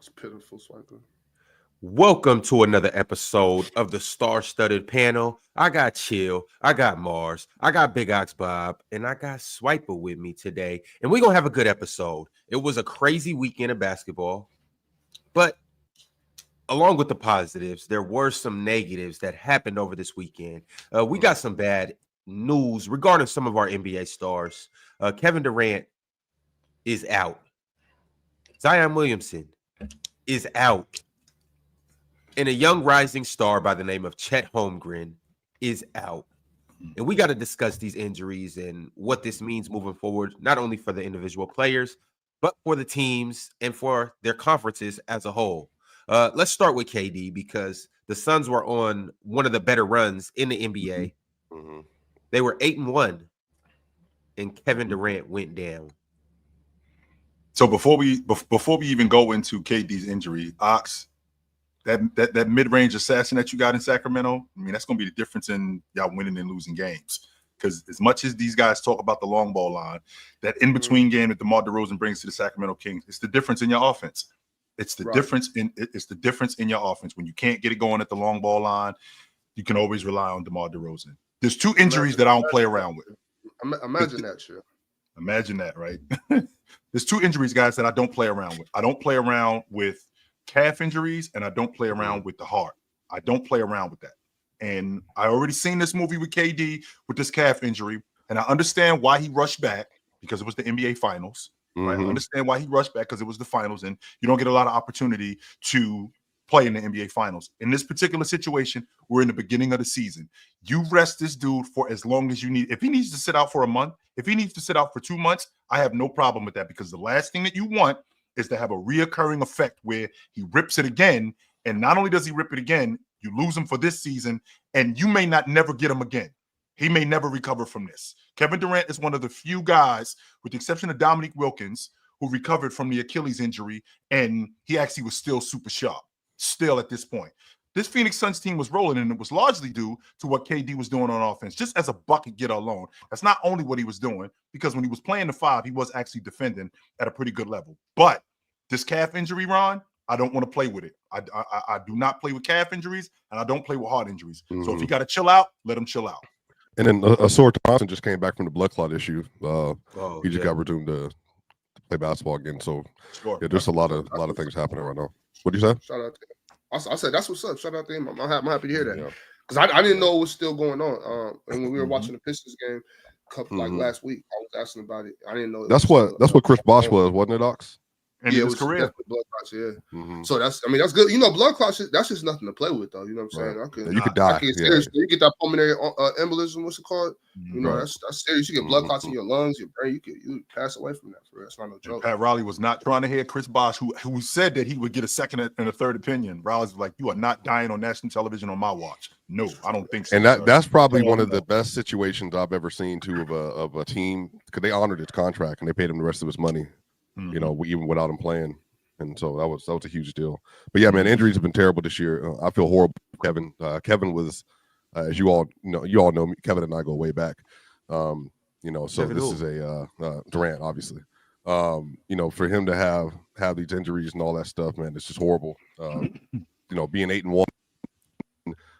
It's pitiful, Swiper. Welcome to another episode of the Star-Studded Panel. I got Chill, I got Mars, I got Big Ox Bob, and I got Swiper with me today. And we're going to have a good episode. It was a crazy weekend of basketball, but along with the positives, there were some negatives that happened over this weekend. We got some bad news regarding some of our NBA stars. Kevin Durant is out. Zion Williamson is out. And a young rising star by the name of Chet Holmgren is out. And we got to discuss these injuries and what this means moving forward, not only for the individual players, but for the teams and for their conferences as a whole. Let's start with KD because the Suns were on one of the better runs in the NBA. Mm-hmm. They were 8-1, and Kevin Durant went down. So before we even go into KD's injury, Ox, that mid-range assassin that you got in Sacramento, I mean, that's going to be the difference in y'all winning and losing games. Because as much as these guys talk about the long ball line, that in-between game that DeMar DeRozan brings to the Sacramento Kings, it's the difference in your offense. It's the difference in your offense. When you can't get it going at the long ball line, you can always rely on DeMar DeRozan. There's two injuries that I don't play around with. Imagine that shit. Imagine that, right? There's two injuries, guys, that I don't play around with. I don't play around with calf injuries, and I don't play around with the heart. I don't play around with that. And I already seen this movie with KD with this calf injury, and I understand why he rushed back because it was the NBA Finals. Right? I understand why he rushed back because it was the finals, and you don't get a lot of opportunity to play in the NBA Finals. In this particular situation, we're in the beginning of the season. You rest this dude for as long as you need. If he needs to sit out for a month, if he needs to sit out for 2 months, I have no problem with that because the last thing that you want is to have a reoccurring effect where he rips it again, and not only does he rip it again, you lose him for this season, and you may not never get him again. He may never recover from this. Kevin Durant is one of the few guys, with the exception of Dominique Wilkins, who recovered from the Achilles injury, and he actually was still super sharp, still at this point. This Phoenix Suns team was rolling, and it was largely due to what KD was doing on offense, just as a bucket getter alone. That's not only what he was doing, because when he was playing the five, he was actually defending at a pretty good level. But this calf injury, Ron, I don't want to play with it. I do not play with calf injuries, and I don't play with heart injuries. So if he got to chill out, let him chill out. And then Asor Thompson just came back from the blood clot issue. He just got returned to play basketball again. So yeah, there's a lot of things happening right now. What do you say? Shout out to him. I said that's what's up. Shout out to him. I'm happy to hear that because I didn't know it was still going on. And when we were watching the Pistons game, like last week, I was asking about it. I didn't know. That's what Chris Bosh was, wasn't it, Ox? And yeah, it was career. Blood clots, So that's good. You know, blood clots, that's just nothing to play with, though. You know what I'm saying? You could die. You get that pulmonary embolism, what's it called? You know, that's serious. You get blood clots in your lungs, your brain. You pass away from that. For real. That's not no joke. Pat Riley was not trying to hear Chris Bosh, who said that he would get a second and a third opinion. Riley's like, you are not dying on national television on my watch. No, I don't think so. And that's probably one of the best situations I've ever seen too of a team, because they honored his contract and they paid him the rest of his money. You know, even without him playing. And so that was a huge deal. But yeah, man, injuries have been terrible this year. I feel horrible for Kevin. Kevin was, as you all know, Kevin and I go way back. So Kevin this is a Durant, obviously. For him to have these injuries and all that stuff, man, it's just horrible. Being 8-1,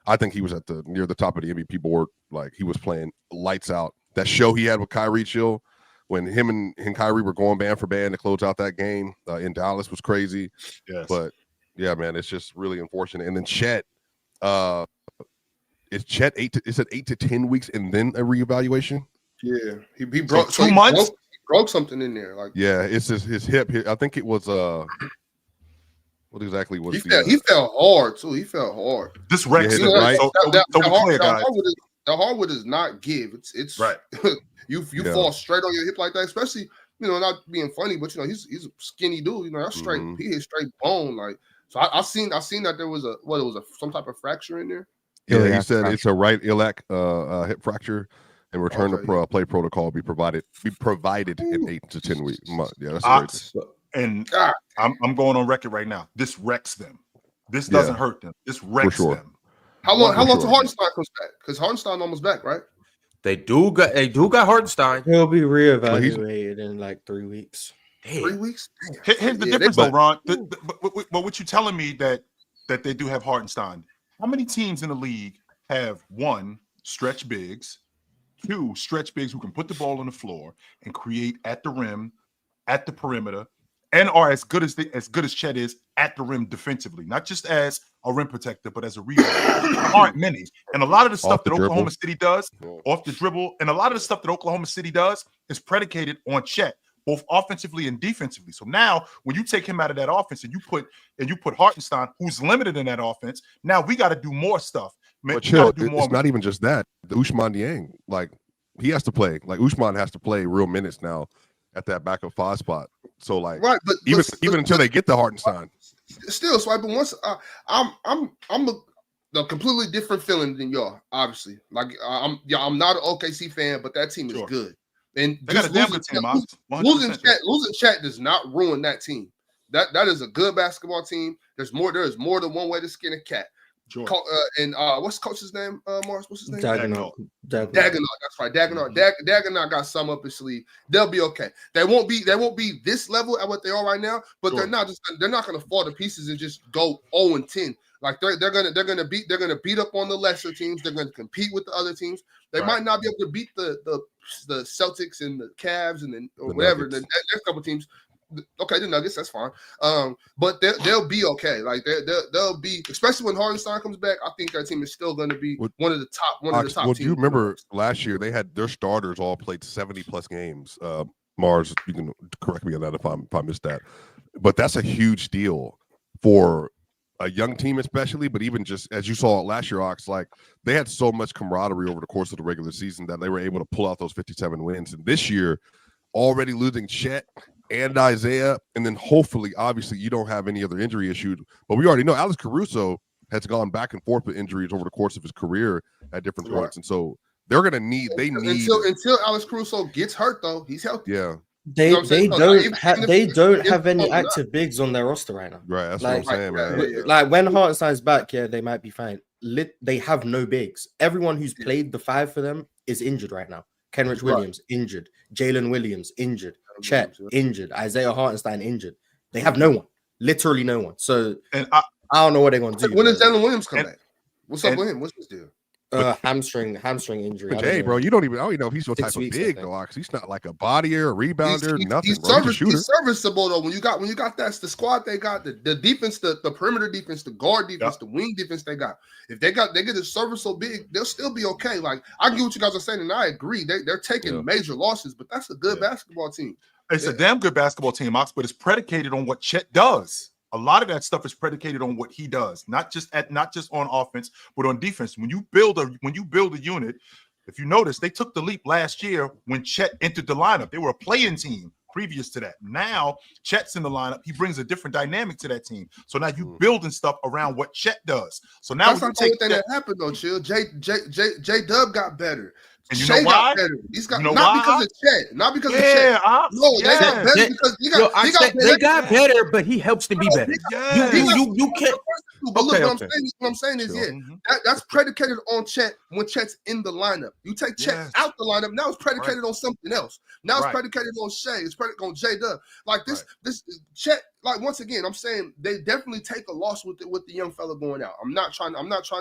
I think he was near the top of the MVP board. Like, he was playing lights out. That show he had with Kyrie Chill, when him and Kyrie were going band for band to close out that game in Dallas, was crazy. Yes. But yeah, man, it's just really unfortunate. And then Chet, is Chet 8 to 10 weeks and then a reevaluation? Yeah, he broke 2 months. He broke something in there. Like, yeah, it's his hip. I think it was what exactly was he fell hard too. He fell hard. This wrecks him, right? The hardwood does not give. It's right. You fall straight on your hip like that, especially, not being funny, but he's a skinny dude. That's straight. He hit straight bone. Like, so I seen that there was some type of fracture in there. Yeah, he said it's a right iliac hip fracture, and return to play protocol be provided in 8 to 10 weeks. Yeah, that's great. And I'm going on record right now. This wrecks them. This doesn't hurt them. This wrecks them. How long till Hartenstein comes back? Because Hartenstein almost back, right? They do got Hartenstein. He'll be reevaluated in like 3 weeks. 3 weeks. Here's the difference, though, Ron. But what you telling me that they do have Hartenstein? How many teams in the league have 1, stretch bigs, 2, stretch bigs who can put the ball on the floor and create at the rim, at the perimeter, and are as good as Chet is at the rim defensively, not just as a rim protector, but as a rebounder. There aren't many. And a lot of the stuff that Oklahoma City does off the dribble, and a lot of the stuff that Oklahoma City does is predicated on Chet, both offensively and defensively. So now when you take him out of that offense and you put Hartenstein, who's limited in that offense, now we got to do more stuff. But chill, it's not even just that. The Ousmane Dieng, like he has to play. Like Ousmane has to play real minutes now at that backup 5 spot. So like, right, but even until they get the Hartenstein, still. So but once I'm a completely different feeling than y'all. Obviously, like I'm not an OKC fan, but that team is good. And they got a damn good team. Losing Chet does not ruin that team. That is a good basketball team. There is more than one way to skin a cat. Sure. And what's the coach's name, Morris? What's his name? Dagenhart. That's right. Dagenhart got some up his sleeve. They'll be okay. They won't be this level at what they are right now, but they're not going to fall to pieces and just go 0-10. Like they're gonna beat up on the lesser teams. They're gonna compete with the other teams. They might not be able to beat the Celtics and the Cavs and then whatever. There's a couple teams. Okay, the Nuggets, that's fine. But they'll be okay. Like they'll be, especially when Hartenstein comes back. I think that team is still going to be one of the top teams. Well, do you remember last year they had their starters all played 70+ games? Mars, you can correct me on that if I missed that. But that's a huge deal for a young team, especially. But even just as you saw last year, Ox, like they had so much camaraderie over the course of the regular season that they were able to pull out those 57 wins. And this year, already losing Chet and Isaiah, and then hopefully, obviously, you don't have any other injury issues. But we already know Alex Caruso has gone back and forth with injuries over the course of his career at different points, and so they're gonna need. Until Alex Caruso gets hurt, though, he's healthy. Yeah, they don't have any active bigs on their roster right now. Right, that's what I'm saying, man. Like when Hartenstein's back, they might be fine. They have no bigs. Everyone who's played the 5 for them is injured right now. Kenrich Williams injured, Jalen Williams injured, Chet injured, Isaiah Hartenstein injured. They have no one, literally no one. So and I don't know what they're going to do. When does Jalen Williams come back? What's up with him? What's his deal? Hamstring injury. Hey, bro, I don't even know if he's no type of big though. Because he's not like a bodyer, a rebounder, nothing. He's serviceable though. When you got that's the squad they got, the defense, the perimeter defense, the guard defense, the wing defense they got. If they get a serviceable big, they'll still be okay. Like I get what you guys are saying, and I agree. They're taking major losses, but that's a good basketball team. It's a damn good basketball team, Ox, but it's predicated on what Chet does. A lot of that stuff is predicated on what he does, not just on offense, but on defense. When you build a unit, if you notice, they took the leap last year when Chet entered the lineup. They were a play-in team previous to that. Now Chet's in the lineup. He brings a different dynamic to that team. So now you building stuff around what Chet does. So now that's not the only thing that happened though, Chill. J Dub got better. And you know why? He's got not because of Chet, not because of Chet. No, they got better because they got better, but he helps them be better. You can't. But look, what I'm saying is, that's predicated on Chet when Chet's in the lineup. You take Chet out the lineup, now it's predicated on something else. Now it's predicated on Shea. It's predicated on J Dub. Like this Chet. Like once again, I'm saying they definitely take a loss with the young fella going out. I'm not trying to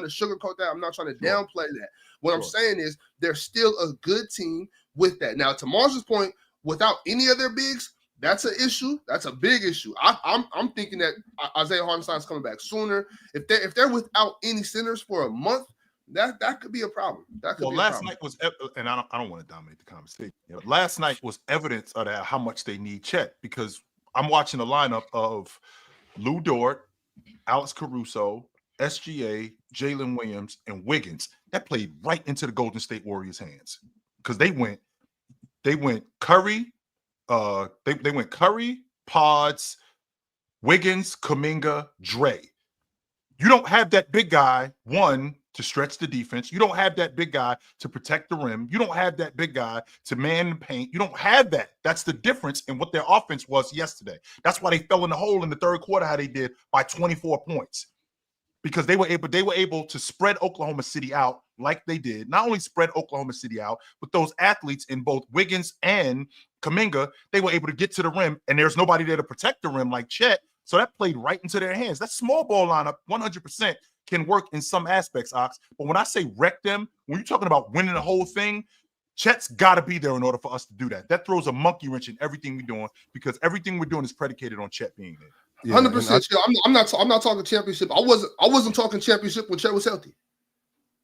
sugarcoat that. I'm not trying to downplay that. What I'm saying is they're still a good team with that. Now, to Mars's point, without any of their bigs, that's an issue. That's a big issue. I'm thinking that Isaiah Hartenstein's coming back sooner. If they're without any centers for a month, that could be a problem. Last night was, and I don't want to dominate the conversation. Last night was evidence of that, how much they need Chet, because I'm watching the lineup of Lou Dort, Alex Caruso, SGA, Jalen Williams, and Wiggins. That played right into the Golden State Warriors' hands because they went Curry, they went Curry, Pods, Wiggins, Kuminga, Dre. You don't have that big guy, one, to stretch the defense. You don't have that big guy to protect the rim. You don't have that big guy to man the paint. You don't have that. That's the difference in what their offense was yesterday. That's why they fell in the hole in the third quarter, how they did, by 24 points. Because they were able to spread Oklahoma City out like they did. Not only spread Oklahoma City out, but those athletes in both Wiggins and Kuminga, they were able to get to the rim, and there's nobody there to protect the rim like Chet. So that played right into their hands. That small ball lineup, 100% can work in some aspects, Ox. But when I say wreck them, when you're talking about winning the whole thing, Chet's got to be there in order for us to do that. That throws a monkey wrench in everything we're doing because everything we're doing is predicated on Chet being there. 100%. I'm not talking championship. I wasn't talking championship when Chet was healthy.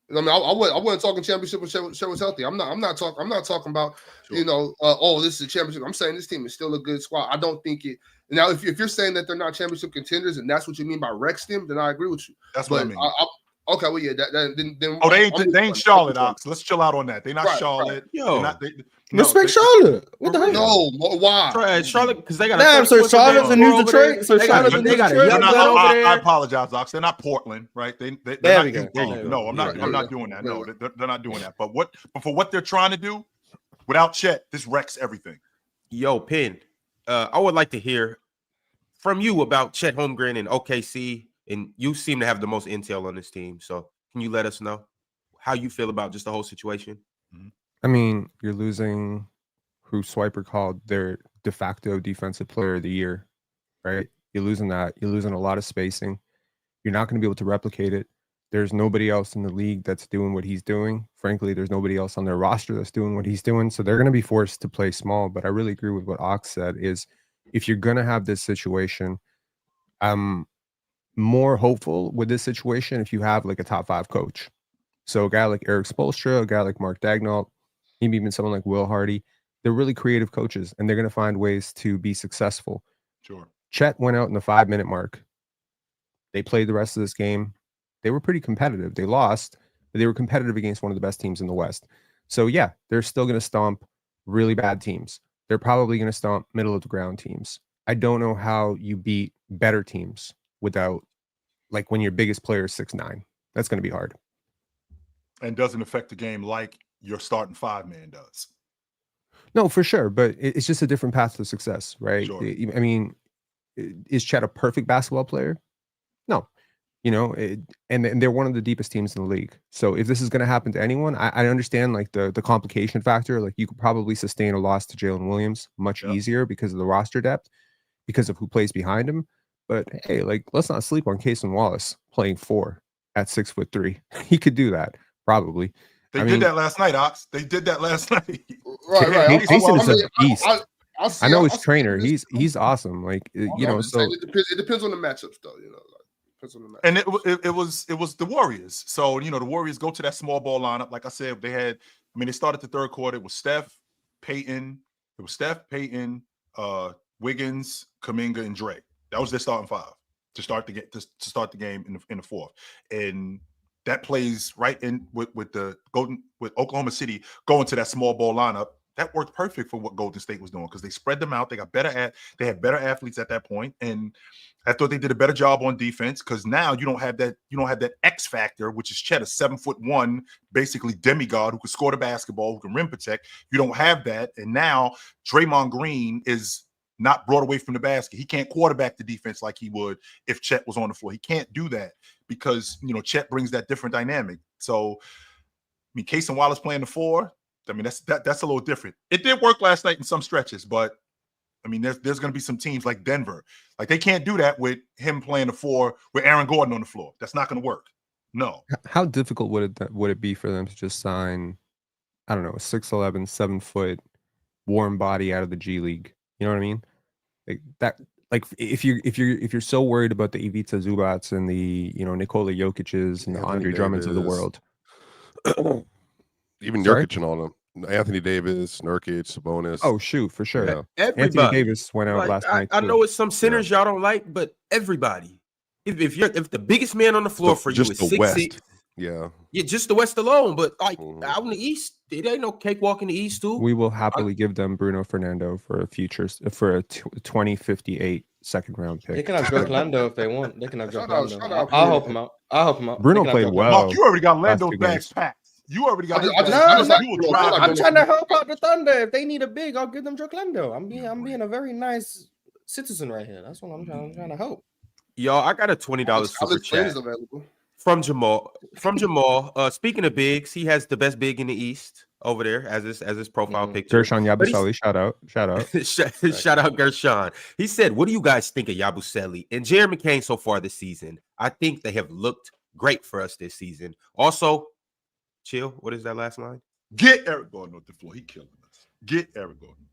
I mean, I wasn't talking championship when Chet was healthy. I'm not talking about this is a championship. I'm saying this team is still a good squad. I don't think it. Now, if you're saying that they're not championship contenders and that's what you mean by wreck them, then I agree with you. That's what I mean. Okay, well, yeah. Then they ain't Charlotte, Ox. Let's chill out on that. They're not Charlotte. Yo, respect Charlotte. What the heck? No, why? Charlotte, because they got. Damn, so Charlotte's a new Detroit. So Charlotte's a new Detroit. I apologize, Ox. They're not Portland, right? They're there not we go. No, I'm not doing that. No, they're not doing that. But for what they're trying to do, without Chet, this wrecks everything. Yo, Penn, I would like to hear from you about Chet Holmgren and OKC, and you seem to have the most intel on this team. So can you let us know how you feel about just the whole situation? I mean, you're losing who Swiper called their de facto defensive player of the year, right? You're losing that. You're losing a lot of spacing. You're not going to be able to replicate it. There's nobody else in the league that's doing what he's doing. Frankly, there's nobody else on their roster that's doing what he's doing. So they're going to be forced to play small. But I really agree with what Ox said is if you're going to have this situation, I'm more hopeful with this situation if you have like a top 5 coach. So a guy like Eric Spoelstra, a guy like Mark Daignault, maybe even someone like Will Hardy, they're really creative coaches and they're going to find ways to be successful. Sure. Chet went out in the 5-minute mark. They played the rest of this game. They were pretty competitive. They lost, but they were competitive against one of the best teams in the West. So yeah, they're still going to stomp really bad teams. They're probably going to stomp middle of the ground teams. I don't know how you beat better teams without, like, when your biggest player is 6'9". That's going to be hard. And doesn't affect the game like your starting 5-man does. No, for sure. But it's just a different path to success, right? Sure. I mean, is Chet a perfect basketball player? No. And they're one of the deepest teams in the league. So if this is going to happen to anyone, I understand like the complication factor. Like you could probably sustain a loss to Jalen Williams much easier because of the roster depth, because of who plays behind him. But hey, like let's not sleep on Cason Wallace playing 4 at 6'3". He could do that probably. They did that last night, Ox. They did that last night. Right. Cason is a beast. I know his trainer. He's awesome. Like so it depends on the matchups, though. And it was the Warriors. So the Warriors go to that small ball lineup. Like I said, they started the third quarter. It was Steph, Peyton, Wiggins, Kuminga, and Dre. That was their starting 5 to start the game in the fourth. And that plays right in with Oklahoma City going to that small ball lineup. That worked perfect for what Golden State was doing because they spread them out. They had better athletes at that point, and I thought they did a better job on defense because now you don't have that X factor, which is Chet, a 7'1", basically demigod who can score the basketball, who can rim protect. You don't have that, and now Draymond Green is not brought away from the basket. He can't quarterback the defense like he would if Chet was on the floor. He can't do that because Chet brings that different dynamic. So, Cason Wallace playing the 4. That's a little different. It did work last night in some stretches, but there's going to be some teams like Denver, like they can't do that with him playing the 4 with Aaron Gordon on the floor. That's not going to work. No. How difficult would it be for them to just sign, I don't know, a 6'11", 7-foot warm body out of the G League? You know what I mean? Like that. Like if you're so worried about the Ivica Zubats and the Nikola Jokic's and the Andre Drummonds of the world, even Nurkic and all them. Anthony Davis, Nurkic, Sabonis. Oh shoot, for sure. Yeah. Everybody. Anthony Davis went out last night. I know it's some centers y'all don't like, but everybody. If the biggest man on the floor for you is 6'6", just the West alone. But out in the East, it ain't no cakewalk in the East too. We will happily give them Bruno Fernando for a 2058 second-round pick. They can have Drake Lando if they want. They can have Drake Lando. I'll help him out. Bruno played well. Mark, you already got Lando's bags packed. You already got. I'm trying to help out the Thunder. If they need a big, I'll give them Drake Lando. I'm being a very nice citizen right here. That's what I'm trying to help. Y'all, I got a $20 super chat from Jamal. Speaking of bigs, he has the best big in the East. over there as his profile picture. Gershon Yabusele, shout out. Shout out Gershon. He said, "What do you guys think of Yabusele and Jared McCain so far this season? I think they have looked great for us this season. Also, chill. What is that last line? Get Eric Gordon off the floor. He killing us. Get Eric Gordon.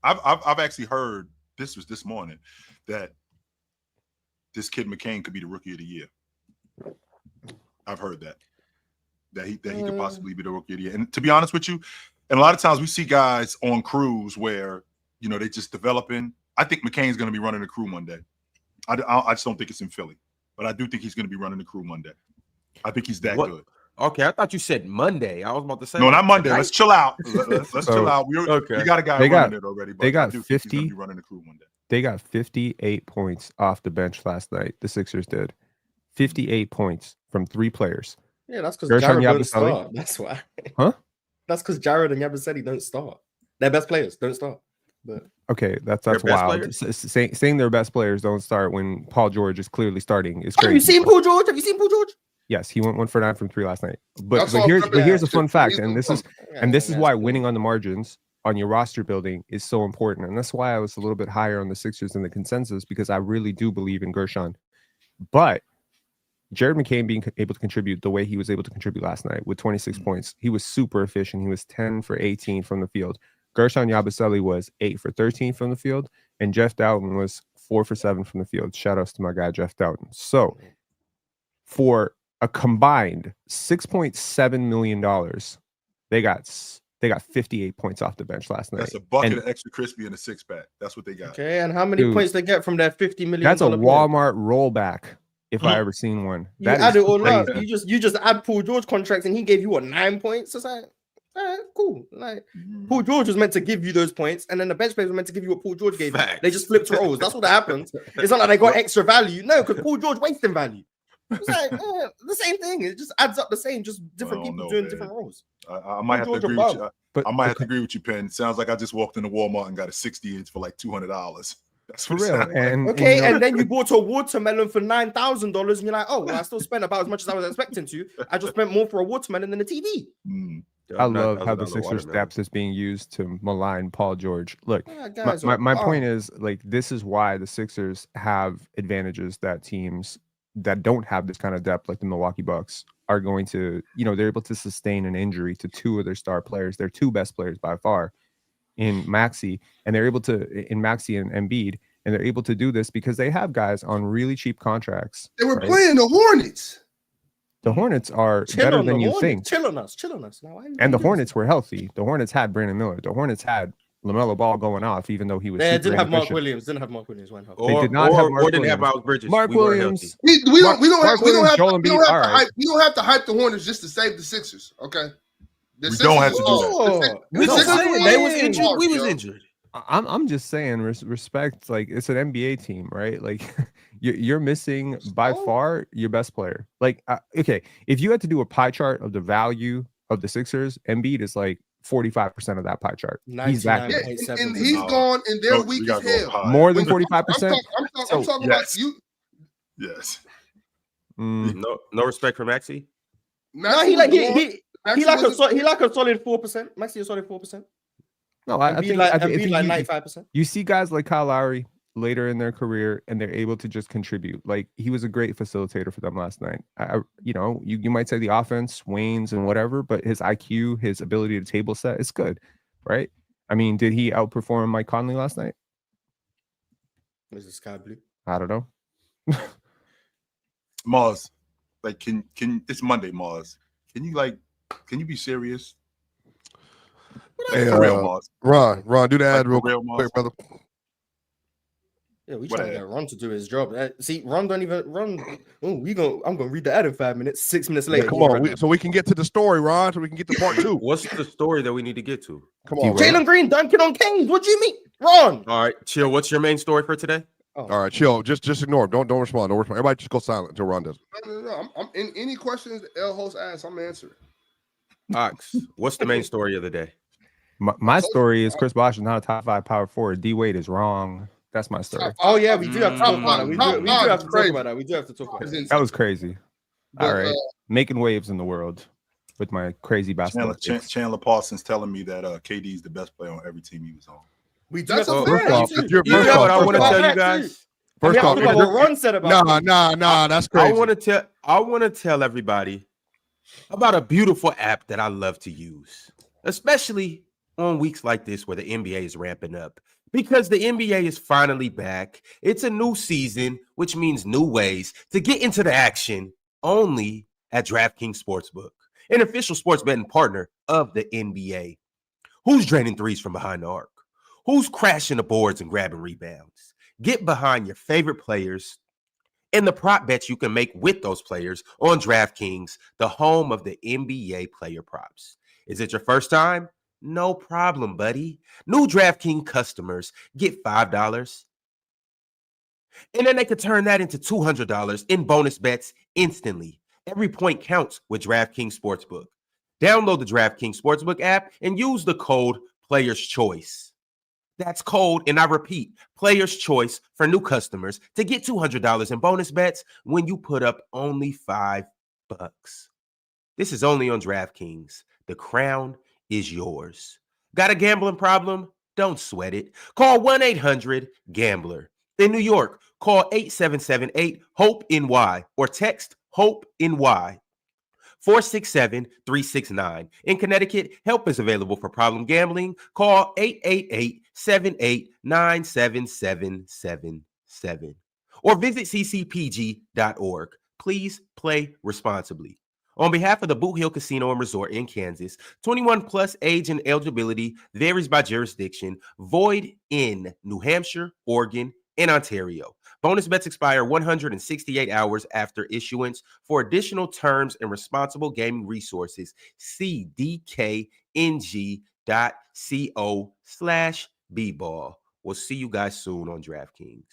I've actually heard this morning that this kid McCain could be the rookie of the year. I've heard that he could possibly be the rookie of the year. And to be honest with you, and a lot of times we see guys on crews where they just developing. I think McCain's going to be running the crew Monday. I just don't think it's in Philly, but I do think he's going to be running the crew Monday. I think he's that good. Okay, I thought you said Monday. I was about to say no, not Monday. Let's chill out. Let's chill out. We got a guy running it already. But they got 50. He's going to be running the crew Monday. They got 58 points off the bench last night. The Sixers did 58 points from 3 players. Yeah, that's because Jared don't start. That's why. Huh? That's because Jared and Yabusele don't start. Their best players don't start. But okay, that's wild. Saying their best players don't start when Paul George is clearly starting is crazy. Have you seen Paul George? Yes, he went 1 for 9 from 3 last night. But here's a fun fact, and this is why winning on the margins on your roster building is so important, and that's why I was a little bit higher on the Sixers than the consensus, because I really do believe in Gershon. But Jared McCain being able to contribute the way he was able to contribute last night with 26 points, he was super efficient. He was 10 for 18 from the field. Gershon Yabusele was 8 for 13 from the field, and Jeff Doughton was 4 for 7 from the field. Shout outs to my guy Jeff Doughton. So for a combined $6.7 million, they got 58 points off the bench last night. That's a bucket of extra crispy and a 6-pack. That's what they got. Okay, and how many points they get from that $50 million? That's a Walmart rollback. If I ever seen one, you add it all up. You just add Paul George contracts, and he gave you 9 points. It's like, all right, cool. Like Paul George was meant to give you those points, and then the bench players were meant to give you what Paul George gave you. They just flipped roles. That's what happens. It's not like they got extra value. No, because Paul George wasting value. It's like the same thing. It just adds up the same, just different people doing different roles. I might have to agree with you. I might have to agree with you, Penn. Sounds like I just walked into Walmart and got a 60-inch for like $200. That's for real. And and then you bought a watermelon for $9,000, and you're like, oh, well, I still spent about as much as I was expecting to. I just spent more for a watermelon than a TV. I love how the Sixers depth is being used to malign Paul George. Look, my point is, like, this is why the Sixers have advantages that teams that don't have this kind of depth, like the Milwaukee Bucks, are going to, they're able to sustain an injury to 2 of their star players, their 2 best players by far, in Maxey, and they're able to in Maxey and Embiid, and they're able to do this because they have guys on really cheap contracts. They were playing the Hornets. The Hornets are better than you think. Chill on us. Now, and the Hornets were healthy. The Hornets had Brandon Miller. The Hornets had LaMelo Ball going off, even though he was. They didn't have Mark Williams. Didn't have Mark Williams. They did not have Mark Williams. Have Mavs Bridges. Mark Williams. We don't have to hype the Hornets just to save the Sixers. Okay. We don't have to do that. They was injured. We was injured. I'm just saying, respect. Like, it's an NBA team, right? Like, you're missing by far your best player. Like, okay, if you had to do a pie chart of the value of the Sixers, Embiid is like 45% of that pie chart. He's that, and he's gone, and they're weak as hell. More than 45%. I'm talking about you. Yes. No respect for Maxey. No, he like a solid 4%. Maxey a solid 4%. No, I think like 95%. You see guys like Kyle Lowry later in their career, and they're able to just contribute. Like, he was a great facilitator for them last night. You might say the offense wanes and whatever, but his IQ, his ability to table set, is good, right? I mean, did he outperform Mike Conley last night? Was it Sky Blue? I don't know. Mars, like, can it's Monday, Mars. Can you be serious? Hey, Ron, do the ad real quick, brother. Yeah, we trying to get Ron to do his job. See, Ron don't even run. I'm gonna read the ad in 5 minutes. 6 minutes later. Yeah, come on, so we can get to the story, Ron. So we can get to part 2. What's the story that we need to get to? Come on, Jalen Green dunking on Kings. What do you mean, Ron? All right, chill. What's your main story for today? All right, chill. Just ignore him. Don't respond. Don't respond. Everybody just go silent until Ron does. No. I'm in any questions the L host asks, I'm answering. Ox, what's the main story of the day? My story is Chris Bosh is not a top 5 power forward. D Wade is wrong. That's my story. Oh yeah, we do have to talk about that. We do have to talk about that. We do have to talk about that. That was crazy. All right, making waves in the world. with my crazy basketball. Chandler Parsons telling me that KD is the best player on every team he was on. That's a fact. You know what I want to tell you guys? First off, what Ron said about that's crazy. I want to tell everybody about a beautiful app that I love to use, especially on weeks like this where the NBA is ramping up, because the NBA is finally back. It's a new season, which means new ways to get into the action only at DraftKings Sportsbook, an official sports betting partner of the NBA. Who's draining threes from behind the arc? Who's crashing the boards and grabbing rebounds? Get behind your favorite players and the prop bets you can make with those players on DraftKings, the home of the NBA player props. Is it your first time? No problem, buddy. New DraftKings customers get $5, and then they could turn that into $200 in bonus bets instantly. Every point counts with DraftKings Sportsbook. Download the DraftKings Sportsbook app and use the code Players Choice. That's code, and I repeat, Players Choice for new customers to get $200 in bonus bets when you put up only $5. This is only on DraftKings. The crown is yours. Got a gambling problem? Don't sweat it. Call 1-800-GAMBLER. In New York, call 877-8-HOPE-NY or text HOPE-NY 467-369. In Connecticut, help is available for problem gambling. Call 888-789-7777 or visit ccpg.org. Please play responsibly. On behalf of the Boot Hill Casino and Resort in Kansas, 21 plus age and eligibility varies by jurisdiction, void in New Hampshire, Oregon, and Ontario. Bonus bets expire 168 hours after issuance. For additional terms and responsible gaming resources, see dkng.co/bball. We'll see you guys soon on DraftKings.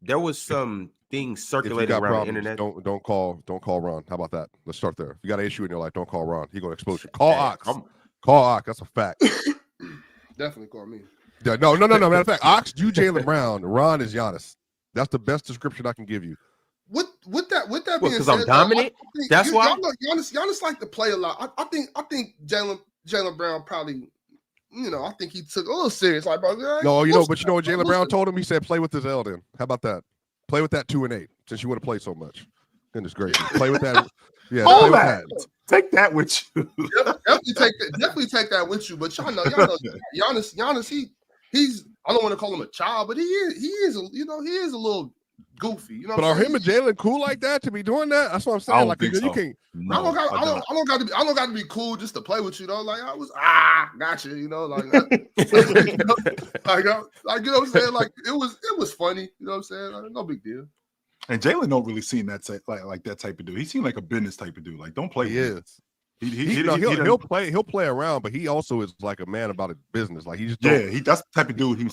There was some things circulating around the internet. Don't call Ron. How about that? Let's start there. If you got an issue in your life, don't call Ron. He's gonna expose you. Call Ox. Call Ox. That's a fact. Definitely call me. Yeah, no. Matter of fact, Ox, you Jaylen Brown. Ron is Giannis. That's the best description I can give you. With that being said, because I'm dominant. That's why Giannis like to play a lot. I think Jaylen Brown probably, I think he took a little serious. Like, bro, but you know what Jaylen Brown told him? He said, "Play with this L. Then how about that? Play with that 2 and 8 since you want to play so much. Goodness gracious, play with that. Yeah, play with that. Take that with you. Definitely take that with you. But y'all know, Giannis, he's I don't want to call him a child, but he is a little goofy. You know, but are him and Jaylen cool like that to be doing that? That's what I'm saying. Like, you can't. I don't got to be cool just to play with you though. Like I was gotcha. Like you know what I'm saying. Like it was funny. You know what I'm saying. Like, no big deal. And Jaylen don't really seem that like that type of dude. He seemed like a business type of dude. Like don't play. He is. He'll play around, but he also is like a man about his business. Like that's the type of dude he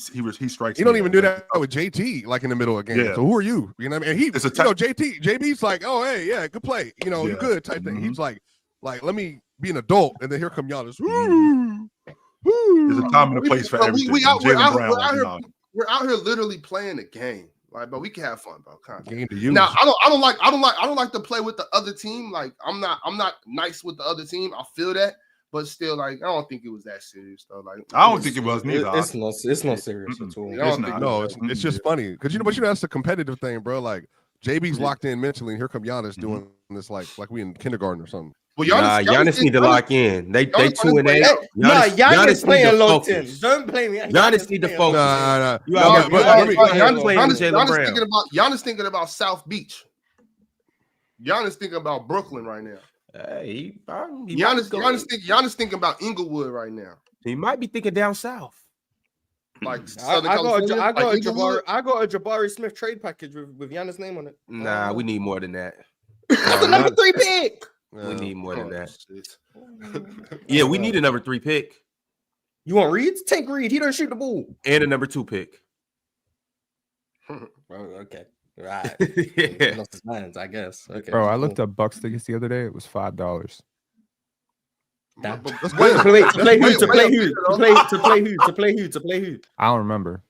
strikes. He don't even do that with JT like in the middle of the game. Yeah. So who are you? You know what I mean? JB's like, oh hey, yeah, good play. You good type thing. He's like let me be an adult, and then here come Giannis. There's a time and a place for everything. We're out here literally playing a game. Like, but we can have fun, bro. Game to use. Now, I don't like to play with the other team. Like, I'm not nice with the other team. I feel that, but still, like, I don't think it was that serious though. Like, I don't think it was neither. It's not serious at all. It's just funny because that's the competitive thing, bro. Like, JB's locked in mentally, and here come Giannis doing this like we in kindergarten or something. Well, Giannis need to lock in. They 2 and 8. Giannis playing locked in. Don't play me. Giannis need to focus. Giannis thinking about South Beach. Giannis thinking about Brooklyn right now. Giannis thinking about Inglewood right now. He might be thinking down south. Like I got a Jabari Smith trade package with Giannis' name on it. Nah, we need more than that. That's a number 3 pick. We need more than that. Yeah, we need a number 3 pick. You want Reed? Take Reed. He don't shoot the ball. And a number 2 pick. Okay. Right. Yeah. Lost his minds, I guess. Okay. Bro, I looked up Bucks tickets the other day. It was $5. Wait, to play who? I don't remember.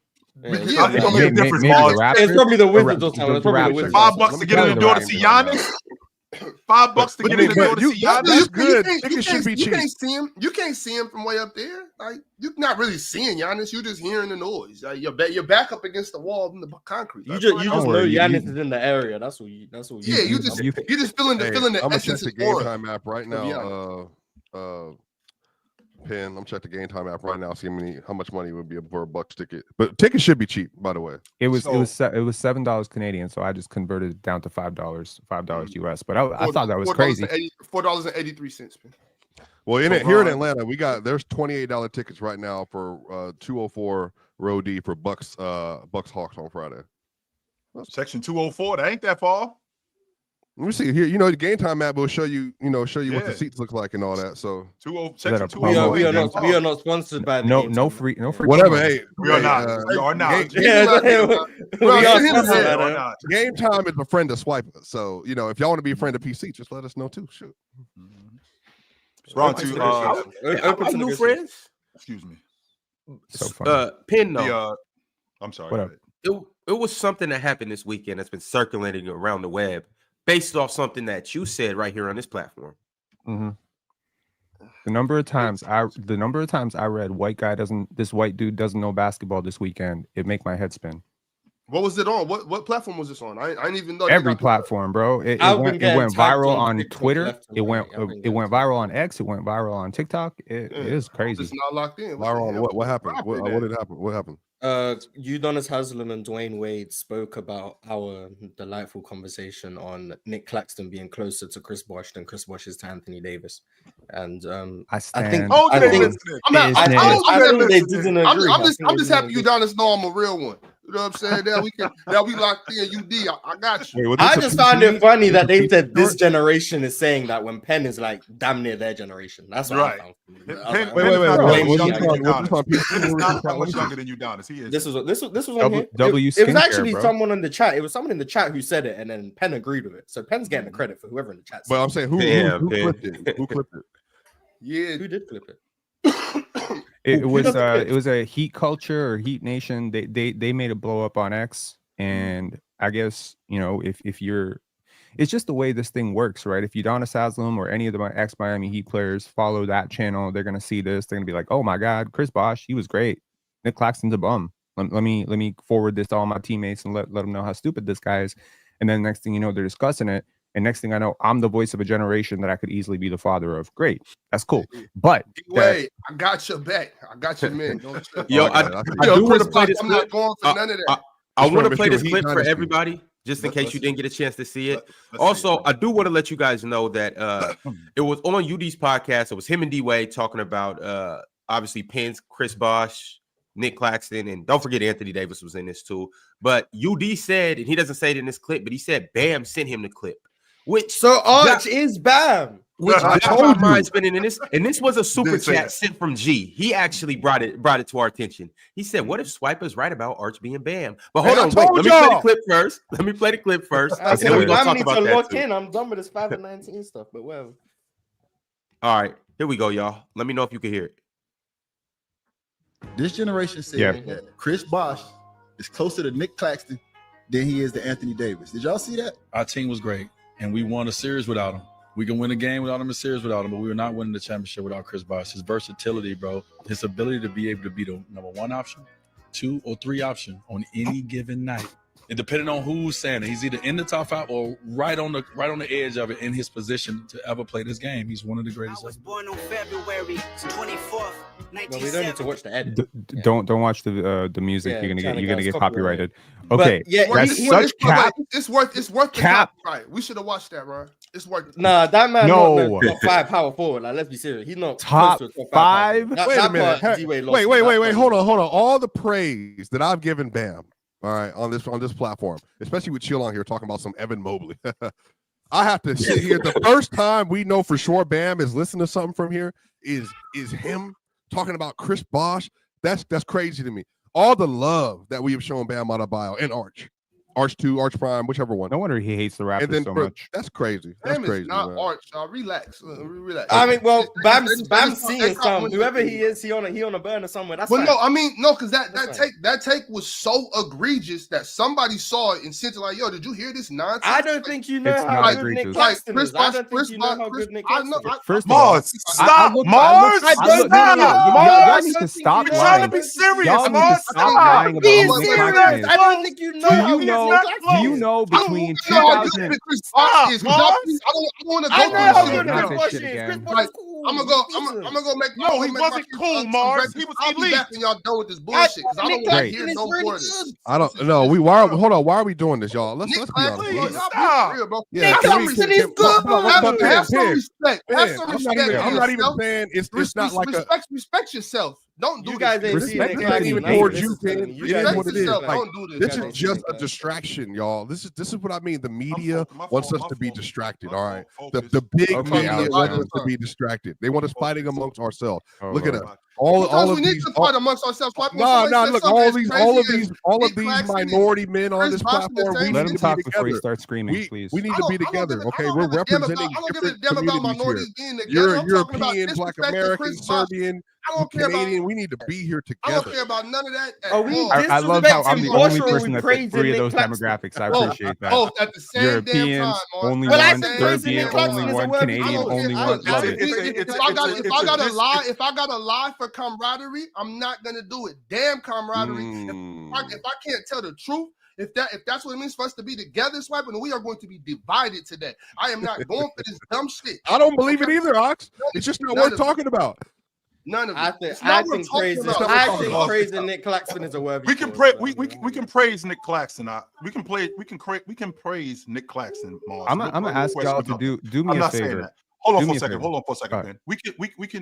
It's probably the Wizards. It's probably the Wizards. $5 to get in the door to see Giannis. $5 to get in the door to see Giannis. That's good. Tickets should be cheap. You can't see him from way up there. Like you're not really seeing Giannis. You're just hearing the noise. Like, you're back up against the wall in the concrete. You just know Giannis is in the area. That's what you. Yeah, you're just feeling the I'm essence gonna check of the Game Time app right now. Pen, I'm checking the Game Time app right now. See how much money would be for a Bucks ticket. But tickets should be cheap, by the way. It was $7 Canadian, so I just converted it down to $5 US. But I thought that was crazy. $4.83. Well, here in Atlanta, there's $28 tickets right now for 204 Row D for Bucks Hawks on Friday. Section 204. That ain't that far. Let me see here. The Game Time app will show you what the seats look like and all that. So section 204. We are not sponsored by no free. Whatever. Hey, we are not. We are not. Game Time is a friend of Swiper. So if y'all want to be a friend of PC, just let us know too. Shoot. Wrong to new friends. Excuse me. So funny. Pin though. I'm sorry. What up? It was something that happened this weekend that's been circulating around the web, based off something that you said right here on this platform. Mm-hmm. The number of times I read this white dude doesn't know basketball this weekend, it make my head spin. What was it on? What platform was this on? I didn't even know. Every platform, bro. It went viral on Twitter. It went viral on X. It went viral on TikTok. It is crazy. It's not locked in. Viral. What happened? What did happen? What happened? Udonis Haslem and Dwayne Wade spoke about our delightful conversation on Nic Claxton being closer to Chris Bosh than Chris Bosh is to Anthony Davis, and I'm just happy Udonis know I'm a real one. You know what I'm saying? That we locked in. UD, I got you. I just found it funny that they said this generation is saying that when Penn is like damn near their generation. That's what I found. He's not that much younger than Udonis. He is. This was on here. It was actually someone in the chat. It was someone in the chat who said it, and then Penn agreed with it. So Penn's getting the credit for whoever in the chat. Well, I'm saying who clipped it? Who clipped it? Yeah, who did clip it? It was a Heat Culture or Heat Nation. They made it blow up on X, and I guess if you're, it's just the way this thing works, right? If Udonis Haslem or any of the ex-Miami Heat players follow that channel, they're gonna see this. They're gonna be like, "Oh my God, Chris Bosh, he was great. Nic Claxton's a bum. Let me forward this to all my teammates and let them know how stupid this guy is." And then next thing you know, they're discussing it. And next thing I know, I'm the voice of a generation that I could easily be the father of. Great, that's cool. But wait, I got your back. I got your man. Yo, I do want to play this. I'm not going for none of that. I want to play this clip for everybody, just in case you didn't get a chance to see it. Also, I do want to let you guys know that it was on UD's podcast. It was him and D-Wade talking about obviously Penn's Chris Bosh, Nic Claxton, and don't forget Anthony Davis was in this too. But UD said, and he doesn't say it in this clip, but he said Bam sent him the clip. Arch is Bam. Which got my mind spinning in this, and this was a super chat sent from G. He actually brought it to our attention. He said, "What if Swiper's right about Arch being Bam?" But hold on, wait. Let me play the clip first. I said we need to lock in. I'm done with this 5 and 19 stuff, but whatever. All right, here we go, y'all. Let me know if you can hear it. This generation said that Chris Bosh is closer to Nic Claxton than he is to Anthony Davis. Did y'all see that? Our team was great, and we won a series without him. We can win a game without him, a series without him, but we were not winning the championship without Chris Bosh. His versatility, bro, his ability to be able to be the number 1 option, 2 or 3 option on any given night. And depending on who's saying it, he's either in the top 5 or right on the edge of it in his position to ever play this game. He's one of the greatest. I was born on February 24th, 1970. No, we don't need to watch the edit. Don't watch the music. Yeah, you're gonna get copyrighted. But, Okay, that's such cap. It's worth the cap. Right, we should have watched that, bro. It's worth it. Nah, that man No. not the top 5 power forward. Like, let's be serious. He's not Top close to a 5? Wait a minute. Wait. Hold on. All the praise that I've given Bam, all right, on this platform, especially with Chill on here talking about some Evan Mobley. I have to sit here. The first time we know for sure Bam is listening to something from here is him talking about Chris Bosh. That's crazy to me. All the love that we have shown Bam Adebayo and Arch. Arch 2, Arch Prime, whichever one. No wonder he hates the Raptors And then so much. that's crazy. That's Bam crazy. is not Man. Arch, y'all. Relax. Relax. I mean, well, Bam's they seeing caught some. winning Whoever the he is, he on a burner somewhere. That's Well, fine. no, because that That's fine. take was so egregious that somebody saw it and sent it like, yo, did you hear this nonsense? I don't think you know It's how not good Nic egregious. Claxton Chris is. I Bosh- don't Chris think you know Bosh- how Chris- good Nic I Claxton know- is. First of all, Mars, stop, look- Mars. I don't Stop, know. Mars. Y'all need to stop We're trying to lying. be serious, Y'all need to Mars. stop Stop. lying about Be who Nic serious. Claxton is. I don't think you know Do how you good know? Nic Claxton Do you is. know between I don't know how 2000? good Chris Stop, Bosh is. 'Cause Mars. I don't want to go I through know this how shit good right Not Chris now. this Bosh shit is. again. Chris Bosh Like, is cool. I'm gonna go make. No, he wasn't cool, Mars. He was I'll be elite. back when y'all done with this bullshit because I don't Nic want to Claxton hear is no really more of this. good. I don't know. Hold on. Why are we doing this, y'all? Let's Nick be Claxton, honest. please. y'all Stop. be real, bro. Nic Have some Claxton respect. is good. Have some respect. Have Ben, some I'm respect. not even. for I'm not even yourself. saying it's not like a. Respect yourself. Don't do You this. guys ain't Respect seen Nic Respect Claxton. ain't even Neither. towards This you, is telling Ken. me. It You is guys what ain't it is. seen Nic yourself. Like, Don't do this. this guys is ain't just seen a Nic distraction, y'all. This is what I mean. The media My wants fault, us to my be fault. distracted. My All right, fault. the big Okay, media Alex, wants now. us to be distracted. They want us fighting amongst ourselves. Oh, Look at Lord. us. All Sometimes of we need these. to fight amongst ourselves. Like when No, somebody no, says look, something all as of crazy these as Nic these Claxton and minority men on Chris this Bosh in the platform, we same Let need him to be talk before he together. starts screaming, please. We need to be together. Okay, we're representing I don't give a different damn about communities here. minorities being together. You're I'm talking about European, Black disrespecting American, Chris Bosh. Serbian, I don't care about. Canadian. We need to be here I don't together. care about none of that. At Are we all. I love how I'm the disrespecting Bosh only or are person we that fit praising 3 of Nic those Claxton? demographics. I Both, appreciate that. both at the same damn Europeans, time. Mars. only Well, I one. think praising Serbian, Nic Claxton only is a one. word Canadian, for you. only I one. don't- Love if it. If I gotta lie for camaraderie, I'm not gonna do it. Damn camaraderie. If I can't tell the truth, if that's what it means for us to be together, swiping, we are going to be divided today. I am not going for this dumb shit. I don't believe it either, Ox. It's just not None worth of it. talking about. None of it. I think It's not worth talking praising. about. I think praising Nic Claxton is a word. We can praise. We can praise Nic Claxton. We can praise Nic Claxton. Mars. I'm gonna ask y'all to do me I'm a not saying favor. that. Hold on Do for me a a second. favor. Hold on for a second, All man.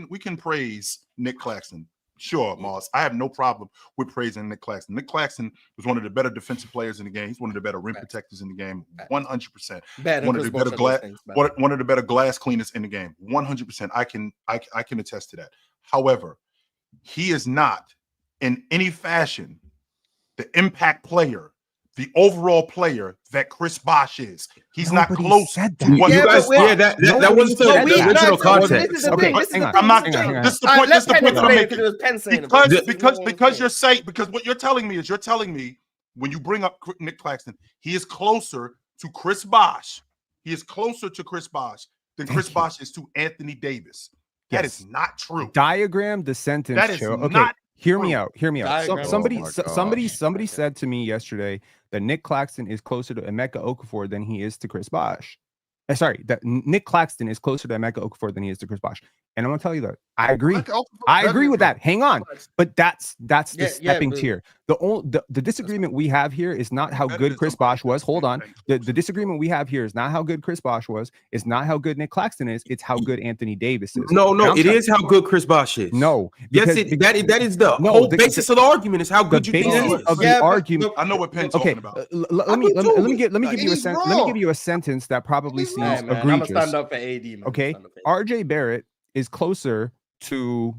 We can praise Nic Claxton. Sure, Mars. I have no problem with praising Nic Claxton. Nic Claxton was one of the better defensive players in the game. He's one of the better rim protectors in the game. 100%. One of the better one of the better glass cleaners in the game. 100%. I can attest to that. However, he is not in any fashion the impact player, the overall player that Chris Bosh is. He's not close to what You guys, that wasn't the original context. This is the Okay, thing. This is hang the on. thing. I'm not. Hang on, hang on. This is the point. This is the point that I'm making. Because it was Penn saying it, but this is what I'm Because saying. you're saying, because what you're telling me is you're telling me when you bring up Nic Claxton, he is closer to Chris Bosh. He is closer to Chris Bosh than Chris Bosh is to Anthony Davis. That is not true. Diagram the sentence. That is Joe. Okay, not hear true. me out. Hear me out. Diagram. Somebody said to me yesterday that Nic Claxton is closer to Emeka Okafor than he is to Chris Bosh. Sorry, that Nic Claxton is closer to Emeka Okafor than he is to Chris Bosh. And I'm gonna tell you that I agree. I agree with that. Hang on, but that's the stepping tier. The disagreement we have here is not how good Chris Bosh was. Hold on. The disagreement we have here is not how good Chris Bosh was. It's not how good Nic Claxton is. It's how good Anthony Davis is. No, it is how good Chris Bosh is. No, yes, that is the whole basis of the argument is how good you think he is. Of the argument. I know what Penn's Okay, talking about. let me give you a sentence that probably seems I'm gonna egregious. stand up for AD. Man. Okay, RJ Barrett is closer to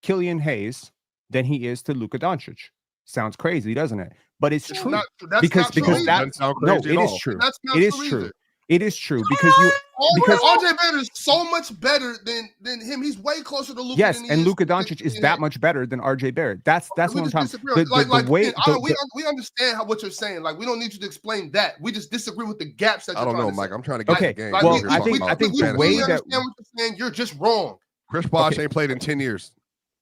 Killian Hayes than he is to Luka Doncic. Sounds crazy, doesn't it? But it's true because that's no, it is true. It is true. It is true because RJ Barrett is so much better than him. He's way closer to Luka. Yes, and Luka Doncic is that much better than RJ Barrett. That's what I'm talking about. We understand what you're saying. Like we don't need you to explain that. We just disagree with the gaps that you're trying to say. I don't know, Mike. I'm trying to get the game. Well, I think the way that understand what you're saying, you're just wrong. Chris Bosh ain't played in 10 years.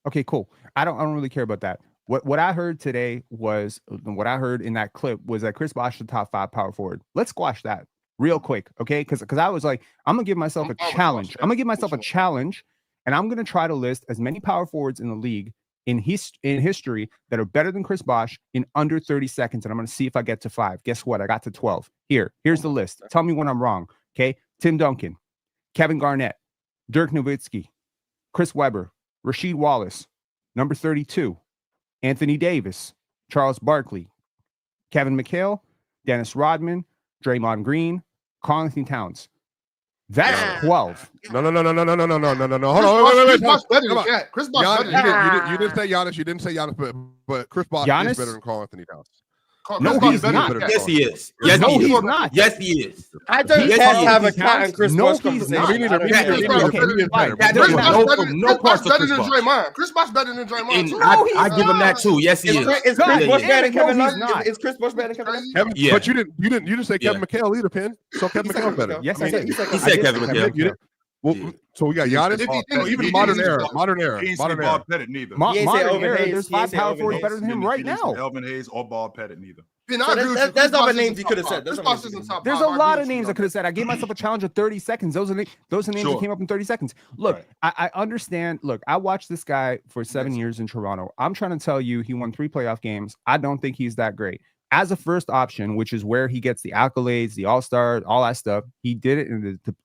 Okay, cool. I don't really care about that. What I heard today was what I heard in that clip was that Chris Bosh is the top 5 power forward. Let's squash that real quick, okay? Because I was like, I'm gonna give myself a challenge. I'm gonna give myself a challenge, and I'm gonna try to list as many power forwards in the league in history that are better than Chris Bosh in under 30 seconds, and I'm gonna see if I get to 5. Guess what? I got to 12. Here's the list. Tell me when I'm wrong. Okay, Tim Duncan, Kevin Garnett, Dirk Nowitzki, Chris Webber, Rasheed Wallace, number 32, Anthony Davis, Charles Barkley, Kevin McHale, Dennis Rodman, Draymond Green, Karl-Anthony Towns. That's 12. No. Hold on. Wait. Chris Bosh better than you didn't say Giannis. You didn't say Giannis, but Chris Bosh is better than Karl-Anthony Towns. No, he's not. Yes, he is. Yes, No, he he's is. not. Yes, he is. I don't Yes, care he to is. have a Cat and Chris Bosh he's not. conversation. There's Chris no Bosh parts of better Chris than Bosh. Draymond. Chris Bosh better than Draymond. And too. I give him that too. Yes, he is. Is Chris Bosh better than Kevin No, Love? he's not. Is Chris Bosh better than Kevin Love? Kevin, Yeah. But you didn't say Kevin McHale either, Pin. So Kevin McHale better. Yes, I I said- did. he said He said Kevin McHale. You didn't? Well, so we got Giannis. Even modern era. He ain't say Bob Pettit neither. He ain't say Modern Elvin era, Hayes. there's He ain't 5 say power Elvin forwards Hayes. better than him right now. Elvin Hayes or Bob Pettit neither. Ben, So I agree with you. there's Chris other Bosh names is you top could have five. said. There's Chris other Bosh names. isn't top There's five. a I lot agree of with you names on I could have said. I gave myself a challenge of 30 seconds. Those are names Sure. that came up in 30 seconds. Look, Right. I understand. Look, I watched this guy for 7 years in Toronto. I'm trying to tell you, he won 3 playoff games. I don't think he's that great. As a first option, which is where he gets the accolades, the all-star, all that stuff, he did it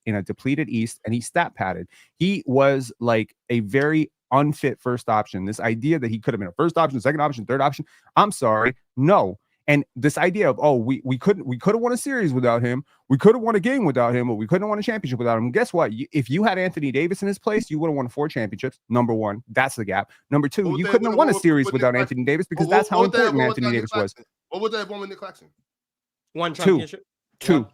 in a depleted East, and he stat padded. He was like a very unfit first option. This idea that he could have been a first option, second option, third option. I'm sorry, no. And this idea of we could have won a series without him, we could have won a game without him, but we couldn't have won a championship without him. Guess what? If you had Anthony Davis in his place, you would have won 4 championships. Number one, that's the gap. Number two, you couldn't have won a series without Anthony Davis because that's how important Anthony Davis was. What would they have won with Nic Claxton? One championship. Two.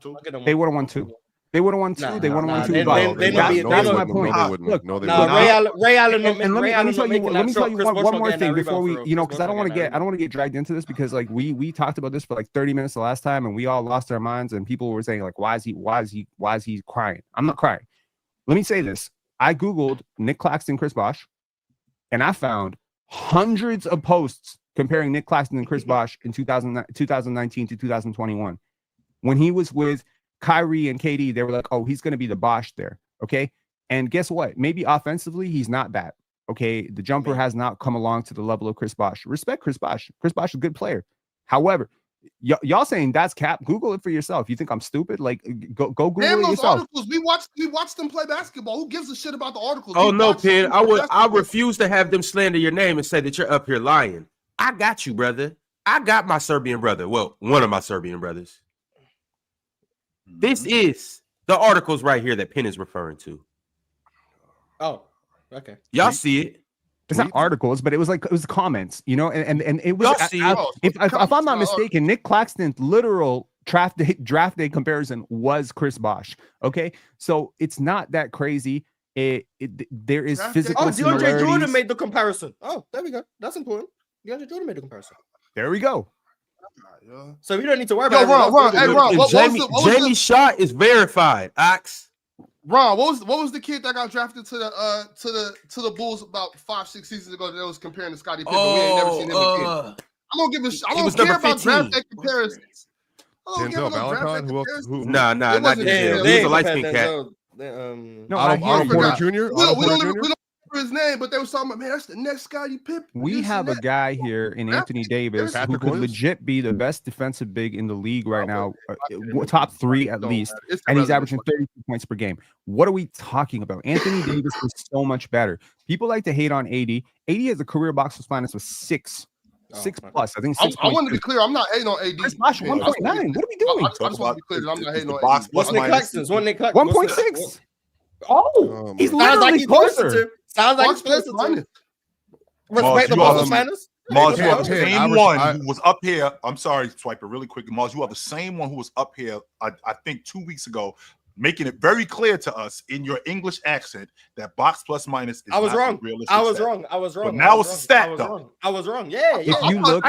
They would have won 2. They would have won 2. Nah, They would have nah, won 2. they- But they- that's my point. Look, no, they No, wouldn't. Ray Allen. and let me tell you one more thing before we, because because I don't want to get dragged into this, because like we talked about this for like 30 minutes the last time and we all lost our minds and people were saying like, why is he crying? I'm not crying. Let me say this. I Googled Nic Claxton, Chris Bosh, and I found hundreds of posts comparing Nic Claxton and Chris Bosh in 2019 to 2021. When he was with Kyrie and KD, they were like, oh, he's going to be the Bosh there. Okay. And guess what? Maybe offensively, he's not that. Okay. The jumper has not come along to the level of Chris Bosh. Respect Chris Bosh. Chris Bosh is a good player. However, y'all saying that's cap. Google it for yourself. You think I'm stupid? Like, go Google it yourself. Articles. We watched them play basketball. Who gives a shit about the articles? Oh no, Pin. I refuse to have them slander your name and say that you're up here lying. I got you, brother. I got my Serbian brother. Well, one of my Serbian brothers. This is the articles right here that Pin is referring to. Oh, okay. Y'all see it. It's not articles, but it was comments, and it was. If I'm not mistaken, Nic Claxton's literal draft day comparison was Chris Bosh. Okay, so it's not that crazy. There is physical similarities. DeAndre Jordan made the comparison. Oh, there we go. That's important. DeAndre Jordan made the comparison. There we go. So we don't need to worry about it. Hey, Ron, Jamie shot is verified. Ox. Ron, what was the kid that got drafted to the Bulls about 5-6 seasons ago that was comparing to Scottie Pippen? We ain't never seen him again. I don't give a shit. I don't care about draft day comparisons. Denzel Valentine? Who? Nah, not Denzel. He was a light skin cat. No, Otto Porter Jr. We don't remember his name, but they were talking about, man, that's the next Scottie Pippen. We have a guy here in Anthony Davis who could legit be the best defensive big in the league right now, top 3 at least, and he's averaging 32 points per game. What are we talking about? Anthony Davis is so much better. People like to hate on AD. AD has a career box plus minus of 6 plus. I think 6. I want to be clear. I'm not hating on AD. Chris Bosh 1.9. What are we doing? I just want to be clear that I'm not hating on box AD. plus What's Nic Claxton's? 1.6. Oh, he's Sounds like literally he's closer closer. to. Sounds like he's Plus closer to. Mars, Respect the you are plus the- minus. Mars, you Hey, are the Ted, same one who was up here. I'm sorry, Swiper, really quick. Mars, you are the same one who was up here, I think 2 weeks ago, making it very clear to us in your English accent that box plus minus is I was not wrong. a realistic I was stat. wrown. But now it's a stat, though. I was wrong. Yeah. If you look,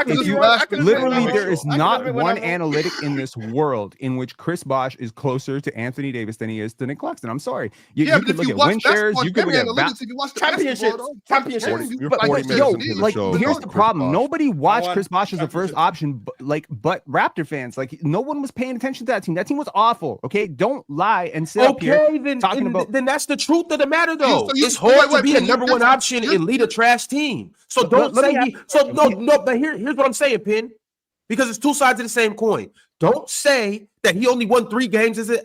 literally, there is not one whatever. analytic in this world in which Chris Bosh is closer to Anthony Davis than he is to Nic Claxton. I'm sorry. You but could if look you at watch win shares. basketball, You could look at analytics, if you watch the Championships. basketball, though, Championships. You're But 40 minutes yo, into the like show here's about the Chris problem. Bosh. Nobody watched won Chris Bosh as a first option, but Raptor fans, like no one was paying attention to that team. That team was awful. Okay, don't lie and sit up here talking about. Then that's the truth of the matter, though. So you- It's hard to wait, be a Pin, number one option and lead a trash team. So don't let say me he. So no. But here's what I'm saying, Pin, because it's two sides of the same coin. Don't say that he only won 3 games as a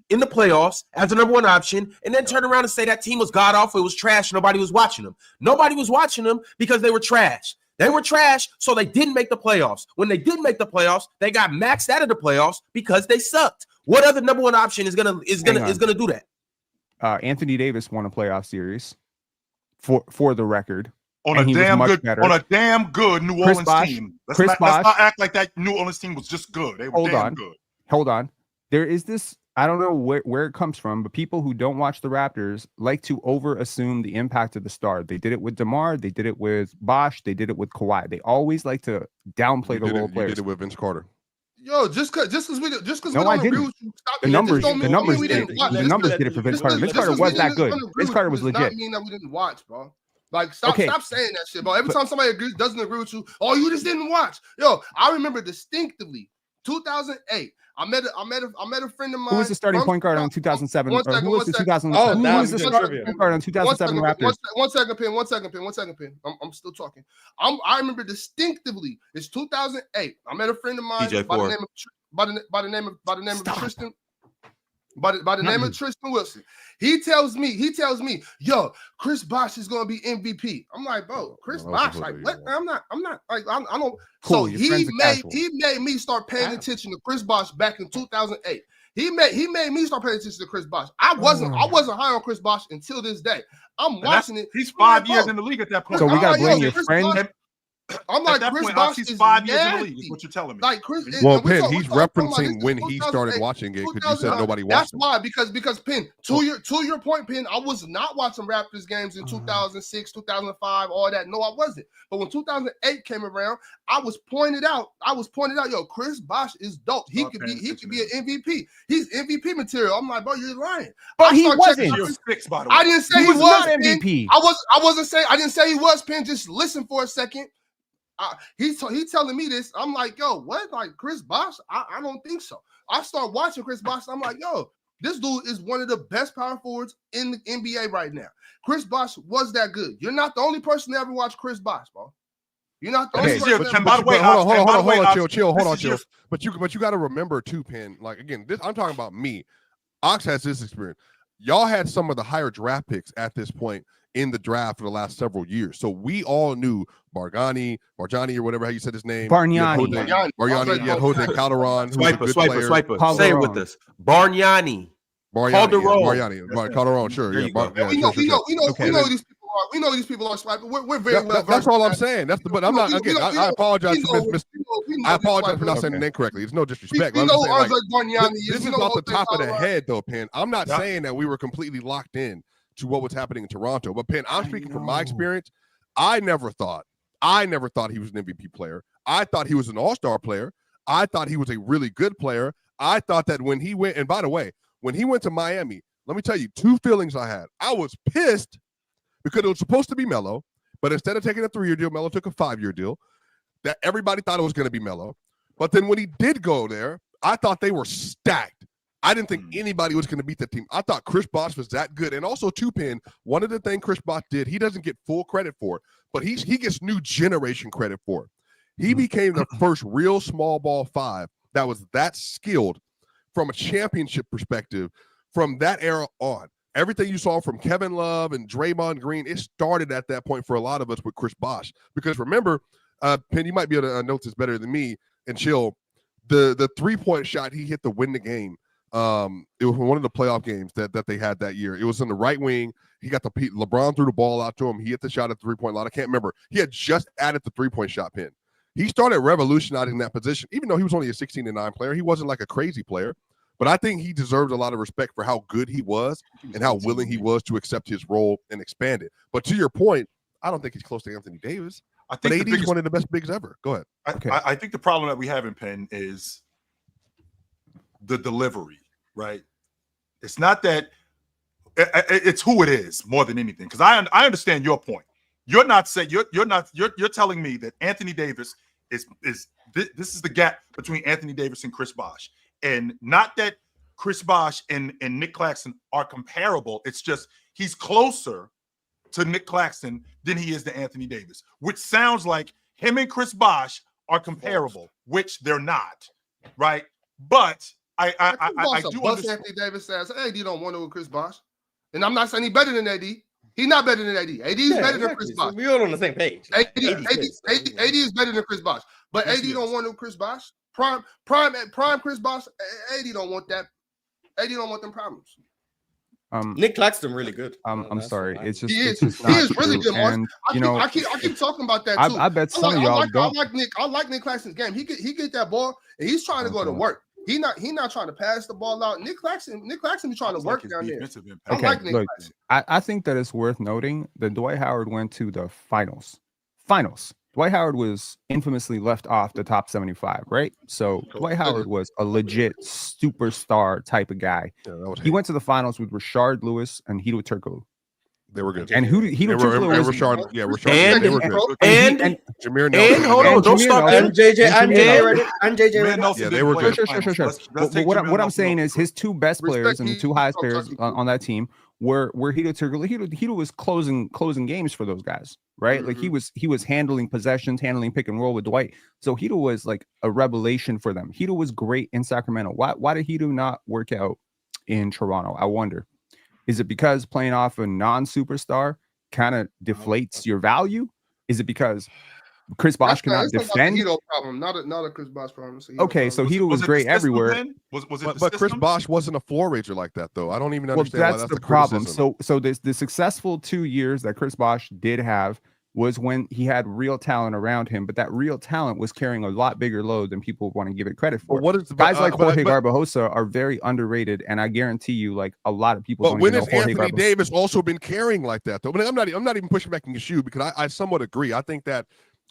in the playoffs as a number one option, and then turn around and say that team was god awful. It was trash. Nobody was watching them. Nobody was watching them because they were trash. They were trash, so they didn't make the playoffs. When they did make the playoffs, they got maxed out of the playoffs because they sucked. What other number one option is gonna do that? Anthony Davis won a playoff series for the record. on and a he was damn much good better. On a damn good New Chris Orleans Bosh- team. Chris Let's Bosh- not act like that New Orleans team was just good. They were damn good. Hold on. There is this, I don't know where it comes from, but people who don't watch the Raptors like to over assume the impact of the star. They did it with DeMar, they did it with Bosh, they did it with Kawhi. They always like to downplay the role players. You did it with Vince Carter. Yo, just because we don't agree with you, stop the me. numbers we did it for Vince Carter. Vince Carter was that good. Vince Carter was legit. Does not mean that we didn't watch, bro. Like, stop saying that shit, bro. Every time somebody doesn't agree with you, oh, you just didn't watch. Yo, I remember distinctly 2008. I met a friend of mine. Who was the starting point guard on 2007? Who was the 2000? Oh, who was the starting point guard on 2007 Raptors? One second, Pin. I'm still talking. I remember distinctively. It's 2008. I met a friend of mine by the name of Tristan Wilson. He tells me, yo, Chris Bosh is gonna be MVP. I'm like, bro, Chris Bosh, like, what? I'm not like, I don't. Cool, so he made me start paying attention to Chris Bosh back in 2008. He made me start paying attention to Chris Bosh. I wasn't high on Chris Bosh until this day. I'm watching it. He's 5 years in the league at that point. So we gotta blame your friend. I'm like, Chris Bosh he's is 5 years in the nasty. league. Is what you're telling me. Like Chris, Well, Penn, he's referencing when he started watching it because you said nobody watched. That's why, because Penn, to your point, Penn, I was not watching Raptors games in 2006, 2005, all that. No, I wasn't. But when 2008 came around, I was pointed out, yo, Chris Bosh is dope. He could be an MVP. He's MVP material. I'm like, bro, you're lying. But he wasn't. I didn't say he was not MVP. I didn't say he was, Penn. Just listen for a second. He's telling me this. I'm like, yo, what? Like Chris Bosh? I don't think so. I start watching Chris Bosh. I'm like, yo, this dude is one of the best power forwards in the NBA right now. Chris Bosh was that good. You're not the only person to ever watch Chris Bosh, bro. You're not the only person. By the way, hold on, chill. But you got to remember too, Penn. Like again, I'm talking about me. Ox has this experience. Y'all had some of the higher draft picks at this point in the draft for the last several years. So we all knew Bargnani or whatever how you said his name. Bargnani. You had Jose Calderon. Swiper. Say it with us. Bargnani. Calderon, sure. We know these people are. We know these people are swiping. We're very well. That's all I'm saying. But I'm not. Again, I apologize I apologize for not saying the name correctly. It's no disrespect. We know Bargnani is. This is off the top of the head, though, Penn. I'm not saying that we were completely locked in to what was happening in Toronto. But Penn, I'm speaking from my experience. I never thought he was an MVP player. I thought he was an all-star player. I thought he was a really good player. I thought that when he went, and by the way, when he went to Miami, let me tell you, two feelings I had. I was pissed because it was supposed to be Melo, but instead of taking a 3-year deal, Melo took a 5-year deal. That everybody thought it was going to be Melo. But then when he did go there, I thought they were stacked. I didn't think anybody was going to beat that team. I thought Chris Bosh was that good. And also, Penn, one of the things Chris Bosh did, he doesn't get full credit for it, but he gets new generation credit for it. He became the first real small ball 5 that was that skilled from a championship perspective from that era on. Everything you saw from Kevin Love and Draymond Green, it started at that point for a lot of us with Chris Bosh. Because remember, Penn, you might be able to note this better than me and chill. The 3-point shot he hit to win the game. It was one of the playoff games that they had that year. It was in the right wing. He got LeBron threw the ball out to him. He hit the shot at the 3-point line. I can't remember. He had just added the 3-point shot, Penn. He started revolutionizing that position, even though he was only a 16-9 player. He wasn't like a crazy player, but I think he deserves a lot of respect for how good he was and how willing he was to accept his role and expand it. But to your point, I don't think he's close to Anthony Davis. I think AD is one of the best bigs ever. Go ahead. I think the problem that we have in Penn is the delivery, right? It's not that it's who it is more than anything. Because I understand your point. You're not saying you're telling me that Anthony Davis is this is the gap between Anthony Davis and Chris Bosh, and not that Chris Bosh and Nic Claxton are comparable. It's just he's closer to Nic Claxton than he is to Anthony Davis, which sounds like him and Chris Bosh are comparable, which they're not, right? But I do understand. Anthony Davis says, "AD don't want to with Chris Bosh," and I'm not saying he's better than AD. He's not better than AD. AD is better than Chris Bosh. We're all on the same page. AD is better than Chris Bosh, but AD don't want to Chris Bosh. Prime Chris Bosh. AD don't want that. AD don't want them problems. Nic Claxton really good. I'm sorry. It's just He it's is. just He not is really true. good, Mark. And I keep talking about that too. I bet some of y'all don't. I like Nic Claxton's game. He get that ball and he's trying to go to work. He not trying to pass the ball out. Nic Claxton be trying to work down there. I like Nic Claxton. I think that it's worth noting that Dwight Howard went to the finals. Dwight Howard was infamously left off the top 75, right? So Dwight Howard was a legit superstar type of guy. Yeah, he went to the finals with Rashard Lewis and Hedo Turkoglu. They were good. And Hedo Turkoglu was Rashard. Yeah, Rashard. And Jameer Nelson. And hold on, don't stop and JJ Redick. Yeah, they were good. Sure. What I'm saying is his two best players and the two highest players on that team were Hedo Turkoglu. Hedo was closing games for those guys, right? Like he was handling possessions, handling pick and roll with Dwight. So Hedo was like a revelation for them. Hedo was great in Sacramento. Why did Hedo not work out in Toronto? I wonder. Is it because playing off a non-superstar kind of deflates your value? Is it because Chris Bosh cannot defend? That's a problem, not a Chris Bosh problem. Okay, so Hedo was great everywhere. But Chris Bosh wasn't a floor rager like that, though. I don't even understand why that's the problem. Criticism. So the successful 2 years that Chris Bosh did have was when he had real talent around him, but that real talent was carrying a lot bigger load than people want to give it credit for. What is guys like Jorge Garbajosa are very underrated, and I guarantee you, like a lot of people. But when has Anthony Davis also been carrying like that, though? I mean, I'm not even pushing back in your shoe because I somewhat agree. I think that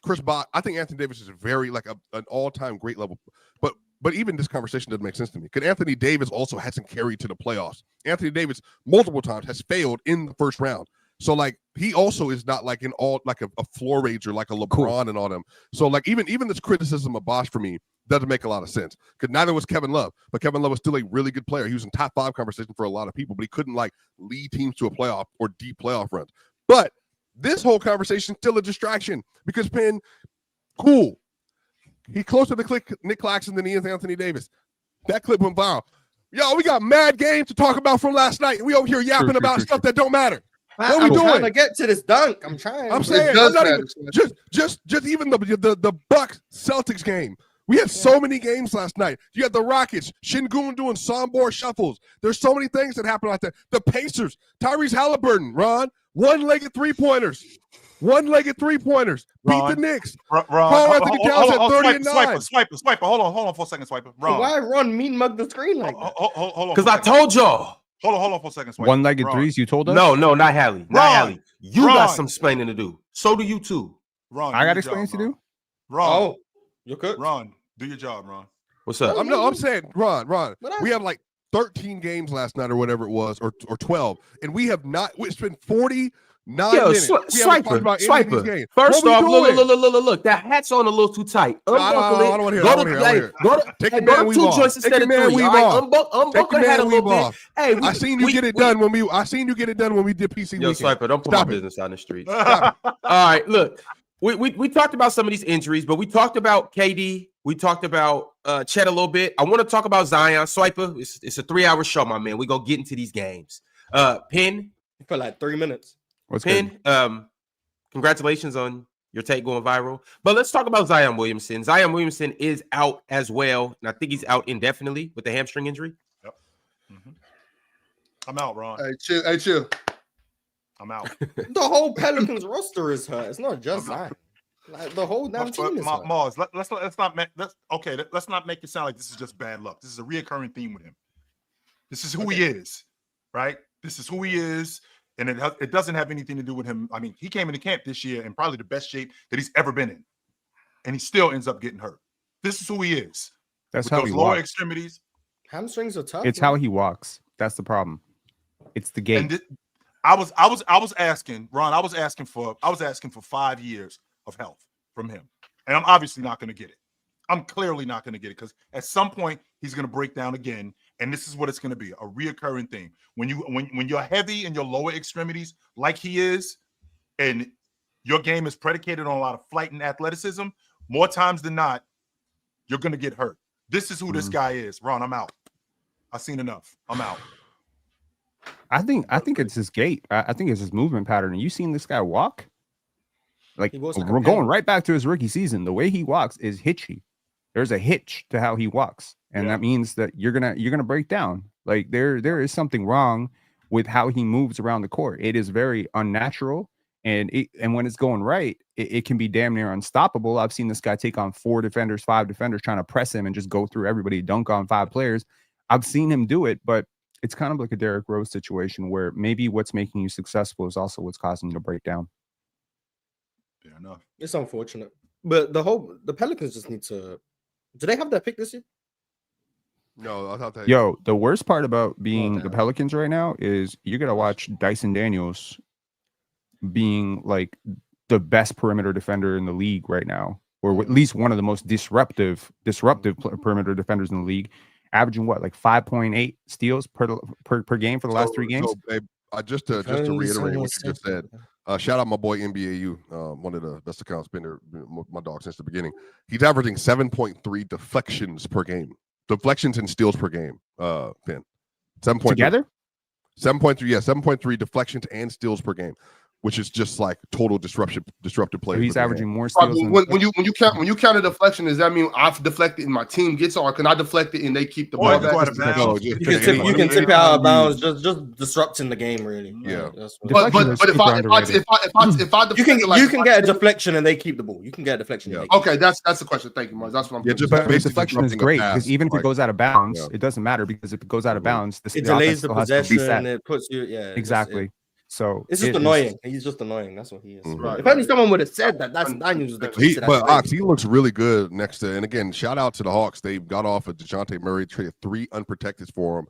I think Anthony Davis is very like an all-time great level, but even this conversation doesn't make sense to me because Anthony Davis also hasn't carried to the playoffs. Anthony Davis multiple times has failed in the first round. So like he also is not like a floor rager like a LeBron and all them. So like even this criticism of Bosh for me doesn't make a lot of sense because neither was Kevin Love, but Kevin Love was still a really good player. He was in top 5 conversation for a lot of people, but he couldn't like lead teams to a playoff or deep playoff runs. But this whole conversation is still a distraction because Penn, cool. He closer to Nic Claxton than he is Anthony Davis. That clip went viral. Yo, we got mad games to talk about from last night. We over here yapping about stuff that don't matter. What are we doing? I'm trying to get to this dunk. I'm trying. I'm saying just even the Bucks Celtics game. We had so many games last night. You had the Rockets, Şengün doing Sombor shuffles. There's so many things that happen like that. The Pacers, Tyrese Halliburton, Ron, one-legged three-pointers. Beat the Knicks. Carl Anthony Towns at 30-9. Swiper. Hold on for a second, Swiper. Ron. Why Ron mean mug the screen like that? Hold on. Because I told y'all. Hold on for a second, Swiper. One-legged threes, you told us? No, not Hallie. Not Hallie. You got some explaining to do. So do you too. Ron, I got explaining to do? Ron. You're good. Ron, do your job, Ron. What's up? I'm saying, Ron, we have like 13 games last night or whatever it was, or 12, and we have not. It's been 49 minutes. Swiper. First off, look. That hat's on a little too tight. Unbuckle it. I don't want to hear it. Go to 2 joints instead of 3. Unbuckle it a little bit. Hey, I seen you get it done when we did PC Yo, weekend. Swiper, don't put my business on the streets. All right, look. We talked about some of these injuries, but we talked about KD. We talked about Chet a little bit. I want to talk about Zion. Swiper, it's a 3-hour show, my man. We're going to get into these games. Penn. For like 3 minutes. Penn, congratulations on your take going viral. But let's talk about Zion Williamson. Zion Williamson is out as well, and I think he's out indefinitely with the hamstring injury. Yep. Mm-hmm. I'm out, Ron. Hey, chill. I'm out. The whole Pelicans roster is hurt. It's not just Zion. Like the whole damn team is hurt. Mars, let's not make it sound like this is just bad luck. This is a reoccurring theme with him. This is who he is, right? This is who he is, and it doesn't have anything to do with him. I mean, he came into camp this year in probably the best shape that he's ever been in, and he still ends up getting hurt. This is who he is. That's with how those he lower walks. Extremities. Hamstrings are tough. It's how he walks. That's the problem. It's the gait. And I was asking Ron. I was asking for 5 years of health from him, and I'm obviously not going to get it. I'm clearly not going to get it because at some point he's going to break down again, and this is what it's going to be: a reoccurring thing. When you're heavy in your lower extremities, like he is, and your game is predicated on a lot of flight and athleticism, more times than not, you're going to get hurt. This is who this guy is. Ron, I'm out. I've seen enough. I'm out. I think it's his gait. I think it's his movement pattern. And you seen this guy walk? Like we're going right back to his rookie season. The way he walks is hitchy. There's a hitch to how he walks, and that means that you're gonna break down. Like there is something wrong with how he moves around the court. It is very unnatural. And when it's going right, it can be damn near unstoppable. I've seen this guy take on 4 defenders, 5 defenders, trying to press him and just go through everybody, dunk on 5 players. I've seen him do it, but it's kind of like a Derrick Rose situation where maybe what's making you successful is also what's causing you to break down. Fair enough. It's unfortunate. But the Pelicans just need to. Do they have that pick this year? No, I thought that. Yo, the worst part about being the Pelicans right now is you got to watch Dyson Daniels being like the best perimeter defender in the league right now, or at least one of the most disruptive perimeter defenders in the league, averaging what, like 5.8 steals per game for the last 3 games. So, babe, just to reiterate what you just said, shout out my boy NBAU, one of the best accounts, been there, my dog since the beginning. He's averaging 7.3 deflections per game. Deflections and steals per game, Finn. 7.3 together? 7.3, yeah, 7.3 deflections and steals per game, which is just like total disruptive play. So he's averaging more steals. When you count a deflection, does that mean I've deflected and my team gets it, or can I deflect it and they keep the ball back? You can tip it out of bounds, just disrupting the game, really. Yeah. But if I you can get a deflection and they keep the ball. You can get a deflection. Yeah. Okay, that's the question. Thank you, Mars. That's what I'm. Yeah, just deflection is great because even if it goes out of bounds, it doesn't matter because if it goes out of bounds, it delays the possession and it puts you. Yeah, exactly. So it's just annoying. He's just annoying. That's what he is. Right. If only someone would have said that, that's Daniels the key. But Ox, he looks really good next to. And again, shout out to the Hawks. They got off of DeJounte Murray, traded 3 unprotected for him,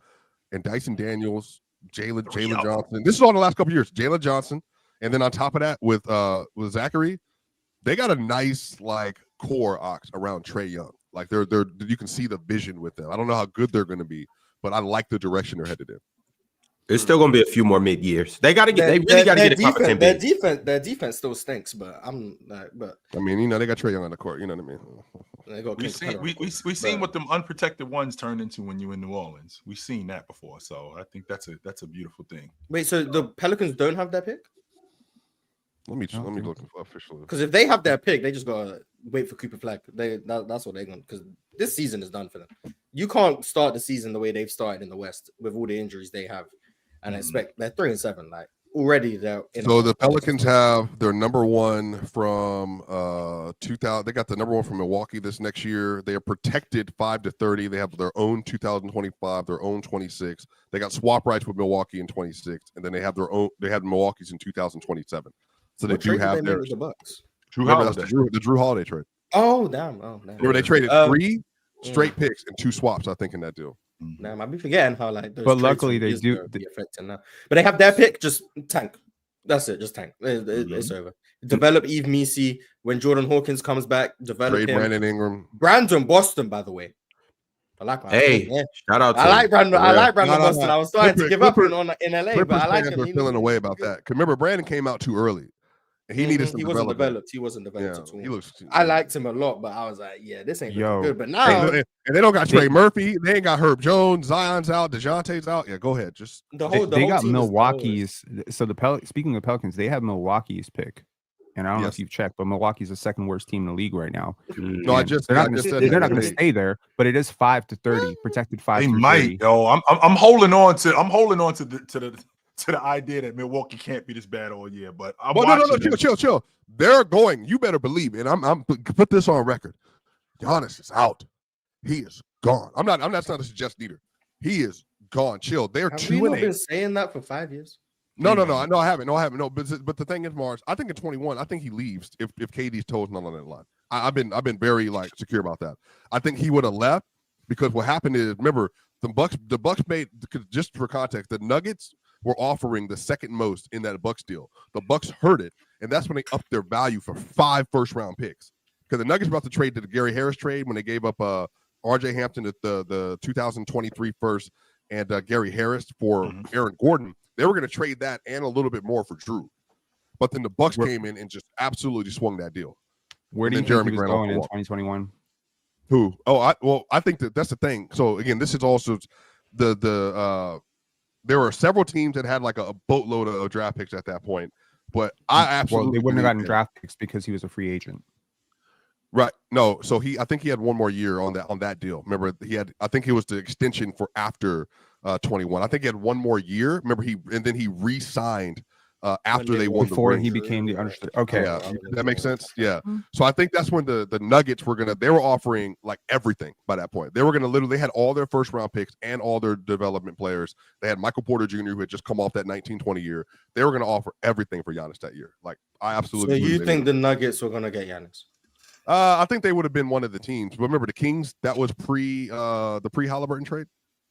and Dyson Daniels, Jalen Johnson. This is all the last couple of years. Jalen Johnson, and then on top of that, with Zachary, they got a nice like core, Ox, around Trae Young. Like they're you can see the vision with them. I don't know how good they're going to be, but I like the direction they're headed in. It's still going to be a few more mid years. They got to get. They really got to get a top 10 big. Their defense still stinks, but I mean, they got Trae Young on the court. You know what I mean? We've seen what them unprotected ones turn into when you're in New Orleans. We've seen that before, so I think that's a beautiful thing. Wait, so the Pelicans don't have their pick? Let me look officially. Because if they have their pick, they just gotta wait for Cooper Flag. That's what they're going. Because this season is done for them. You can't start the season the way they've started in the West with all the injuries they have. And expect they're 3-7, like already they're in. So the Pelicans have their number 1 from 2000. They got the number 1 from Milwaukee this next year. They are protected 5 to 30. They have their own 2025, their own 26. They got swap rights with Milwaukee in 26, and then they have their own. They had Milwaukee's in 2027. So they do have their the Bucks. The Drew Holiday trade. Oh damn! Remember they traded 3 straight picks and 2 swaps. I think in that deal. Now I might be forgetting how like those. But luckily they do be affecting now. But they have their pick. Just tank. That's it. Just tank. It's over. Develop Eve Misi when Jordan Hawkins comes back. Develop him. Brandon Ingram. Brandon Boston, by the way. I like. Shout out. I like Brandon. I like Brandon Boston. I was starting to give up in LA, but I like him. We're feeling away about that. Cause remember, Brandon came out too early. He needed some development. He wasn't developed at all. I liked him a lot, but I was like, yeah, this ain't good. But now, and they don't got Trey Murphy. They ain't got Herb Jones. Zion's out. DeJounte's out. Yeah, go ahead. Just they got Milwaukee's. So speaking of Pelicans, they have Milwaukee's pick, and I don't know if you've checked, but Milwaukee's the 2nd worst team in the league right now. No, they're not going to stay there, but it is 5 to 30, protected 5. They might. Yo, I'm holding on to the idea that Milwaukee can't be this bad all year, but chill. They're going. You better believe it. I'm put this on record. Giannis is out. He is gone. I'm not a suggest either. He is gone. Chill. They're 2-8. Been saying that for 5 years. No, I haven't. No, but the thing is, Mars, I think in 21, I think he leaves if KD's toes not on that line. I've been very like secure about that. I think he would have left because what happened is, remember, the Bucks made, just for context, the Nuggets were offering the 2nd most in that Bucks deal. The Bucks heard it, and that's when they upped their value for 5 first-round picks. Because the Nuggets were about to trade to the Gary Harris trade when they gave up R.J. Hampton at the 2023 first and Gary Harris for Aaron Gordon. They were going to trade that and a little bit more for Drew. But then the Bucks came in and just absolutely swung that deal. Where do you think he was going in 2021? Who? Oh, I think that's the thing. So, again, this is also there were several teams that had like a boatload of draft picks at that point, but I absolutely they wouldn't have gotten draft picks because he was a free agent. Right. No. So I think he had one more year on that deal. Remember, I think it was the extension for after 21. I think he had one more year. Remember, then he re-signed after they won before the ring. he became the understudy. Okay, yeah, that makes sense. Yeah. So I think that's when the Nuggets they were offering like everything by that point. They were gonna they had all their first round picks and all their development players. They had Michael Porter Jr. who had just come off that 19-20 year. They were gonna offer everything for Giannis that year. Like I absolutely. So you think the Nuggets were gonna get Giannis? I think they would have been one of the teams. But remember the Kings? That was the pre-Halliburton trade.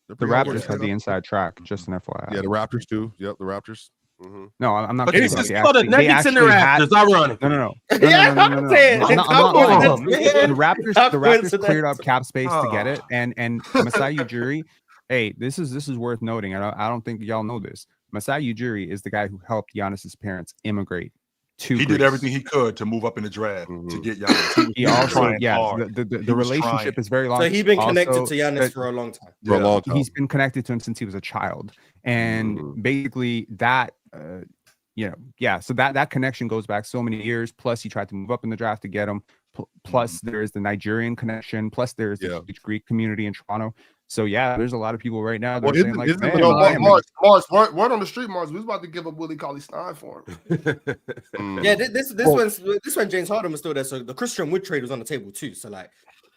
The Raptors had the inside track. Just an FYI. Yeah, the Raptors too. Yep, the Raptors. Mm-hmm. No, I'm not. It's just called the Nuggets and the Raptors. Ironic. No. Yeah, I'm saying The Raptors cleared up cap space to get it, and Masai Ujiri. Hey, this is worth noting. I don't think y'all know this. Masai Ujiri is the guy who helped Giannis's parents immigrate to He Greece. did everything he could to move up in the draft to get Giannis. He also, hard. the relationship is very long. So he's been connected to Giannis for a long time. For a long time. He's been connected to him since he was a child, and basically that, so that connection goes back so many years. Plus, he tried to move up in the draft to get him. Plus, there is the Nigerian connection. Plus, there's the Greek community in Toronto. So yeah, there's a lot of people right now that are saying like, Mars, word on the street, Mars, we was about to give up Willie Cauley-Stein for him. Yeah, this one James Harden was still there. So the Christian Wood trade was on the table too. So like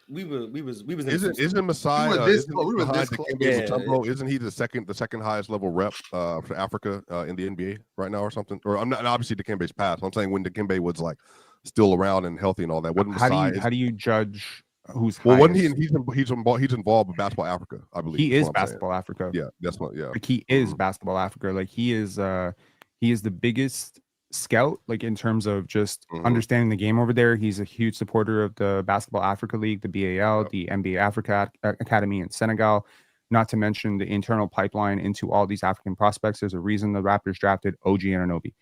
we was Isn't Masai isn't he the second highest level rep for Africa in the NBA right now or something? Or I'm not, obviously Dikembe's passed. I'm saying when Dikembe was like still around and healthy and all that. How do you judge who's well? Wasn't he's involved with Basketball Africa? I believe he is Basketball Africa. Yeah, that's what. Yeah, like he is Basketball Africa. Like he is the biggest scout, like in terms of just understanding the game over there. He's a huge supporter of the Basketball Africa League, the BAL, the NBA Africa Academy in Senegal, not to mention the internal pipeline into all these African prospects. There's a reason the Raptors drafted OG Anunoby,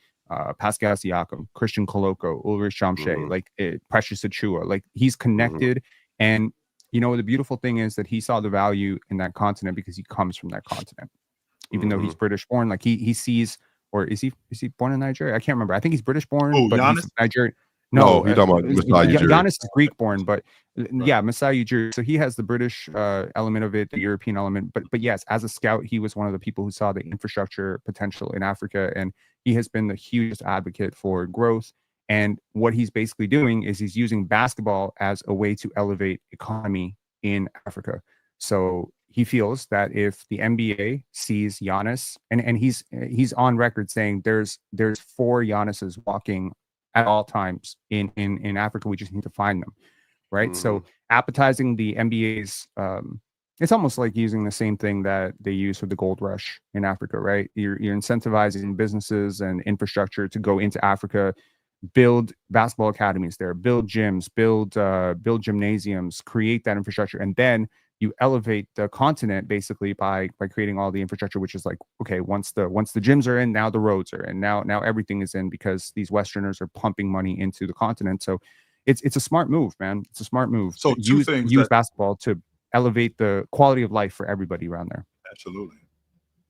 Pascal Siakam, Christian Koloko, Ulrich Chamche, Precious Achua. Like he's connected. And the beautiful thing is that he saw the value in that continent because he comes from that continent, even though he's British born. Like he sees. Or is he born in Nigeria? I can't remember. I think he's British born, but he's Nigerian. No, you're talking about Masai Ujiri. Giannis is Greek born, but yeah, Masai Ujiri. So he has the British element of it, the European element. But yes, as a scout, he was one of the people who saw the infrastructure potential in Africa, and he has been the hugest advocate for growth. And what he's basically doing is he's using basketball as a way to elevate economy in Africa. So he feels that if the NBA sees Giannis, and he's on record saying there's 4 Giannis's walking at all times in Africa, we just need to find them, right? So appetizing the NBA's, it's almost like using the same thing that they use for the gold rush in Africa, right? You're incentivizing businesses and infrastructure to go into Africa, build basketball academies there, build gyms, build gymnasiums, create that infrastructure, and then you elevate the continent basically by creating all the infrastructure, which is like, okay, once the gyms are in, now the roads are in, now everything is in, because these Westerners are pumping money into the continent. So it's a smart move, man. It's a smart move. So use basketball to elevate the quality of life for everybody around there. Absolutely,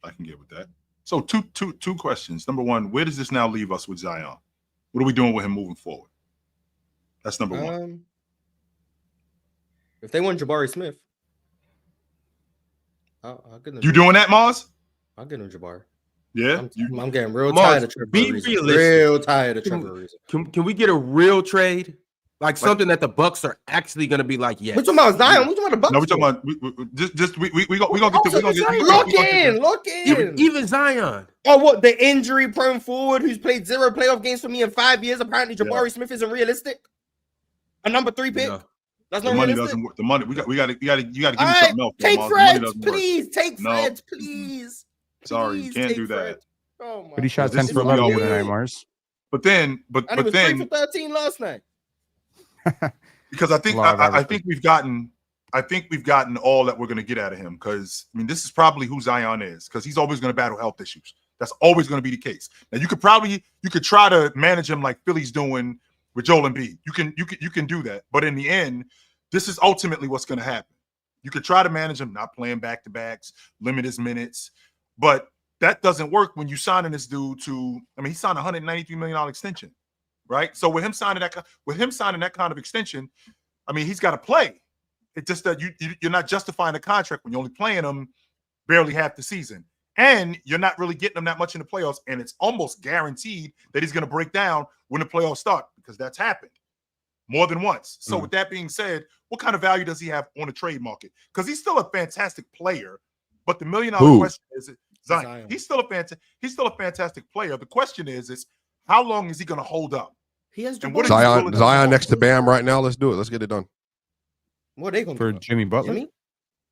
I can get with that. So two questions. Number one, where does this now leave us with Zion? What are we doing with him moving forward? That's number one. If they want Jabari Smith, you doing that, Mars? I'll get him Jabari. Yeah, I'm getting real tired of Trevor Ariza. Real tired of Trevor Ariza. Can we get a real trade? Like something that the Bucks are actually going to be like, yes. We're talking about Zion. We're talking about the Bucks. No, we're talking about we gonna get lock in. Even Zion. Oh, what, the injury-prone forward who's played 0 playoff games for me in 5 years? Apparently, Jabari Smith isn't realistic. A number 3 pick. Yeah. That's not money realistic. doesn't work. The money you got to give me something else. Take Fred, please. Take Fred, please. Sorry, you can't do that. Oh my! But he shot 10 for 11 the other night, Mars. But then, and he was 3 for 13 last night. Because I think we've gotten all that we're going to get out of him. Because I mean, this is probably who Zion is. Because he's always going to battle health issues. That's always going to be the case. Now you could try to manage him like Philly's doing with Joel Embiid. You can do that. But in the end, this is ultimately what's going to happen. You could try to manage him not playing back-to-backs, limit his minutes, but that doesn't work when you signing this dude to. I mean, he signed a $193 million extension, right? So with him signing that kind of extension, I mean, he's got to play. It's just that you're not justifying the contract when you're only playing him barely half the season. And you're not really getting him that much in the playoffs. And it's almost guaranteed that he's going to break down when the playoffs start because that's happened more than once. So with that being said, what kind of value does he have on the trade market? Because he's still a fantastic player. But the $1 million question is Zion. He's still a fantastic player. The question is how long is he going to hold up? He has Zion next to Bam right now. Let's do it. Let's get it done. What are they going for Jimmy Butler? Jimmy?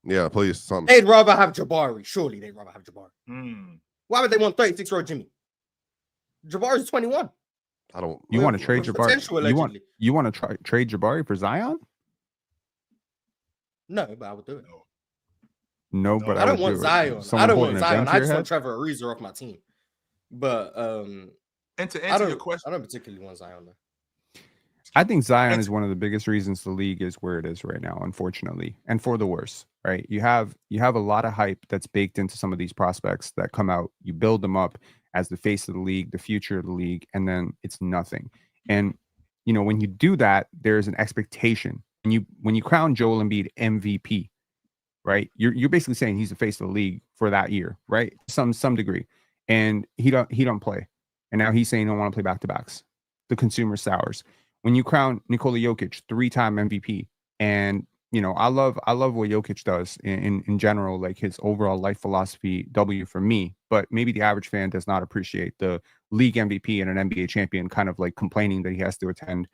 Yeah, please. Something. They'd rather have Jabari. Surely they'd rather have Jabari. Why would they want 36-year-old Jimmy? Jabari's 21. I don't. You want to trade Jabari? You want to trade Jabari for Zion? No, but I would do it. No, but I don't want Zion. I don't want Zion. I just want Trevor Ariza off my team. But and to answer your question, I don't particularly want Zion though. I think Zion is one of the biggest reasons the league is where it is right now, unfortunately, and for the worse. Right? You have a lot of hype that's baked into some of these prospects that come out. You build them up as the face of the league, the future of the league, and then it's nothing. And when you do that, there's an expectation. And when you crown Joel Embiid MVP, right? You're basically saying he's the face of the league for that year, right? Some degree, and he don't play, and now he's saying he don't want to play back-to-backs. The consumer sours. When you crown Nikola Jokic 3-time MVP, and I love what Jokic does in general, like his overall life philosophy. W for me, but maybe the average fan does not appreciate the league MVP and an NBA champion kind of like complaining that he has to attend.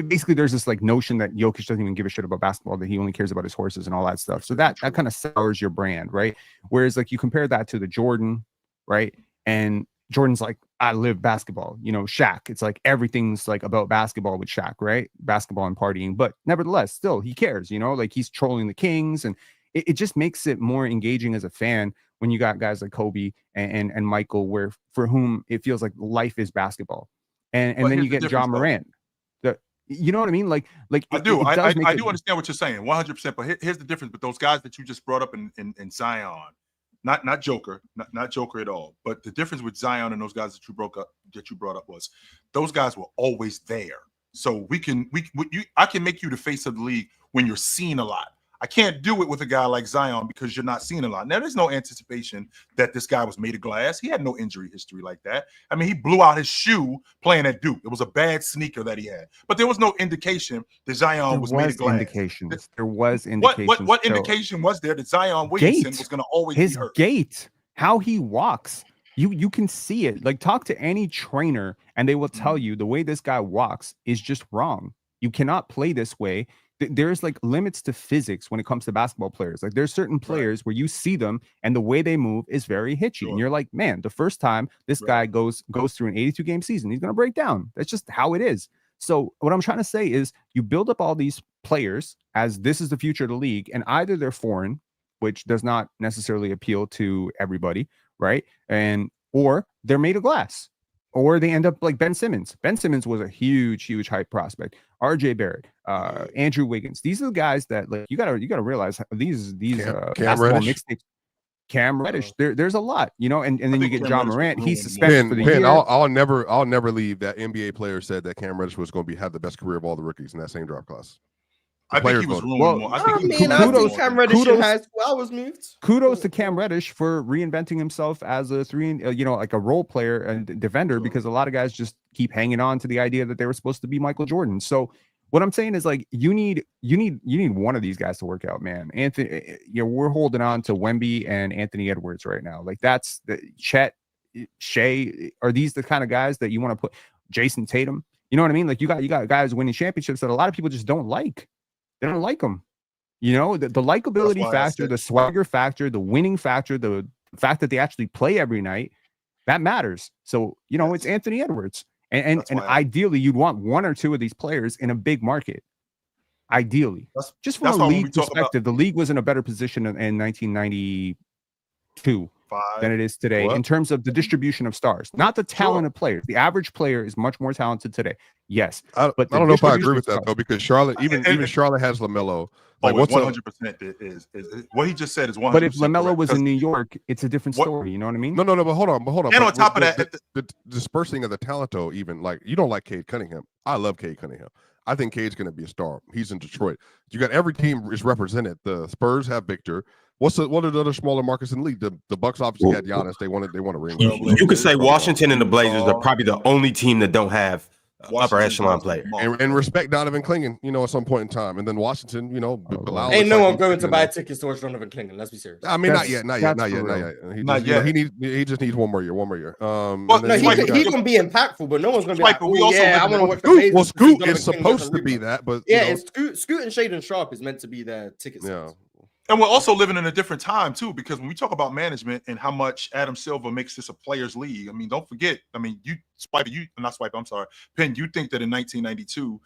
Basically there's this like notion that Jokic doesn't even give a shit about basketball, that he only cares about his horses and all that stuff. So that kind of sours your brand, right? Whereas like you compare that to the Jordan, right? And Jordan's like, I live basketball, Shaq. It's like everything's like about basketball with Shaq, right? Basketball and partying. But nevertheless, still he cares, like he's trolling the Kings, and it just makes it more engaging as a fan when you got guys like Kobe and Michael, for whom it feels like life is basketball. And then you get John Morant. You know what I mean? Like I do. I do understand what you're saying, 100%. But here's the difference with those guys that you just brought up in Zion. Not Joker, not Joker at all. But the difference with Zion and those guys that you brought up was those guys were always there. So I can make you the face of the league when you're seen a lot. I can't do it with a guy like Zion because you're not seen a lot. Now, there's no anticipation that this guy was made of glass. He had no injury history like that. I mean, he blew out his shoe playing at Duke. It was a bad sneaker that he had. But there was no indication that Zion was made of glass. There was indications. What indication was there that Zion Williamson was going to always be hurt? His gait, how he walks. You can see it. Like, talk to any trainer and they will tell you the way this guy walks is just wrong. You cannot play this way. There's like limits to physics when it comes to basketball players. Like there's certain players where you see them and the way they move is very hitchy. And you're like, man, the first time this guy goes through an 82 game season, he's going to break down. That's just how it is. So what I'm trying to say is you build up all these players as this is the future of the league, and either they're foreign, which does not necessarily appeal to everybody, right? Or they're made of glass. Or they end up like Ben Simmons. Ben Simmons was a huge hype prospect. RJ Barrett, Andrew Wiggins. These are the guys that like you gotta realize these basketball mixtapes. Cam Reddish. There's a lot, and then you get John Morant. He's suspended for the year. I'll never leave that NBA player said that Cam Reddish was going to have the best career of all the rookies in that same draft class. I think he was ruined more. I think Cam Reddish in high school. I was moved. Kudos to Cam Reddish for reinventing himself as a like a role player and defender, because a lot of guys just keep hanging on to the idea that they were supposed to be Michael Jordan. So what I'm saying is like you need one of these guys to work out, man. Anthony, we're holding on to Wemby and Anthony Edwards right now. Like that's the Chet, Shea. Are these the kind of guys that you want to put? Jason Tatum. You know what I mean? Like you got guys winning championships that a lot of people just don't like. They don't like them. The likability factor, the swagger factor, the winning factor, the fact that they actually play every night, that matters. So, it's Anthony Edwards. And ideally, you'd want one or two of these players in a big market. Ideally. Just from a league perspective, the league was in a better position in 1992 than it is today in terms of the distribution of stars, not the talent of players. The average player is much more talented today. Yes, but I don't know if I agree with that though, because Charlotte, even Charlotte has LaMelo. Like, what's 100% is what he just said is 100%. But if LaMelo was in New York, it's a different story. You know what I mean? No. But hold on. And on top of that, the dispersing of the talent, though, even like you don't like Cade Cunningham. I love Cade Cunningham. I think Cade's going to be a star. He's in Detroit. You got every team is represented. The Spurs have Victor. What are the other smaller markets in the league? The Bucks obviously had Giannis. They want a ring. You could say Washington and the Blazers are probably the only team that don't have upper echelon player. And respect Donovan Clingan, at some point in time. And then Washington, Bilal ain't no one going to buy tickets to watch Donovan Clingan. Let's be serious. I mean, not yet. He just needs one more year. He can be impactful, but no one's going to be like, I want to watch the Blazers. Well, Scoot is supposed to be that, but Scoot and Shaden Sharp is meant to be their ticket sales. And we're also living in a different time too, because when we talk about management and how much Adam Silver makes this a players' league, I mean, don't forget. I mean, Penn, you think that in 1992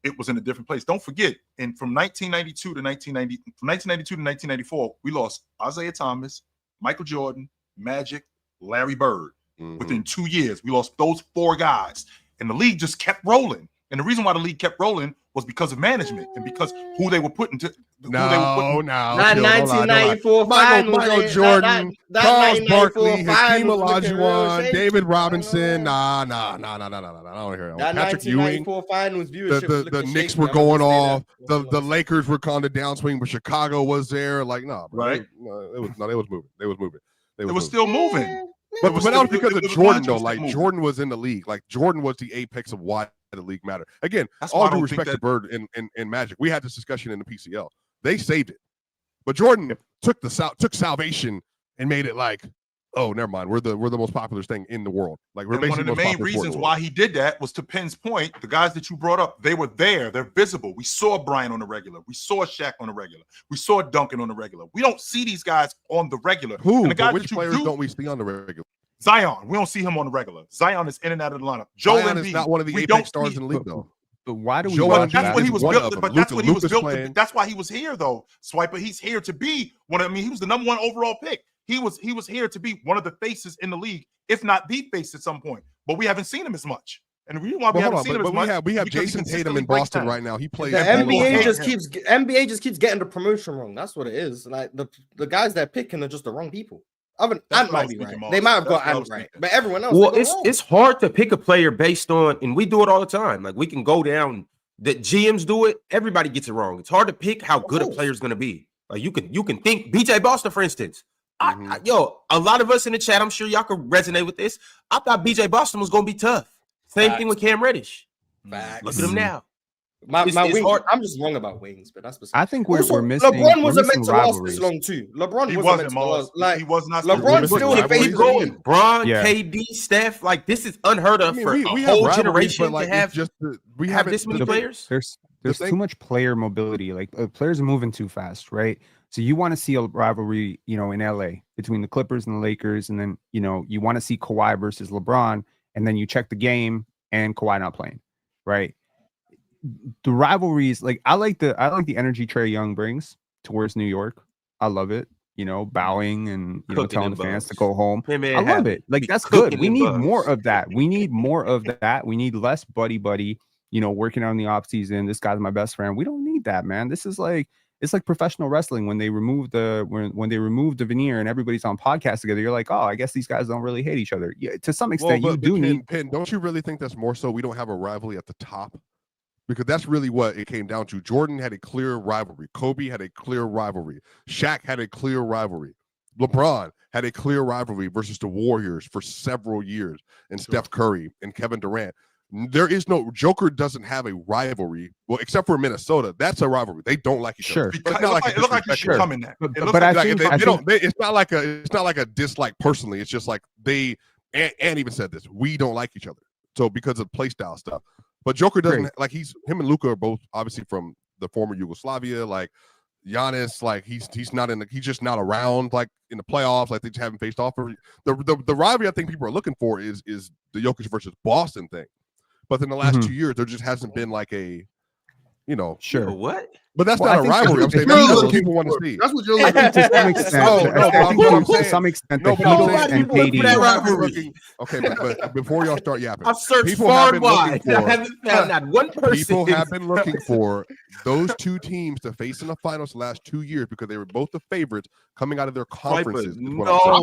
it was in a different place? Don't forget, and from 1992 to 1994, we lost Isaiah Thomas, Michael Jordan, Magic, Larry Bird. Within 2 years, we lost those 4 guys, and the league just kept rolling. And the reason why the league kept rolling was because of management and because who they were putting to. Not 1994 Michael Jordan, Charles Barkley, Hakeem Olajuwon, David Robinson. Nah. I don't hear that. Patrick Ewing. Finals viewership. The Knicks were going off. The Lakers were on the downswing, but Chicago was there. Like, bro. Right? They was moving. It was still moving. But that was because of Jordan, though. Like, Jordan was in the league. Like, Jordan was the apex of why the league mattered. Again, all due respect to Bird and Magic. We had this discussion in the PCL. They saved it. But Jordan took salvation and made it like, oh, never mind. We're the most popular thing in the world. Like, we're basically one of the main reasons why he did that was to Penn's point. The guys that you brought up, they were there. They're visible. We saw Bryant on the regular. We saw Shaq on the regular. We saw Duncan on the regular. We don't see these guys on the regular. Who? And the guys which players don't we see on the regular? Zion. We don't see him on the regular. Zion is in and out of the lineup. Zion is not one of the apex stars in the league, though. But why do we? That's what he was built. But that's what he was built. That's why he was here, though. Swiper. He's here to be one. He was the number 1 overall pick. He was here to be one of the faces in the league, if not the face at some point. But we haven't seen him as much. And the reason why we haven't seen him as much, we have Jason Tatum in Boston right now. He plays. The NBA just keeps getting the promotion wrong. That's what it is. Like the guys that picking are just the wrong people. Ant might be right. They might have got Ant right, but everyone else. Well, it's hard to pick a player based on, and we do it all the time. Like, we can go down. The GMs do it. Everybody gets it wrong. It's hard to pick how good a player is going to be. Like, you can think BJ Boston, for instance. A lot of us in the chat, I'm sure y'all can resonate with this. I thought BJ Boston was going to be tough. Same thing with Cam Reddish. Look at him now. My wings, I'm just wrong about wings, but that's I think we're missing. LeBron wasn't meant to last this long too. LeBron wasn't meant to last. Like, he was not. LeBron still a favorite. LeBron, KD, Steph, like, this is unheard of for a whole generation to have. We have this many players. There's too much player mobility. Like, players are moving too fast, right? So you want to see a rivalry, in LA between the Clippers and the Lakers, and then you want to see Kawhi versus LeBron, and then you check the game and Kawhi not playing, right? The rivalries, like, I like the energy Trae Young brings towards New York. I love it. Bowing and telling the fans to go home. I love it. Like, that's good. We need more of that. We need more of that. We need less buddy, working on the off season. This guy's my best friend. We don't need that, man. This is like, it's like professional wrestling when they remove when they remove the veneer and everybody's on podcasts together. You're like, oh, I guess these guys don't really hate each other. Yeah, to some extent, you do need. Penn, don't you really think that's more so we don't have a rivalry at the top? Because that's really what it came down to. Jordan had a clear rivalry. Kobe had a clear rivalry. Shaq had a clear rivalry. LeBron had a clear rivalry versus the Warriors for several years, and Steph Curry and Kevin Durant. There is no Joker doesn't have a rivalry, well, except for Minnesota. That's a rivalry. They don't like each other. It's not like you should come in that. But I think it's not like a dislike personally. It's just like and even said this. We don't like each other. So because of play style stuff. But Joker doesn't like him and Luka are both obviously from the former Yugoslavia. Like Giannis, like he's just not around like in the playoffs. Like they just haven't faced off. The rivalry I think people are looking for is the Jokic versus Boston thing. But in the last 2 years, there just hasn't been like a, sure. What? But that's not a rivalry. I'm saying that's what people want to see. That's what you're looking at. To some extent. To some extent, the Heat and KD. Okay, but before y'all start yapping, I've searched far and wide. I haven't found not one person. People have been looking for those two teams to face in the finals the last 2 years because they were both the favorites coming out of their conferences. No, I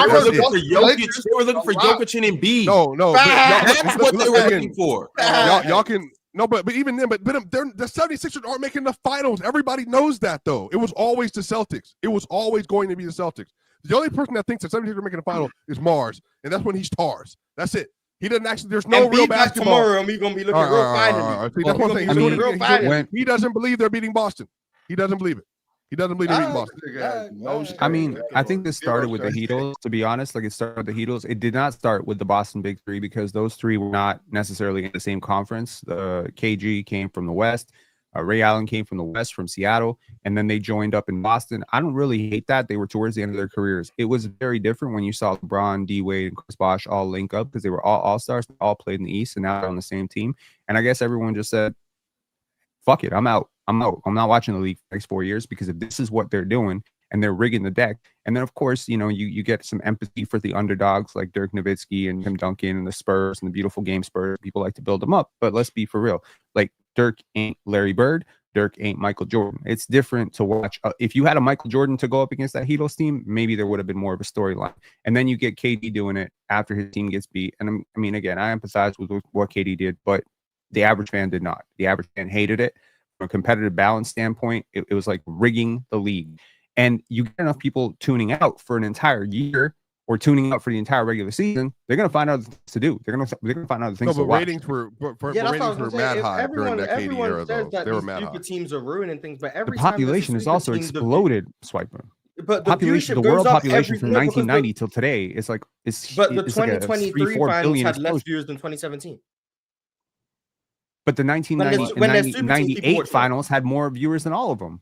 was looking for Jokic. They were looking for Jokic and Embiid. No, that's what they were looking for. Y'all can. No, but even then, but the 76ers aren't making the finals. Everybody knows that, though. It was always the Celtics. It was always going to be the Celtics. The only person that thinks the 76ers are making the final is Mars, and that's when he's Tars. That's it. He doesn't actually. There's no real basketball. Tomorrow, and we're gonna be looking real fine. See, that's one thing. He doesn't believe they're beating Boston. He doesn't believe it. He doesn't believe they're beating Boston. I mean, I think this started with the Heatles, to be honest. Like, it started with the Heatles. It did not start with the Boston Big Three because those three were not necessarily in the same conference. KG came from the West. Ray Allen came from the West, from Seattle, and then they joined up in Boston. I don't really hate that. They were towards the end of their careers. It was very different when you saw LeBron, D-Wade, and Chris Bosh all link up because they were all all-stars. They all played in the East, and now they're on the same team. And I guess everyone just said, fuck it, I'm out. I'm not watching the league for the next 4 years because if this is what they're doing and they're rigging the deck, and then of course, you know, you get some empathy for the underdogs like Dirk Nowitzki and Tim Duncan and the Spurs and the beautiful game Spurs. People like to build them up, but let's be for real. Like, Dirk ain't Larry Bird. Dirk ain't Michael Jordan. It's different to watch. If you had a Michael Jordan to go up against that Heatles team, maybe there would have been more of a storyline. And then you get KD doing it after his team gets beat. And I mean, again, I empathize with what KD did, but the average fan did not. The average fan hated it. From a competitive balance standpoint, it was like rigging the league. And you get enough people tuning out for an entire year or tuning out for the entire regular season, they're going to find other things to do. They're going to find other things to watch. Ratings were mad high during that KD era, though. They were mad high. Teams are ruining things, but the population has also exploded, Swiper. But the world population from 1990 till today is like but the 2023 finals had less viewers than 2017. But the 1998 finals had more viewers than all of them.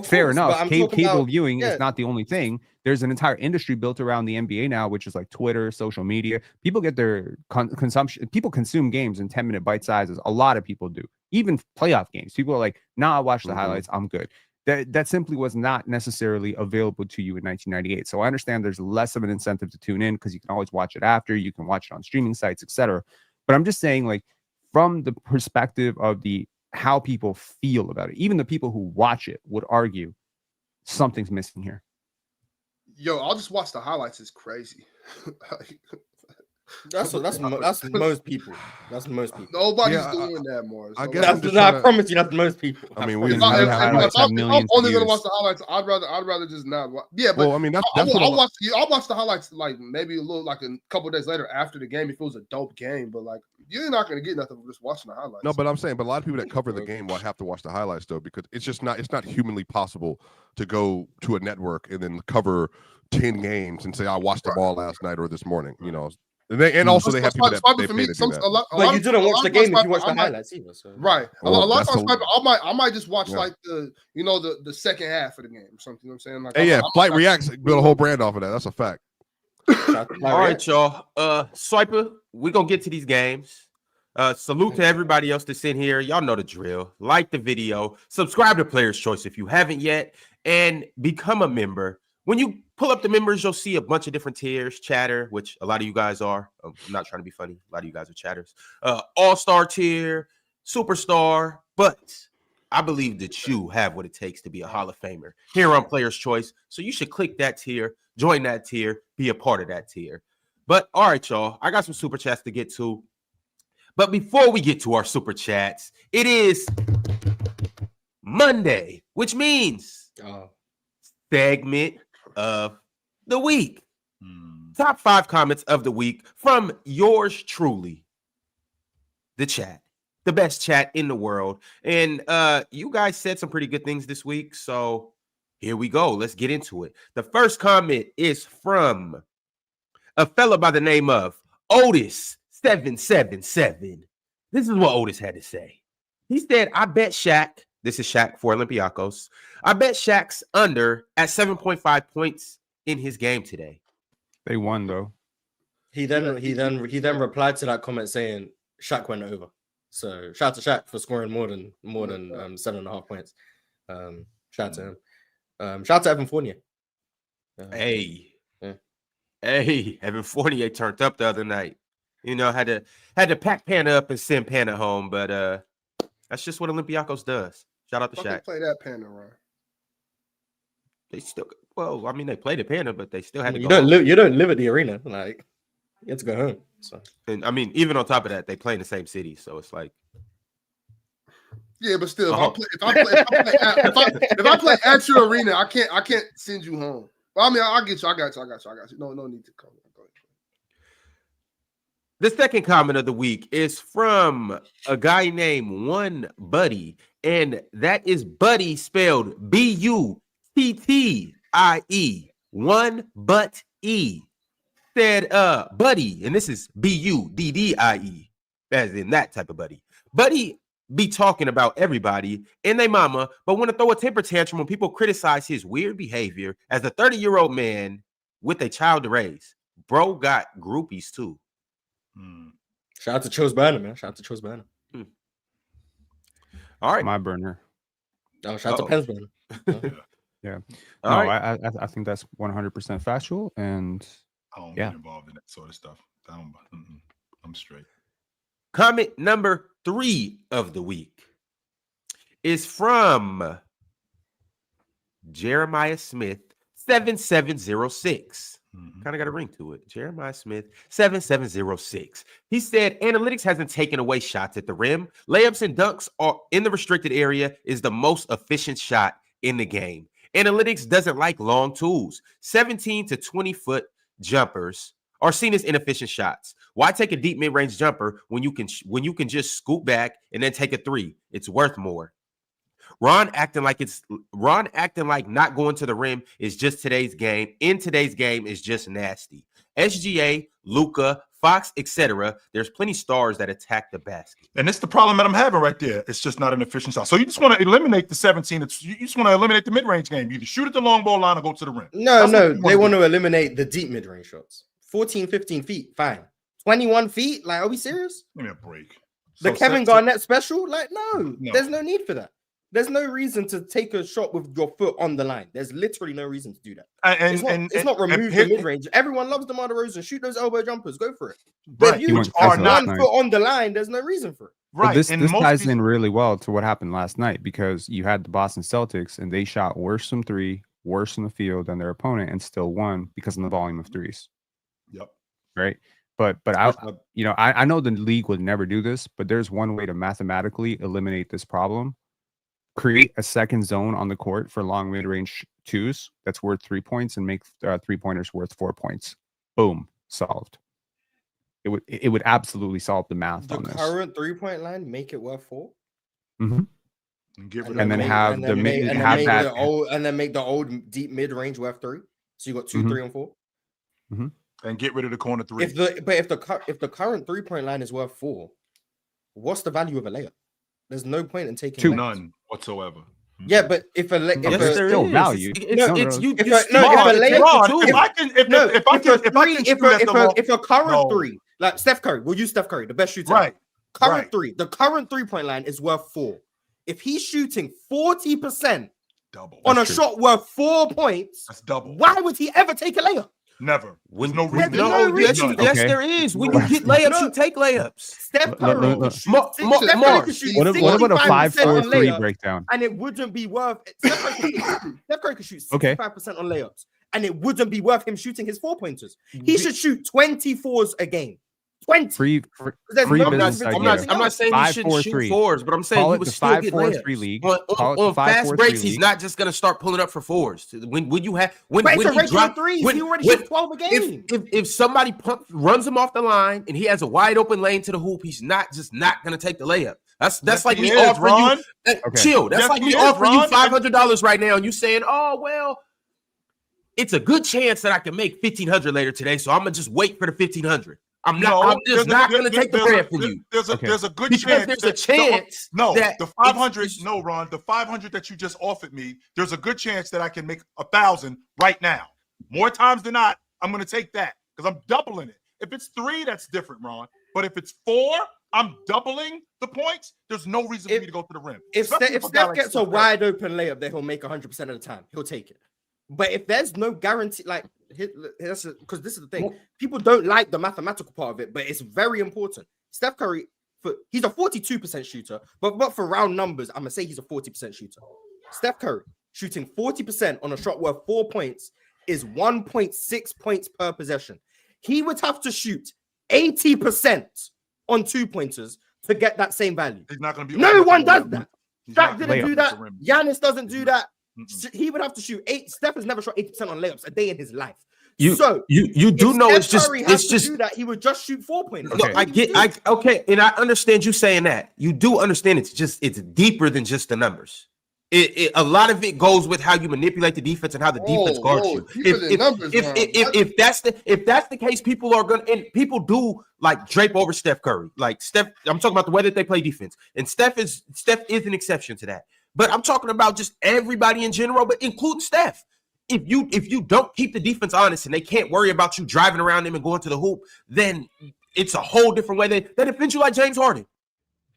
Fair enough. Cable viewing is not the only thing. There's an entire industry built around the NBA now, which is like Twitter, social media. People get their consumption. People consume games in 10-minute bite sizes. A lot of people do. Even playoff games. People are like, "Nah, I watch the highlights. I'm good." That simply was not necessarily available to you in 1998. So I understand there's less of an incentive to tune in because you can always watch it after. You can watch it on streaming sites, etc. But I'm just saying, like, from the perspective of how people feel about it, even the people who watch it would argue something's missing here. Yo, I'll just watch the highlights. It's crazy. That's most people. That's most people. Nobody's doing that more. So I promise you, that's most people. I mean, I'm only gonna watch the highlights. I'd rather just not watch. Yeah, but well, I mean, I'll watch the highlights like maybe a little like a couple days later after the game if it was a dope game. But like, you're not gonna get nothing from just watching the highlights. No, but I'm saying, but a lot of people that cover the game will have to watch the highlights though, because it's not humanly possible to go to a network and then cover 10 games and say I watched them all last night or this morning. You know. And also they have people that they pay to do that. But you didn't watch the game if you watched the highlights either. So. Right. A lot of times I might just watch like the second half of the game or something. You know what I'm saying? Like, hey, Flight Reacts build a whole brand off of that. That's a fact. All right, y'all. Swiper, we're gonna get to these games. Salute to everybody else that's in here. Y'all know the drill. Like the video, subscribe to Player's Choice if you haven't yet, and become a member. When you pull up the members, you'll see a bunch of different tiers. Chatter, which a lot of you guys are. I'm not trying to be funny. A lot of you guys are chatters. All-star tier, superstar. But I believe that you have what it takes to be a Hall of Famer here on Player's Choice. So you should click that tier, join that tier, be a part of that tier. But all right, y'all. I got some super chats to get to. But before we get to our super chats, it is Monday, which means segment of the week. Top 5 comments of the week from yours truly, the chat, the best chat in the world. And you guys said some pretty good things this week, so here we go. Let's get into it. The first comment is from a fella by the name of Otis777. This is what Otis had to say. He said, I bet Shaq, this is Shaq for Olympiacos, I bet Shaq's under at 7.5 points in his game today. They won though. He then replied to that comment saying Shaq went over. So shout out to Shaq for scoring more than 7.5 points. Shout out to him. Shout out to Evan Fournier. Hey, Evan Fournier turned up the other night. You know, had to pack Panda up and send Panda home, but that's just what Olympiacos does. Shout out to Shaq. Play that Panda, right? They still, well, I mean, they played the Panda, but they still had to go home. You don't live at the arena. Like, you have to go home. So. And I mean, even on top of that, they play in the same city. So it's like, Yeah, but still, if I play at your arena, I can't send you home. Well, I mean, I get you. I got you. No need to come. The second comment of the week is from a guy named One Buddy, and that is Buddy spelled Buttie. One but E. Said Buddy, and this is Buddie, as in that type of buddy. Buddy be talking about everybody and they mama, but want to throw a temper tantrum when people criticize his weird behavior as a 30-year-old man with a child to raise. Bro got groupies too. Shout out to Chose Burner, man. Shout out to Chose Burner. All right. My burner. Oh, shout out to Penn's burner. Yeah. All No, right. I think that's 100% factual. And I don't yeah. get involved in that sort of stuff. I'm straight. Comment number 3 of the week is from Jeremiah Smith 7706. Kind of got a ring to it. Jeremiah Smith 7706. He said analytics hasn't taken away shots at the rim. Layups and dunks are in the restricted area is the most efficient shot in the game. Analytics doesn't like long tools. 17 to 20 foot jumpers are seen as inefficient shots. Why take a deep mid-range jumper when you can just scoop back and then take a 3? It's worth more. Ron acting like not going to the rim is just today's game. In today's game is just nasty. SGA, Luka, Fox, etc. There's plenty stars that attack the basket. And it's the problem that I'm having right there. It's just not an efficient shot. So you just want to eliminate the 17. You just want to eliminate the mid-range game. You either shoot at the long ball line or go to the rim. No, they want to eliminate the deep mid-range shots. 14, 15 feet, fine. 21 feet? Like, are we serious? Give me a break. The Kevin Garnett special? Like, no, there's no need for that. There's no reason to take a shot with your foot on the line. There's literally no reason to do that. It's not remove the mid-range. Everyone loves DeMar DeRozan. Shoot those elbow jumpers. Go for it. But if you are not foot on the line, there's no reason for it. Right. But this ties in really well to what happened last night because you had the Boston Celtics and they shot worse from 3, worse in the field than their opponent and still won because of the volume of threes. Yep. Right. But I know the league would never do this, but there's one way to mathematically eliminate this problem. Create a second zone on the court for long mid-range twos that's worth 3 points and make 3-pointers worth 4 points. Boom, solved. It would absolutely solve the math on this. The current 3-point line, make it worth 4. And then make the old deep mid-range worth 3. So you got 2, 3, and 4. And get rid of the corner 3. If the current 3-point line is worth 4, what's the value of a layup? There's no point in taking 2, none whatsoever. Yeah, but if a still value. If a current 3, like Steph Curry, we'll use Steph Curry, the best shooter. Right. Current 3, the current 3-point line is worth 4. If he's shooting 40% on a shot worth 4 points, that's double. Why would he ever take a layup? Never. Yes, there is. When you get layups, you take layups. Steph Curry could shoot what about a 5-4-3 breakdown? And it wouldn't be worth Steph Curry could shoot 65% on layups, and it wouldn't be worth him shooting his 4-pointers. He should shoot 24s a game. 20. I'm not saying he shouldn't shoot 4s, but I'm saying he would still get layups. League. On fast breaks, he's not just going to start pulling up for 4s. When he drop 3s, he already shoots 12 a game. If somebody runs him off the line and he has a wide open lane to the hoop, he's not going to take the layup. That's like me offering you. Chill. That's like me offering you $500 right now, and you saying, "Oh well, it's a good chance that I can make $1,500 later today, so I'm gonna just wait for the $1,500." I'm just not going to take the bread from you. There's a good because chance. There's a chance. The 500. No, Ron, the 500 that you just offered me. There's a good chance that I can make 1,000 right now. More times than not, I'm going to take that because I'm doubling it. If it's 3, that's different, Ron. But if it's 4, I'm doubling the points. There's no reason for me to go to the rim. If Steph gets a wide open layup, that he'll make 100% of the time. He'll take it. But if there's no guarantee, like, because this is the thing, people don't like the mathematical part of it, but it's very important. Steph Curry, he's a 42% shooter, but for round numbers, I'm gonna say he's a 40% shooter. Steph Curry shooting 40% on a shot worth 4 points is 1.6 points per possession. He would have to shoot 80% on 2-pointers to get that same value. He's not going to be. No one does that. Shaq didn't do that. rim. Giannis doesn't do that. He would have to shoot 8. Steph has never shot 80% on layups a day in his life. You do know it's just do that. He would just shoot 4-pointers. No, okay, and I understand you saying that. You do understand it's deeper than just the numbers. A lot of it goes with how you manipulate the defense and how the defense guards you. If that's the case, people are gonna, and people do like drape over Steph Curry. Like Steph, I'm talking about the way that they play defense, and Steph is an exception to that. But I'm talking about just everybody in general, but including Steph. If you don't keep the defense honest and they can't worry about you driving around them and going to the hoop, then it's a whole different way. They defend you like James Harden.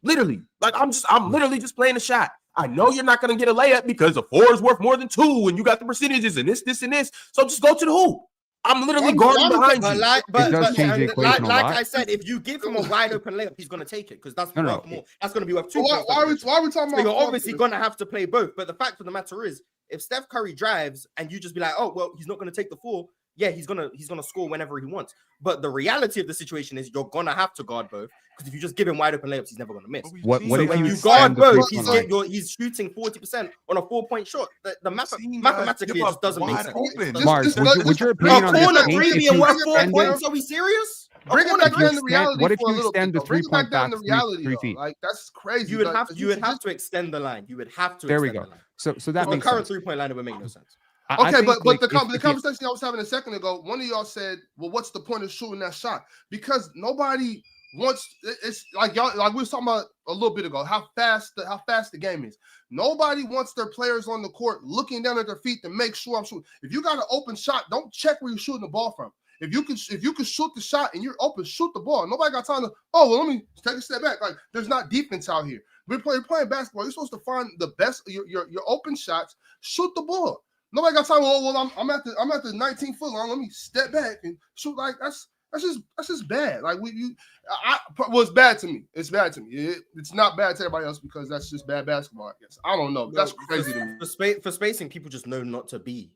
Literally. Like I'm literally just playing a shot. I know you're not going to get a layup because a 4 is worth more than 2 and you got the percentages and this and this. So just go to the hoop. I'm literally guarding behind you. Like I said, if you give him a wide open layup, he's going to take it because that's worth more. That's going to be worth 2. Why are we talking about? So you're obviously going to have to play both. But the fact of the matter is, if Steph Curry drives and you just be like, oh, well, he's not going to take the 4. Yeah, he's gonna score whenever he wants. But the reality of the situation is you're gonna have to guard both because if you just give him wide open layups, he's never gonna miss. What when you guard both, he's shooting 40% on a 4-point shot. The mathematically it just doesn't make sense. Mars, would your opinion on this be worth 4 points? Are we serious? Bring it back down to reality. What if you extend the 3-point back 3 feet? Like that's crazy. You would have to extend the line. You would have to. There we go. So that makes the current 3-point line would make no sense. Okay, but the conversation I was having a second ago, one of y'all said, "Well, what's the point of shooting that shot?" Because nobody wants. It's like y'all, like we were talking about a little bit ago, how fast the game is. Nobody wants their players on the court looking down at their feet to make sure I'm shooting. If you got an open shot, don't check where you're shooting the ball from. If you can shoot the shot and you're open, shoot the ball. Nobody got time to. Oh, well, let me take a step back. Like there's not defense out here. We're playing basketball. You're supposed to find the best your open shots. Shoot the ball. Nobody got time. Well, I'm at the 19-foot line. Let me step back and shoot. Like that's just bad. Like it's bad to me. It's bad to me. It's not bad to everybody else because that's just bad basketball. I guess I don't know. That's crazy to me. For spacing, people just know not to be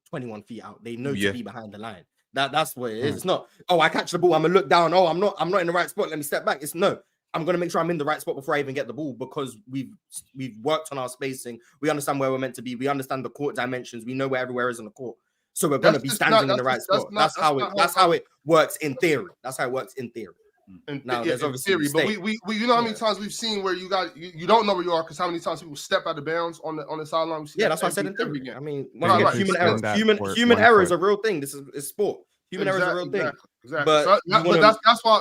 21 feet out. They know to be behind the line. That's what it is. It's not. Oh, I catch the ball. I'm gonna look down. Oh, I'm not in the right spot. Let me step back. It's no. I'm going to make sure I'm in the right spot before I even get the ball because we've worked on our spacing. We understand where we're meant to be. We understand the court dimensions. We know where everywhere is on the court. So we're going to be standing in the right spot. That's how it works in theory. That's how it works in theory. Now, there's obviously theory, but we you know how many times we've seen where you don't know where you are because how many times people step out of bounds on the sideline. Yeah, that's why I said in theory. I mean, human error. Human error is a real thing. This is sport. Human error is a real thing. Exactly. But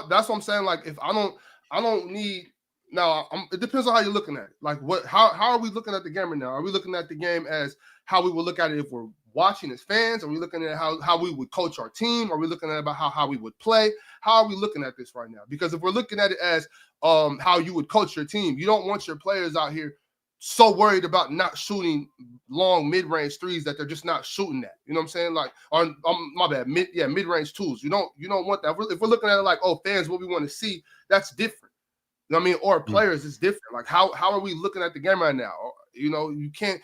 that's what I'm saying. Like if I don't need now. It depends on how you're looking at it. Like how are we looking at the game right now? Are we looking at the game as how we would look at it if we're watching as fans? Are we looking at how we would coach our team? Are we looking at about how we would play? How are we looking at this right now? Because if we're looking at it as how you would coach your team, you don't want your players out here so worried about not shooting long mid-range threes that they're just not shooting that. You know what I'm saying? Like my bad, mid-range twos. You don't want that. If we're looking at it like, oh, fans, what we want to see, that's different. You know what I mean? Or players, it's different. Like how are we looking at the game right now? You know, you can't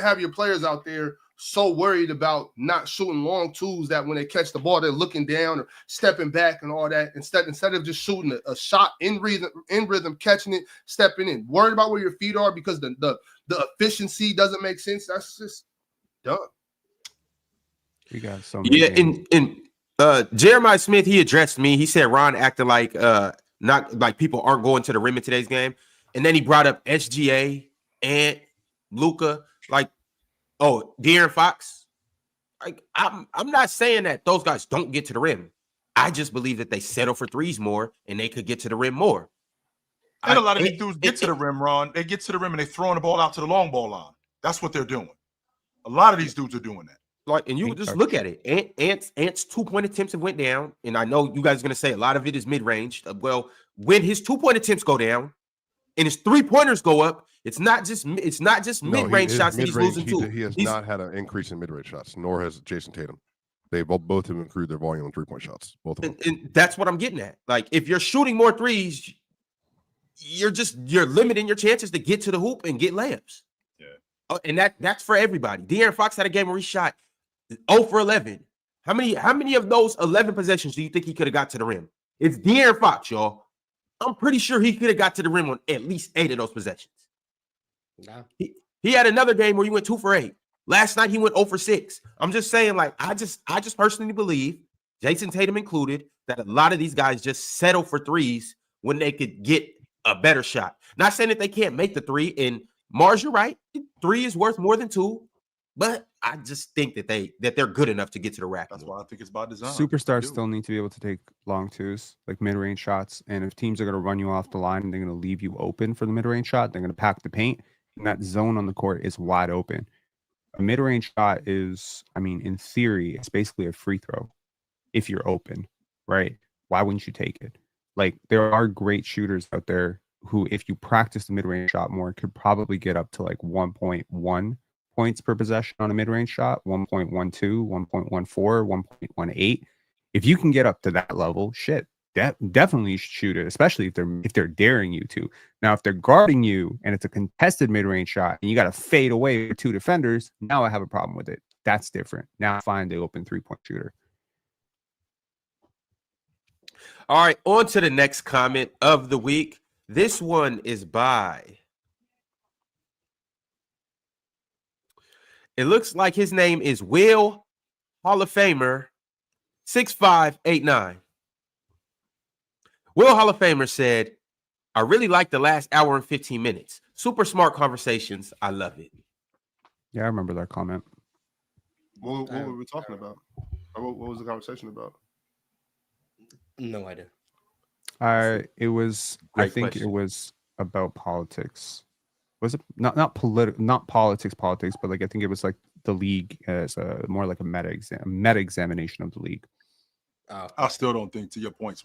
have your players out there so worried about not shooting long twos that when they catch the ball, they're looking down or stepping back and all that. Instead of just shooting a shot in rhythm, catching it, stepping in, worried about where your feet are because the efficiency doesn't make sense. That's just dumb. We got so many. And Jeremiah Smith, he addressed me. He said Ron acted like not like people aren't going to the rim in today's game, and then he brought up SGA and Luka, like. Oh, De'Aaron Fox. Like I'm not saying that those guys don't get to the rim. I just believe that they settle for threes more and they could get to the rim more. And a lot of these dudes get to the rim, Ron. They get to the rim and they're throwing the ball out to the long ball line. That's what they're doing. A lot of these dudes are doing that. Like, and you just look at it. Ant's 2-point attempts have went down, and I know you guys are going to say a lot of it is mid-range. Well, when his 2-point attempts go down and his 3-pointers go up, it's not just mid-range shots that he's losing to. He has not had an increase in mid-range shots, nor has Jason Tatum. They both have improved their volume on 3-point shots. Both of them. And that's what I'm getting at. Like if you're shooting more threes, you're limiting your chances to get to the hoop and get layups. Yeah. And that's for everybody. De'Aaron Fox had a game where he shot 0 for 11. How many of those 11 possessions do you think he could have got to the rim? It's De'Aaron Fox, y'all. I'm pretty sure he could have got to the rim on at least 8 of those possessions. Nah. He had another game where he went 2 for 8. Last night he went 0 for 6. I'm just saying, like, I just personally believe, Jason Tatum included, that a lot of these guys just settle for threes when they could get a better shot. Not saying that they can't make the 3. And Mars, you're right. 3 is worth more than 2. But I just think that they're good enough to get to the rack. That's why I think it's by design. Superstars still need to be able to take long twos, like mid-range shots. And if teams are going to run you off the line and they're going to leave you open for the mid-range shot, they're going to pack the paint. And that zone on the court is wide open. A mid-range shot is, I mean, in theory, it's basically a free throw if you're open, right? Why wouldn't you take it? Like, there are great shooters out there who, if you practice the mid-range shot more, could probably get up to like 1.1 points per possession on a mid-range shot, 1.12, 1.14, 1.18. If you can get up to that level, shit, definitely you should shoot it, especially if they're daring you to. Now, if they're guarding you and it's a contested mid-range shot and you got to fade away with 2 defenders, now I have a problem with it. That's different. Now find the open 3-point shooter. All right, on to the next comment of the week. This one is by, it looks like his name is Will Hall of Famer 6589. Will Hall of Famer said, I really like the last hour and 15 minutes. Super smart conversations. I love it. Yeah, I remember that comment. What were we talking about? What was the conversation about? No idea. It was, Great I think question. it was about politics. Was it not politics, but like I think it was like the league as more like a meta examination of the league. I still don't think, to your point,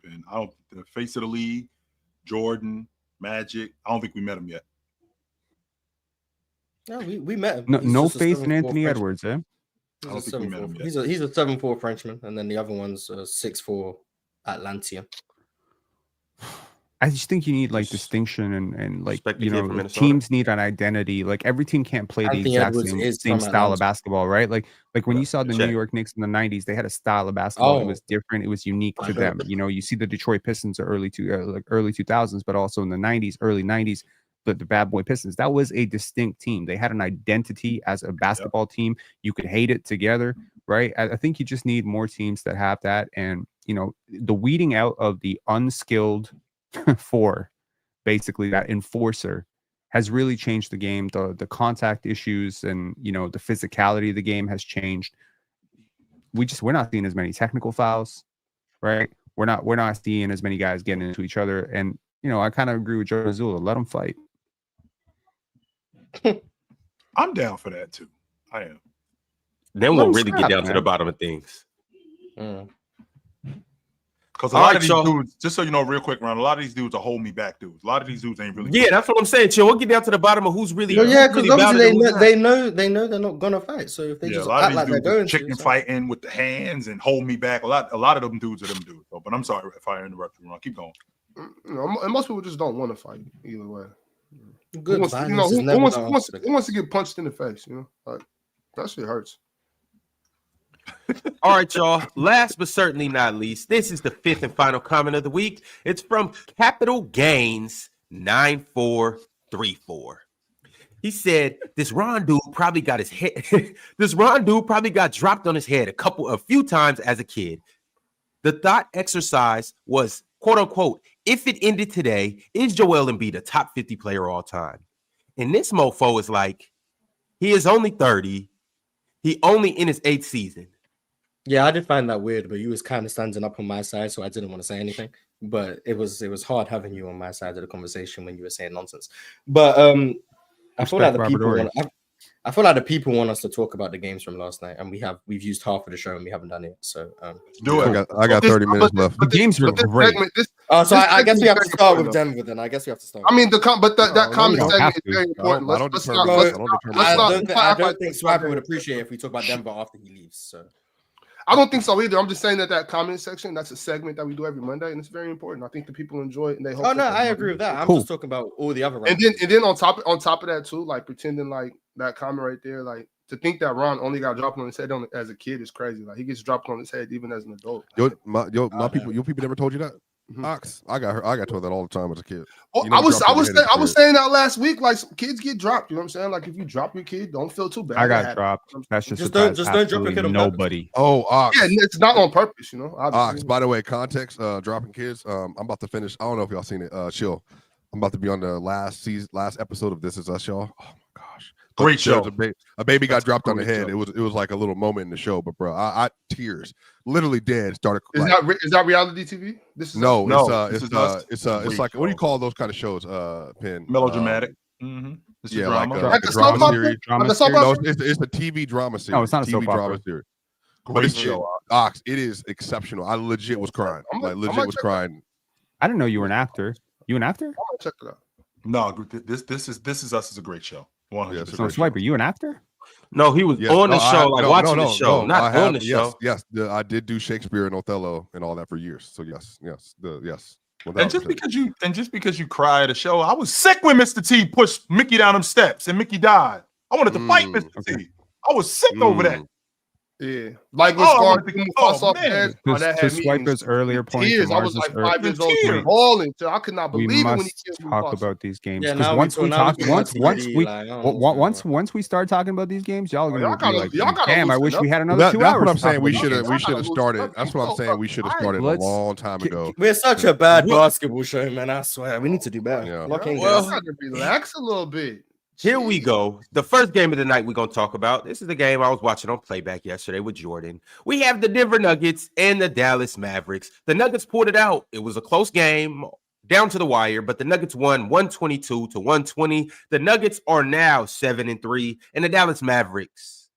Ben. I don't. The face of the league, Jordan, Magic. I don't think we met him yet. No, we met him. No faith in Anthony Edwards, eh? I don't think we met him yet. He's a 7'4" Frenchman, and then the other one's 6'4" Atlantean. I just think you need like distinction and like, Respect the you kid from know, Minnesota. teams need an identity. Like every team can't play the Anthony exact Edwards same is style from of Atlanta. basketball, right? Like when you saw the Check. New York Knicks in the 90s, they had a style of basketball. It Oh. was different. It was unique to them. You know, you see the Detroit Pistons are early 2000s, but also in the 90s, early 90s, the Bad Boy Pistons. That was a distinct team. They had an identity as a basketball team. You could hate it together, right? I think you just need more teams that have that. And, you know, the weeding out of the unskilled four, basically that enforcer, has really changed the game. The contact issues and, you know, the physicality of the game has changed. We're not seeing as many technical fouls, right? We're not seeing as many guys getting into each other. And, you know, I kind of agree with Joe Mazzulla. Let them fight. I'm down for that too. I am. Then we'll really get down to the bottom of things. Because a lot of these dudes, just so you know, real quick, Ron, a lot of these dudes are hold me back dudes. A lot of these dudes ain't really. Yeah, that's what I'm saying. Chill. We'll get down to the bottom of who's really. Yeah, because really obviously they know they're not gonna fight. So if they Yeah, just a lot act of like these they're dudes going are chicken to, fighting with the hands and hold me back. A lot of them dudes are them dudes. But I'm sorry if I interrupt you, Ron. Keep going. You know, and most people just don't want to fight either way. good Who violence wants, is never the who answer. wants to get punched in the face? You know, like that shit hurts. All right, y'all. Last but certainly not least, this is the fifth and final comment of the week. It's from Capital Gains 9434. He said, "This Ron dude probably got his head. This Ron dude probably got dropped on his head a few times as a kid. The thought exercise was, quote unquote, if it ended today, is Joel Embiid a top 50 player all time? And this mofo is like, he is only 30. He only in his 8th season." Yeah, I did find that weird, but you was kind of standing up on my side, so I didn't want to say anything. But it was hard having you on my side of the conversation when you were saying nonsense. But I feel like the people want us to talk about the games from last night, and we've used half of the show and we haven't done it. So do it. I got 30 minutes left. The games were great. So I guess we have to start with Denver then. I guess we have to start. I mean, that comment don't segment have is to. very important. I don't think Swapper would appreciate if we talk about Denver after he leaves. So I don't think so either. I'm just saying that comment section, that's a segment that we do every Monday, and it's very important. I think the people enjoy it, and they hope. Oh no, I agree with that. I'm just talking about all the other. And then on top of that too, like pretending like that comment right there, like to think that Ron only got dropped on his head as a kid is crazy. Like he gets dropped on his head even as an adult. My people, your people never told you that? Ox, I got told that all the time as a kid. Well, You know, I was saying saying that last week. Like kids get dropped. You know what I'm saying? Like if you drop your kid, don't feel too bad. I got dropped. That's just don't drop your kid on nobody. Oh, Ox. Yeah, it's not on purpose. You know. Ox. By the way, context. Dropping kids. I'm about to finish. I don't know if y'all seen it. Chill. I'm about to be on the last episode of This Is Us, y'all. Oh my gosh. Great show. A baby got dropped on the head. It was like a little moment in the show, but bro, I tears, literally dead. Started. Is that reality TV? This is it's like what do you call those kind of shows? Penn. Melodramatic. Yeah, drama. like a drama series. Drama No, series. it's a TV drama series. No, it's not a TV soap opera. drama series. But Great it's show. Ox. It is exceptional. I legit was crying. Was crying. I didn't know you were an actor. You an actor? I'm gonna check it out. No, this is us is a great show. 100%. So Swiper, you an actor? No, he was on the show, watching the show, not on the show. Yes, I did do Shakespeare and Othello and all that for years. So yes. And just because you cry at a show, I was sick when Mr. T pushed Mickey down them steps and Mickey died. I wanted to fight Mr. T. I was sick over that. Yeah, like when Scar falls off the edge. To Swiper's earlier point, tears. I was like 5 years old, bawling. So I could not believe it when he killed me. Talk about these games Yeah, once we start talking about these games, y'all are gonna be like, damn, I wish we had another 2 hours. That's what I'm saying. We should have started. That's what I'm saying. We should have started a long time ago. We're such a bad basketball show, man. I swear, we need to do better. Yeah. Well, I to relax a little bit. Here we go. The first game of the night we're going to talk about. This is the game I was watching on playback yesterday with Jordan. We have the Denver Nuggets and the Dallas Mavericks. The Nuggets pulled it out. It was a close game down to the wire, but the Nuggets won 122-120. The Nuggets are now 7-3, and the Dallas Mavericks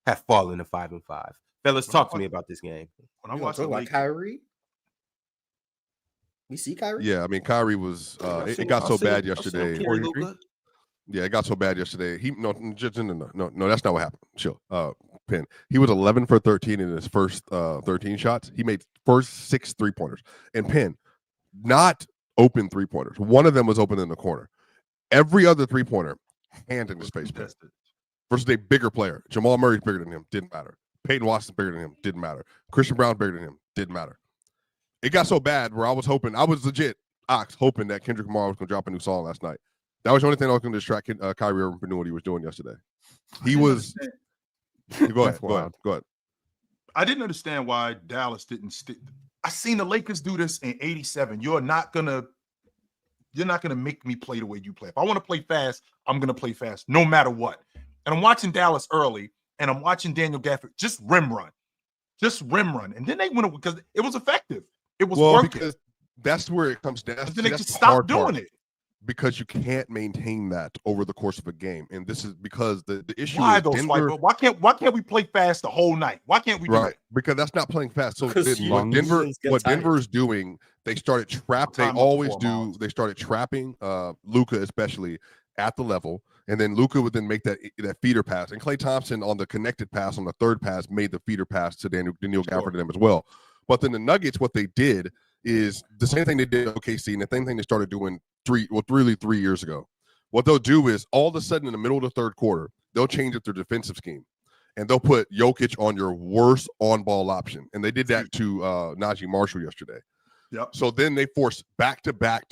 have fallen to 5-5. Fellas, talk to me about this game. When I watched about Kyrie, we see Kyrie. Yeah, I mean Kyrie was. It got so bad yesterday. Yeah, it got so bad yesterday. No, that's not what happened. Chill. Penn. He was 11 for 13 in his first 13 shots. He made first 6 3-pointers. And Penn, not open 3-pointers. One of them was open in the corner. Every other 3-pointer, hand in his face. Versus a bigger player. Jamal Murray's bigger than him. Didn't matter. Peyton Watson's bigger than him. Didn't matter. Christian Brown's bigger than him. Didn't matter. It got so bad where I was legit hoping that Kendrick Lamar was going to drop a new song last night. That was the only thing that was going to distract Kyrie Irving from doing what he was doing yesterday. He was. Go ahead. I didn't understand why Dallas didn't stick. I seen the Lakers do this in '87. You're not gonna make me play the way you play. If I want to play fast, I'm gonna play fast, no matter what. And I'm watching Dallas early, and I'm watching Daniel Gafford just rim run, and then they went because it was effective. It was working. Because that's where it comes down. And then they just stopped doing it. Because you can't maintain that over the course of a game, and this is because the issue. Why is though, Denver, Swiper? Why can't we play fast the whole night? Why can't we do it? Because that's not playing fast. So what Denver is doing, they started trapping. They always do. They started trapping Luka, especially at the level, and then Luka would then make that feeder pass, and Klay Thompson on the connected pass on the third pass made the feeder pass to Daniel Gafford to them as well. But then the Nuggets, what they did is the same thing they did at OKC, and the same thing they started doing 3 years ago. What they'll do is all of a sudden in the middle of the third quarter, they'll change up their defensive scheme, and they'll put Jokic on your worst on-ball option. And they did that to Najee Marshall yesterday. Yep. So then they forced back-to-back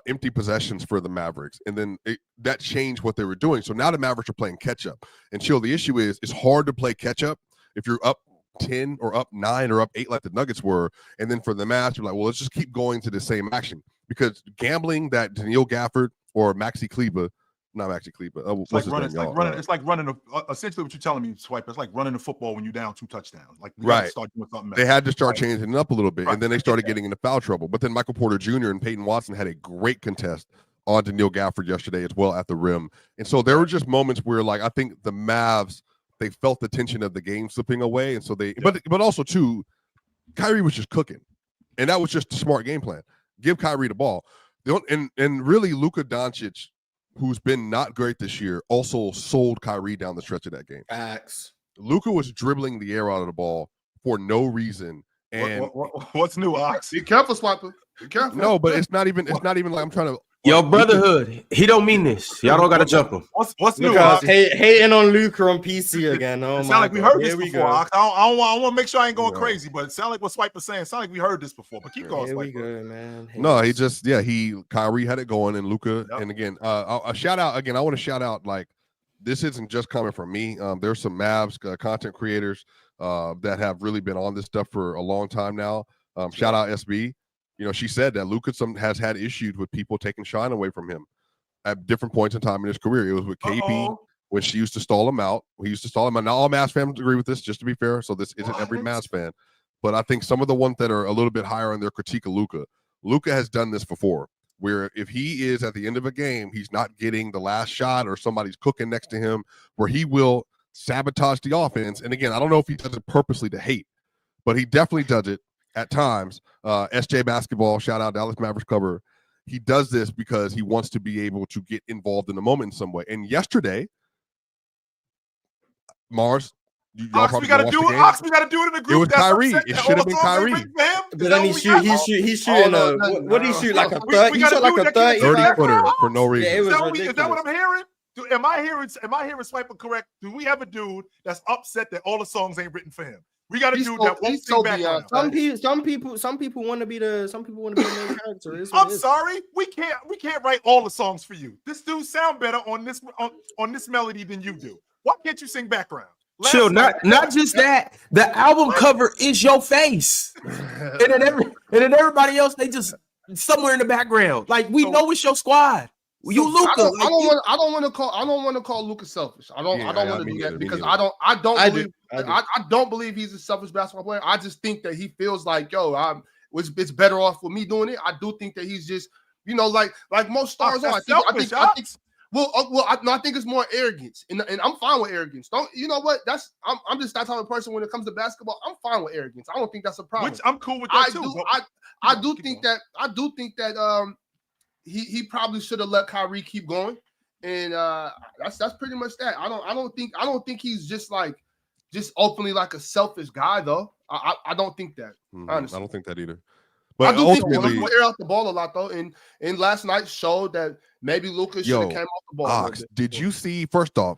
empty possessions for the Mavericks, and then that changed what they were doing. So now the Mavericks are playing catch-up. And Chill, the issue is it's hard to play catch-up if you're up 10 or up 9 or up 8 like the Nuggets were, and then for the Mavs, you're like, well, let's just keep going to the same action. Because gambling that Daniel Gafford or Maxi Kleber, not Maxi Kleber, it's like running essentially what you're telling me, Swipe. It's like running a football when you're down 2 touchdowns. Like we gotta start doing something else. They had to start changing it up a little bit, and then they started getting into foul trouble. But then Michael Porter Jr. and Peyton Watson had a great contest on Daniel Gafford yesterday as well at the rim. And so there were just moments where, like, I think the Mavs, they felt the tension of the game slipping away, and so they. But also too, Kyrie was just cooking, and that was just a smart game plan. Give Kyrie the ball. And really, Luka Doncic, who's been not great this year, also sold Kyrie down the stretch of that game. Facts. Luka was dribbling the air out of the ball for no reason. And what's new, Ox? Be careful, Swiper. Be careful. No, but it's not even like I'm trying to Yo, brotherhood. He don't mean this. Y'all don't gotta jump him. What's new? Look at us hating on Luka on PC again. Oh, it sound like we heard this before. I want to make sure I ain't going Yeah. crazy, but it sound like what Swipe was saying. It sound like we heard this before. But keep going, Here we Swipe. go, man. No, Kyrie had it going, and Luka. Yep. And again, a shout out again. I want to shout out, like, this isn't just coming from me. There's some Mavs content creators that have really been on this stuff for a long time now. Shout out SB. You know, she said that Luka has had issues with people taking shine away from him at different points in time in his career. It was with KP when she used to stall him out. We used to stall him out. Not all Mavs fans agree with this, just to be fair. So this isn't every Mavs fan. But I think some of the ones that are a little bit higher in their critique of Luka has done this before, where if he is at the end of a game, he's not getting the last shot or somebody's cooking next to him, where he will sabotage the offense. And again, I don't know if he does it purposely to hate, but he definitely does it at times. SJ Basketball, shout out Dallas Mavericks cover. He does this because he wants to be able to get involved in the moment in some way. And yesterday, Mars, we got to do it. We got to do it in the group. It was Kyrie. It should have been Kyrie. But then he's shooting. What did he shoot? Like a 30? He shot like a 30-footer for no reason. Yeah, it was ridiculous. Is that what I'm hearing? Am I hearing Swiper correct? Do we have a dude that's upset that all the songs ain't written for him? We got a dude that won't sing background. Some people want to be the main character. I'm sorry, we can't write all the songs for you. This dude sound better on this melody than you do. Why can't you sing background? Chill, not just that. The album cover is your face, and then everybody else, they just somewhere in the background. Like, we know it's your squad. You Luka. I don't want to call Luka selfish. I don't want to do that because I don't believe he's a selfish basketball player. I just think that he feels like, it's better off with me doing it. I do think that he's just, like most stars are. I think it's more arrogance, and I'm fine with arrogance. You know what? I'm just that type of person when it comes to basketball. I'm fine with arrogance. I don't think that's a problem. Which I'm cool with that too. I do think that he probably should have let Kyrie keep going, and that's pretty much that. I don't think he's just openly like a selfish guy though. I don't think that. Honestly, I don't think that either. But I do think he will air out the ball a lot though, and last night showed that maybe Luka should have came off the ball. Ox, did you see? First off,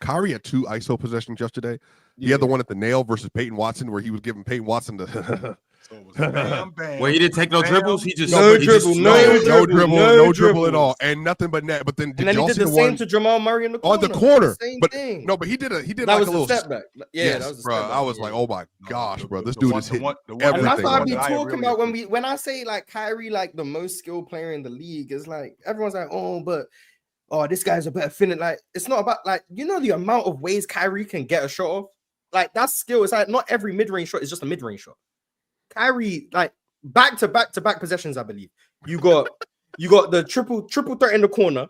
Kyrie had 2 ISO possessions yesterday. He had the one at the nail versus Peyton Watson, where he was giving Peyton Watson the. So it was bam, bam, well, he didn't take no dribbles. He just no dribble at all, and nothing but net. But then he did the same to Jamal Murray in the corner. On the corner, but thing. No, but he did that like was a little step back. Yeah, that was a bro. step back. I was like, oh my gosh, bro, this dude is hitting everything. And that's what I be talking about when I say like Kyrie, like the most skilled player in the league. It's like everyone's like, this guy's a better finisher. Like, it's not about the amount of ways Kyrie can get a shot off. Like, that's skill. It's like not every mid-range shot is just a mid-range shot. Kyrie, like, back to back possessions, I believe. You got the triple threat in the corner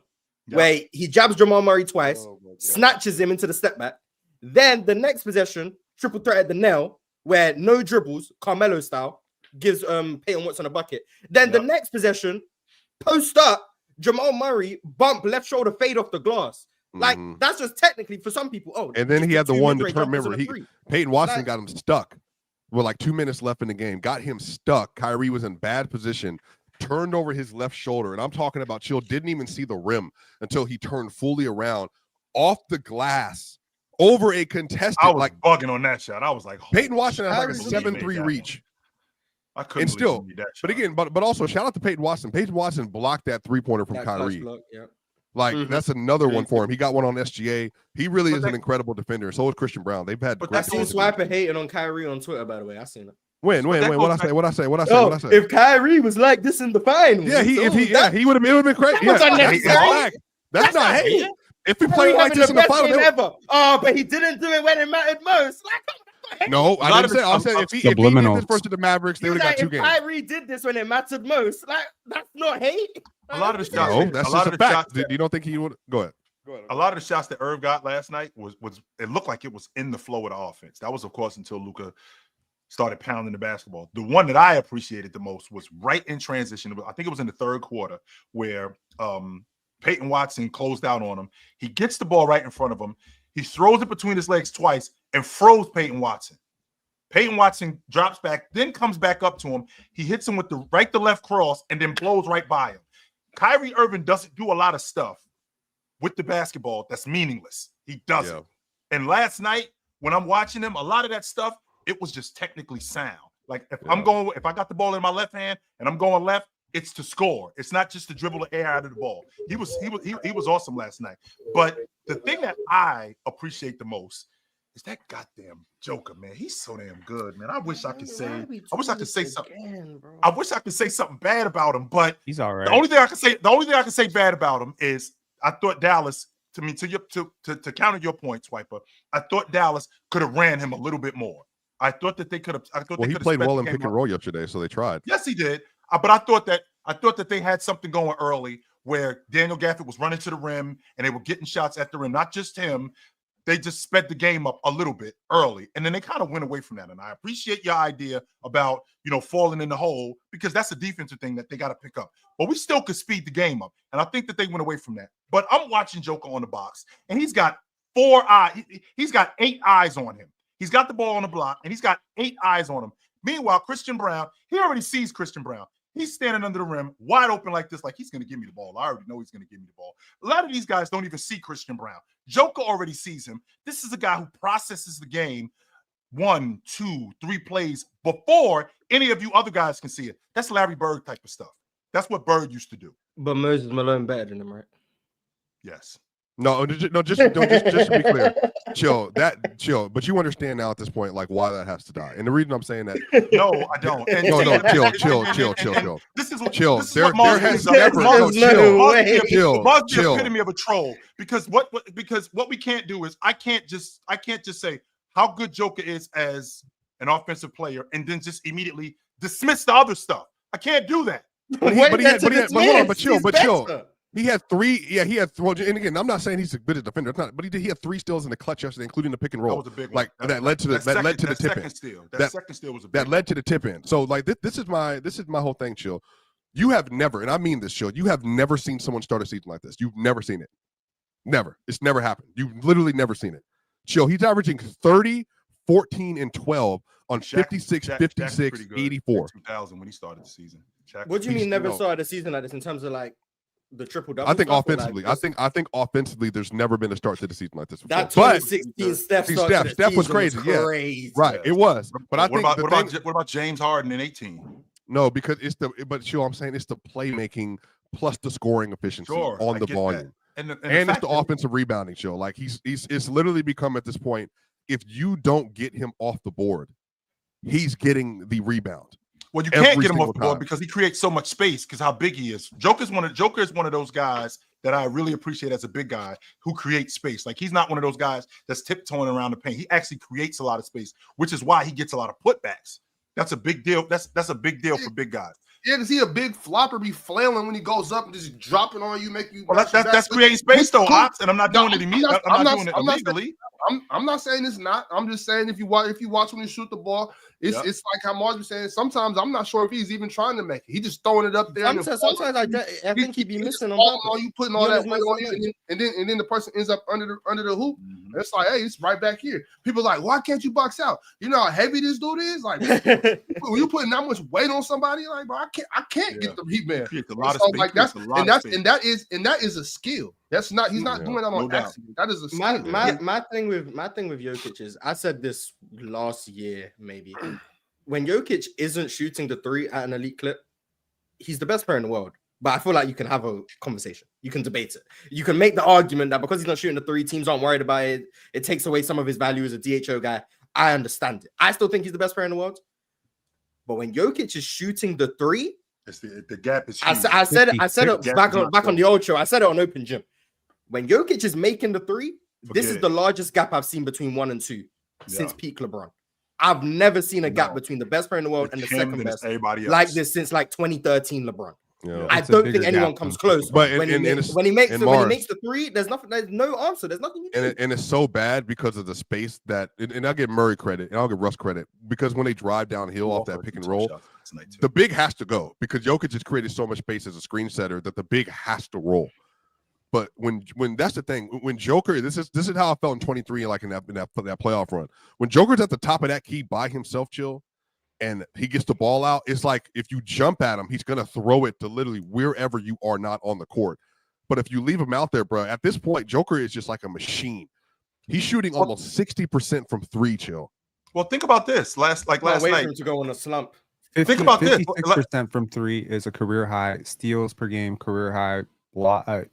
where he jabs Jamal Murray twice, snatches him into the step back. Then the next possession, triple threat at the nail, where no dribbles, Carmelo style, gives Peyton Watson a bucket. Then the next possession, post up, Jamal Murray bump left shoulder fade off the glass. Like, that's just technically for some people. And then he had the one to remember. Peyton Watson got him stuck with like 2 minutes left in the game. Got him stuck. Kyrie was in bad position. Turned over his left shoulder, and I'm talking about Chill didn't even see the rim until he turned fully around off the glass over a contested. I was bugging on that shot. I was like, Peyton Watson has like a 7-3 reach. I couldn't believe that shot. But again, but also shout out to Peyton Watson. Peyton Watson blocked that 3-pointer from Kyrie. That's another one for him. He got one on SGA. He really is an incredible defender. So is Christian Brown. They've had. I seen Swiper hating on Kyrie on Twitter. By the way, I seen it. When? What I say? If Kyrie was like this in the finals, he would have been great. That's not hate. If he played like this in the finals, ever. But he didn't do it when it mattered most. No, I didn't say. I said if he did this versus the Mavericks, they would have got 2 games. Kyrie did this when it mattered most. Like, that's not hate. A lot of the shots. No, that's just a fact. You don't think he would? Go ahead. A lot of the shots that Irv got last night was it looked like it was in the flow of the offense. That was, of course, until Luka started pounding the basketball. The one that I appreciated the most was right in transition. I think it was in the third quarter where Peyton Watson closed out on him. He gets the ball right in front of him. He throws it between his legs twice and froze Peyton Watson. Peyton Watson drops back, then comes back up to him. He hits him with the right to left cross and then blows right by him. Kyrie Irving doesn't do a lot of stuff with the basketball that's meaningless. He doesn't. Yeah. And last night, when I'm watching him, a lot of that stuff, it was just technically sound. Like if I got the ball in my left hand and I'm going left, it's to score. It's not just to dribble the air out of the ball. He was awesome last night. But the thing that I appreciate the most is that goddamn Joker, man. He's so damn good, man. I wish I could say something. I wish I could say something bad about him, but he's all right. The only thing I can say bad about him is I thought Dallas, to counter your point, Swiper, I thought Dallas could have ran him a little bit more. I thought that they could have. He played well in pick and roll yesterday, so they tried. Yes, he did. But I thought that they had something going early where Daniel Gafford was running to the rim and they were getting shots at the rim. Not just him. They just sped the game up a little bit early, and then they kind of went away from that. And I appreciate your idea about, falling in the hole, because that's a defensive thing that they got to pick up. But we still could speed the game up, and I think that they went away from that. But I'm watching Joker on the box, and he's got 4 eyes. He's got 8 eyes on him. He's got the ball on the block, and he's got 8 eyes on him. Meanwhile, Christian Brown, he already sees Christian Brown. He's standing under the rim, wide open like this, like he's going to give me the ball. I already know he's going to give me the ball. A lot of these guys don't even see Christian Brown. Joker already sees him. This is a guy who processes the game 1, 2, 3 plays before any of you other guys can see it. That's Larry Bird type of stuff. That's what Bird used to do. But Moses Malone better than him, right? Yes. No, just to be clear, chill. But you understand now at this point, like, why that has to die. And the reason I'm saying that, no, I don't. And chill. This is what chill. Epitome of a troll. Because what we can't do is I can't just say how good Joker is as an offensive player and then just immediately dismiss the other stuff. I can't do that. But chill. He had 3. Well, and again, I'm not saying he's a good defender. But he had 3 steals in the clutch yesterday, including the pick and roll. That was a big one. That led to the tip in. That second steal was a big that led to the tip in. So like this is my whole thing, Chill. You have never, and I mean this, Chill. You have never seen someone start a season like this. You've never seen it. Never. It's never happened. You've literally never seen it. Chill. He's averaging 30, 14, and 12 on 56, 56, 84. 2000 when he started the season. What do you mean never started a season like this in terms of like the triple double? I think offensively, I think offensively, there's never been a start to the season like this before. That 2016 Steph was crazy. Crazy. Yeah, right. It was. But what about James Harden in 18? No, because I'm saying it's the playmaking plus the scoring efficiency on the volume, and it's the offensive rebounding. Chill. Like it's literally become at this point, if you don't get him off the board, he's getting the rebound. Well, you can't get him off the board because he creates so much space because how big he is. Joker is one of those guys that I really appreciate as a big guy who creates space. Like he's not one of those guys that's tiptoeing around the paint. He actually creates a lot of space, which is why he gets a lot of putbacks. That's a big deal. That's a big deal for big guys. Yeah, because he a big flopper, be flailing when he goes up and just dropping on you, make you. Well, that's creating space though, Ox, and I'm not doing it immediately. I'm not doing it illegally. I'm not saying it's not. I'm just saying if you watch when he shoot the ball, it's like how Mars was saying. Sometimes I'm not sure if he's even trying to make it. He just throwing it up there. Sometimes I think he'd be missing on you, putting all that weight on you, and then the person ends up under the hoop. Mm-hmm. It's like, hey, it's right back here. People are like, why can't you box out? You know how heavy this dude is. Like when you putting that much weight on somebody, like, bro, I can't get the rebound. That is a skill. That's not. He's not doing that on accident. That is a skill. My thing with Jokic is, I said this last year maybe. When Jokic isn't shooting the 3 at an elite clip, he's the best player in the world. But I feel like you can have a conversation. You can debate it. You can make the argument that because he's not shooting the 3, teams aren't worried about it. It takes away some of his value as a DHO guy. I understand it. I still think he's the best player in the world. But when Jokic is shooting the 3, the gap is huge. I said it back on the old show. I said it on Open Gym. When Jokic is making the 3, this is the largest gap I've seen between 1 and 2 since peak LeBron. I've never seen a gap between the best player in the world and the second best like this since like 2013 LeBron. Yeah, I don't think anyone comes close. But when he makes the 3, there's no answer. There's nothing you do. And it's so bad because of the space that, and I'll give Murray credit and I'll give Russ credit, because when they drive downhill off that pick and roll, the big has to go because Jokic has created so much space as a screen setter that the big has to roll. But when that's the thing, when Joker, this is how I felt in 23, like in that playoff run. When Joker's at the top of that key by himself, Chill, and he gets the ball out, it's like if you jump at him, he's going to throw it to literally wherever you are not on the court. But if you leave him out there, bro, at this point, Joker is just like a machine. He's shooting almost 60% from three, Chill. Well, think about this. Last night. For him to go on a slump. Think about this. 56% from three is a career high. Steals per game, career high.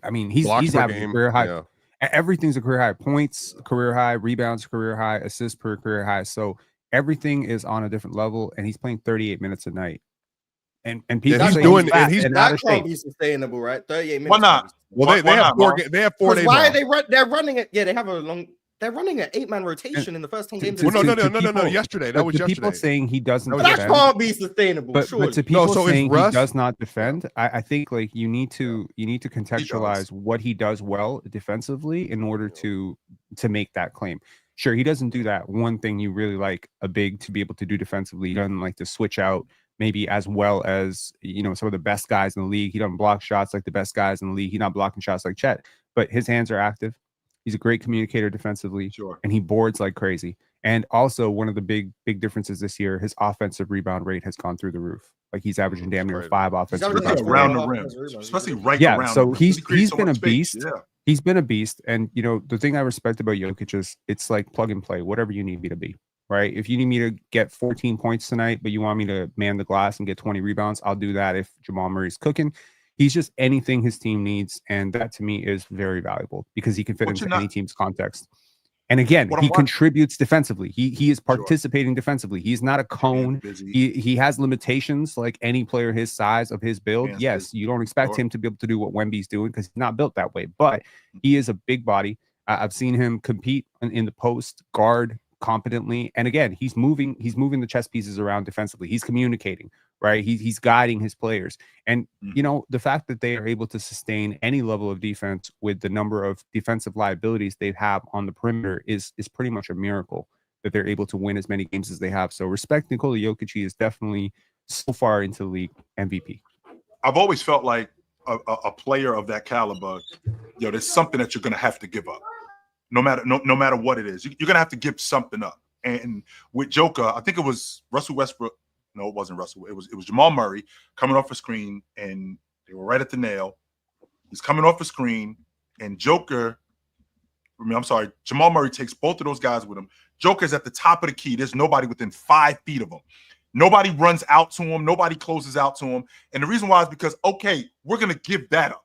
I mean, he's having a career high. Yeah. Everything's a career high. Points, career high. Rebounds, career high. Assists per career high. So everything is on a different level, and he's playing 38 minutes a night. And people he's doing, and he's not out can't be sustainable, right? 38 minutes. Why not? Well, they have four. They have 4 days. Why are they're running it? Yeah, they have a long. They're running an 8-man rotation in the first 10 games. No. Yesterday, that was yesterday. People saying he doesn't. That can't be sustainable. But to people saying he does not defend, I think like you need to contextualize what he does well defensively in order to make that claim. Sure, he doesn't do that one thing you really like a big to be able to do defensively. He doesn't like to switch out maybe as well as some of the best guys in the league. He doesn't block shots like the best guys in the league. He's not blocking shots like Chet, but his hands are active. He's a great communicator defensively, and he boards like crazy. And also, one of the big differences this year, his offensive rebound rate has gone through the roof. Like he's averaging damn near 5 offensive rebounds around the rim, especially around. So he's so been a beast. Yeah. He's been a beast. And the thing I respect about Jokic is it's like plug and play, whatever you need me to be. Right? If you need me to get 14 points tonight, but you want me to man the glass and get 20 rebounds, I'll do that. If Jamal Murray's cooking. He's just anything his team needs, and that to me is very valuable because he can fit into any team's context. And again, he contributes defensively. He is participating defensively. He's not a cone. He has limitations like any player his size of his build. Yes, you don't expect him to be able to do what Wemby's doing because he's not built that way. But he is a big body. I've seen him compete in the post, guard competently, and again, he's moving the chess pieces around defensively. He's communicating. Right, he's guiding his players, and the fact that they are able to sustain any level of defense with the number of defensive liabilities they have on the perimeter is pretty much a miracle that they're able to win as many games as they have. So respect Nikola Jokic. He is definitely so far into the league MVP. I've always felt like a player of that caliber, there's something that you're going to have to give up, no matter what it is. You're going to have to give something up. And with Joker, I think it was Russell Westbrook. No, it wasn't Russell. It was Jamal Murray coming off a screen, and they were right at the nail. He's coming off a screen, and Jamal Murray takes both of those guys with him. Joker's at the top of the key. There's nobody within 5 feet of him. Nobody runs out to him. Nobody closes out to him. And the reason why is because, okay, we're going to give that up.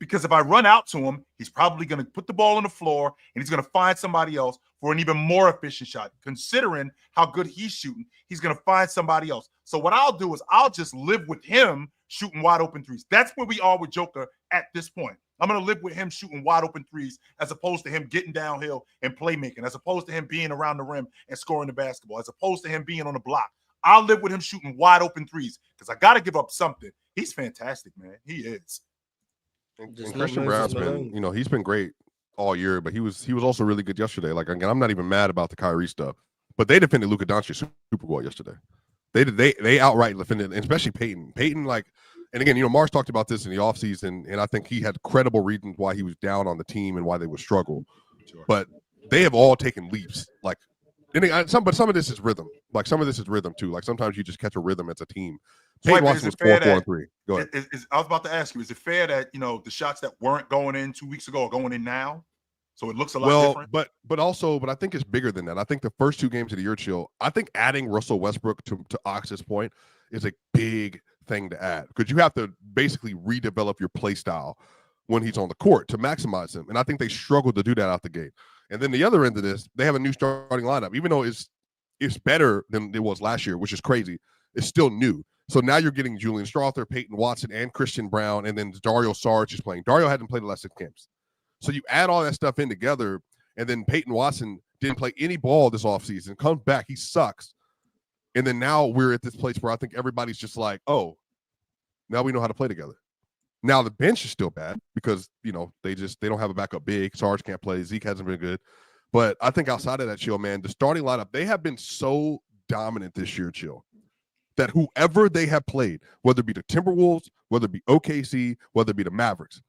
Because if I run out to him, he's probably going to put the ball on the floor, and he's going to find somebody else for an even more efficient shot. Considering how good he's shooting, he's going to find somebody else. So what I'll do is I'll just live with him shooting wide open threes. That's where we are with Joker at this point. I'm going to live with him shooting wide open threes as opposed to him getting downhill and playmaking, as opposed to him being around the rim and scoring the basketball, as opposed to him being on the block. I'll live with him shooting wide open threes because I got to give up something. He's fantastic, man. He is. And Christian Brown's been, he's been great all year, but he was also really good yesterday. Like, again, I'm not even mad about the Kyrie stuff, but they defended Luka Doncic super well yesterday. They outright defended, especially Peyton. Peyton, like, and again, Mars talked about this in the offseason, and I think he had credible reasons why he was down on the team and why they would struggle. Sure. But they have all taken leaps. Like, some of this is rhythm. Like, some of this is rhythm too. Like, sometimes you just catch a rhythm as a team. Peyton Watson was 4-4-3. Go ahead. I was about to ask you, is it fair that the shots that weren't going in 2 weeks ago are going in now? So it looks a lot different. But I think it's bigger than that. I think the first 2 games of the year, Chill, I think adding Russell Westbrook to Ox's point is a big thing to add because you have to basically redevelop your play style when he's on the court to maximize him. And I think they struggled to do that out the gate. And then the other end of this, they have a new starting lineup, even though it's better than it was last year, which is crazy. It's still new. So now you're getting Julian Strawther, Peyton Watson, and Christian Brown, and then Dario Saric is playing. Dario hadn't played the last 6 games. So you add all that stuff in together, and then Peyton Watson didn't play any ball this offseason, comes back, he sucks. And then now we're at this place where I think everybody's just like, oh, now we know how to play together. Now the bench is still bad because, they don't have a backup big. Sarge can't play. Zeke hasn't been good. But I think outside of that, Chill, man, the starting lineup, they have been so dominant this year, Chill, that whoever they have played, whether it be the Timberwolves, whether it be OKC, whether it be the Mavericks,